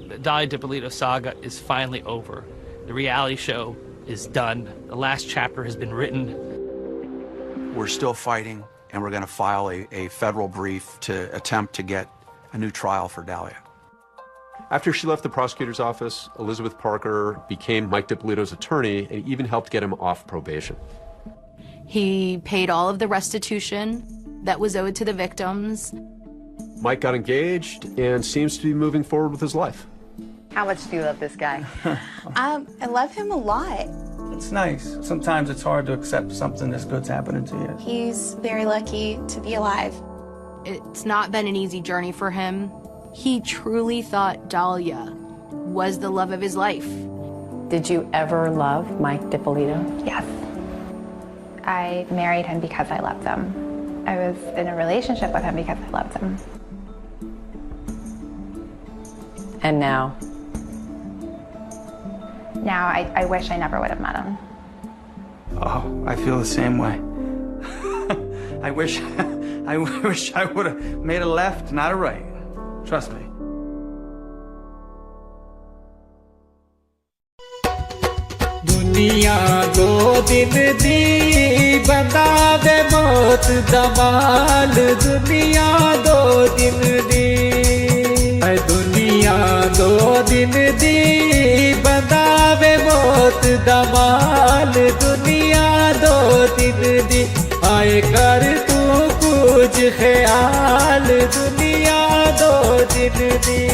The Dahlia Dippolito saga is finally over. The reality show is done. The last chapter has been written. We're still fighting, and we're going to file a federal brief to attempt to get a new trial for Dahlia. After she left the prosecutor's office, Elizabeth Parker became Mike Dippolito's attorney and even helped get him off probation. He paid all of the restitution that was owed to the victims. Mike got engaged and seems to be moving forward with his life. How much do you love this guy? I love him a lot. It's nice. Sometimes it's hard to accept something this good's happening to you. He's very lucky to be alive. It's not been an easy journey for him. He truly thought Dahlia was the love of his life. Did you ever love Mike Dippolito? Yes. I married him because I loved him. I was in a relationship with him because I loved him. And now? Now I wish I never would have met him. Oh, I feel the same way. I wish I would have made a left, not a right. Trust me. दुनिया दो दिन दी बंदावे मौत दमाल दुनिया दो दिन दी दुनिया दो दिन दी बंदावे मौत दमाल दुनिया दो दिन दी आए कर तू कुछ ख्याल दुनिया दो दिन दी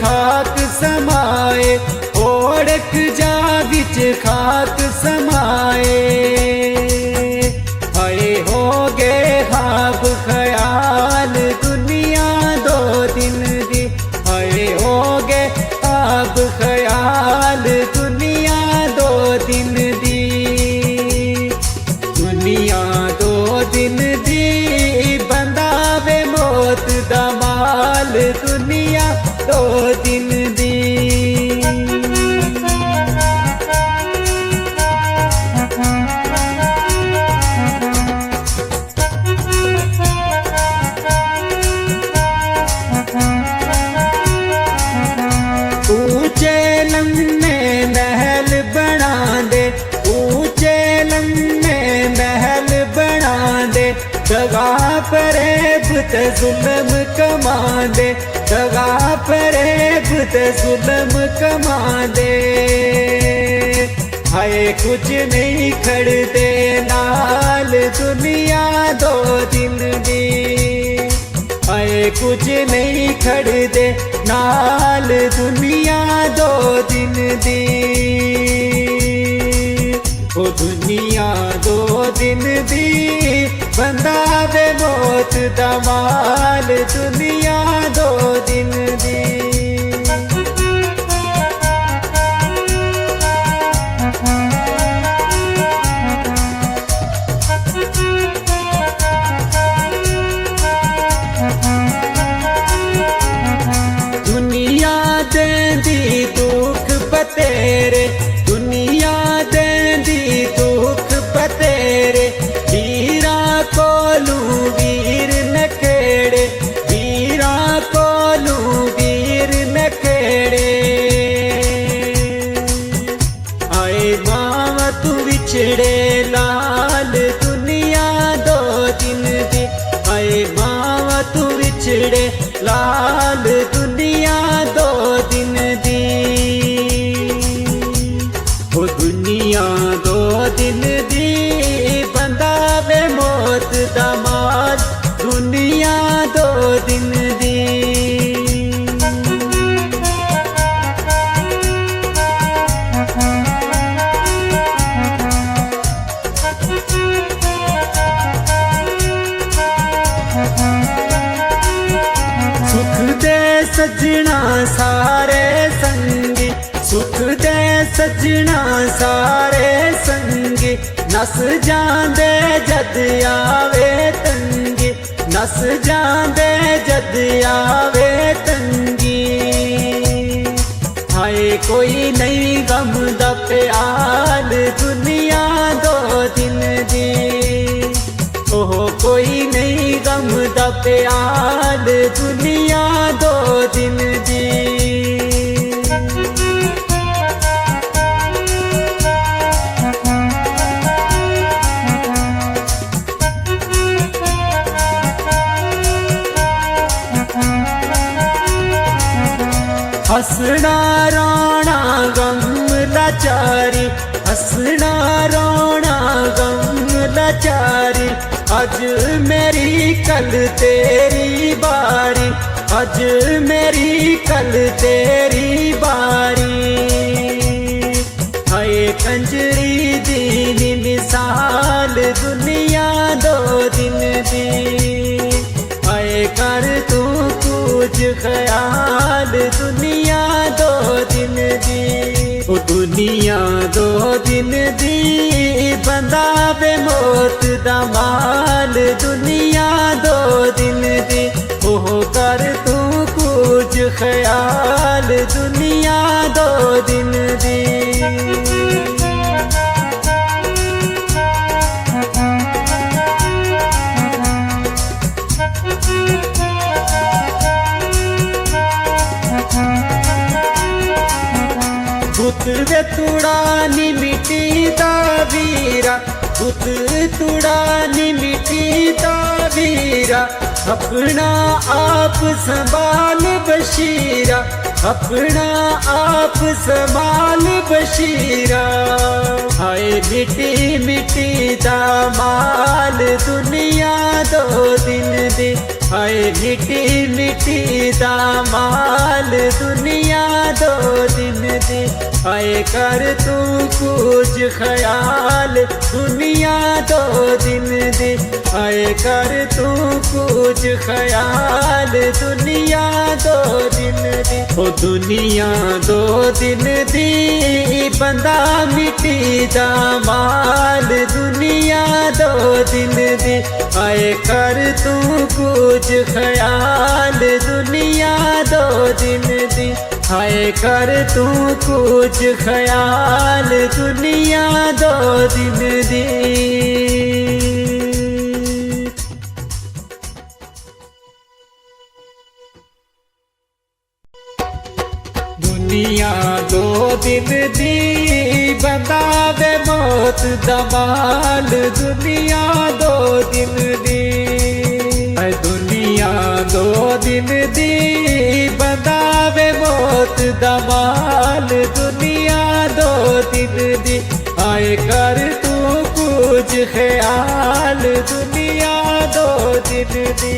खाक समाए ओढ़क जा बिच खाक समाए आए हो गए ख्वाब ख्याल दुनिया दो दिन दी आए हो गए ख्वाब ख्याल दुनिया दो दिन दी दुनिया दो दिन दी बंदावे मौत दमाल दुनिया दो दिन दी ऊंचे लम्हे महल बना दे ऊंचे लम्हे महल बना दे दगा फरेब ते जुल्म कमा दे दगा फरेब ते जुल्म कमा दे हाय कुछ नहीं खड़ते नाल दुनिया दो दिन दी हाय कुछ नहीं खड़ते नाल दुनिया दो दिन दी ओ दुनिया दो दिन दी बंदावे मौत दमाल दुनिया दो दिन दी दुनिया देंदी दुख बतेरे दुनिया देंदी दुख बतेरे वीरा कोलू वीर नखेड़े वीरा कोलू वीर नखेड़े आए लाल दुनिया दो दिन दी ओ दुनिया दो दिन दी बंदा वे मौत दा माल दुनिया दो दिन दी सुख दे सजना सारे संगी सुख दे सजना सारे संगी नस जांदे जद आवे तंगी नस जांदे जद आवे तंगी हाय कोई नहीं गम दा प्याल दुनिया दो दिन दी ओह कोई नहीं गम दा प्याल दुनिया दो दिन दी हसना रोना गम लाचारी हसना रोना गम लाचारी आज मेरी कल तेरी बारी आज मेरी कल तेरी बारी हाय कंजरी दी मिसाल दुनिया दो दिन दी हाय कर तू कुछ ख्याल दुनिया दो दिन दी ओ दुनिया दो दिन दी बंदा वे मौत दा माल दुनिया दो दिन दी ओह कर तू कुछ ख्याल दुनिया दो दिन दी पुत वे तुड़ा नी मिट्टी दा वीरा पुत तुड़ा नी मिट्टी दा वीरा अपना आप संभाल बशीरा अपना आप संभाल बशीरा हाय मिट्टी मिट्टी दा माल दुनिया दो दिन दी हाय मिट्टी मिट्टी दा माल दुनिया दो दिन दी हाय कर तू कुछ ख्याल दुनिया दो दिन दी हाय कर तू कुछ ख्याल दुनिया दो दिन दी ओ दुनिया दो दिन दी बंदा मिट्टी दा माल दुनिया दो दिन दी हाय कर तू कुछ ख्याल दुनिया दो दिन दी हाय कर तू कुछ ख्याल दुनिया दो दिन दी दुनिया दो दिन दी बंदा वे मौत दा माल दुनिया दो दिन दी दुनिया दो दिन दी बंदा वे मौत दा माल दुनिया दो दिन दी आए कर तू कुछ ख्याल दुनिया दो दिन दी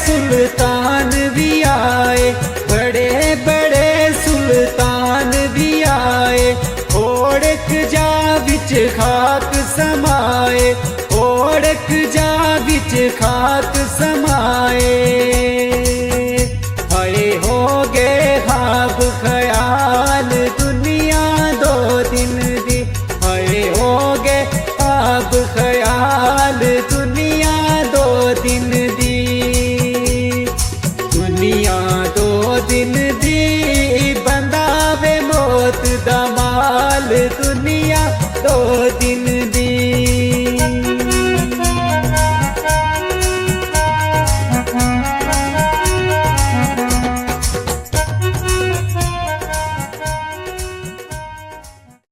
सुल्तान भी आए बड़े बड़े सुल्तान भी आए ओढ़क जा बिच खाक समाए ओढ़क जा बिच खाक समाए हाय हो गए ख्वाब ख्याल दुनिया दो दिन दी हाय हो गए ख्वाब ख्याल दुनिया दो दिन दी दुनिया दो दिन दी बंदा वे मौत दा माल दुनिया दो दिन दी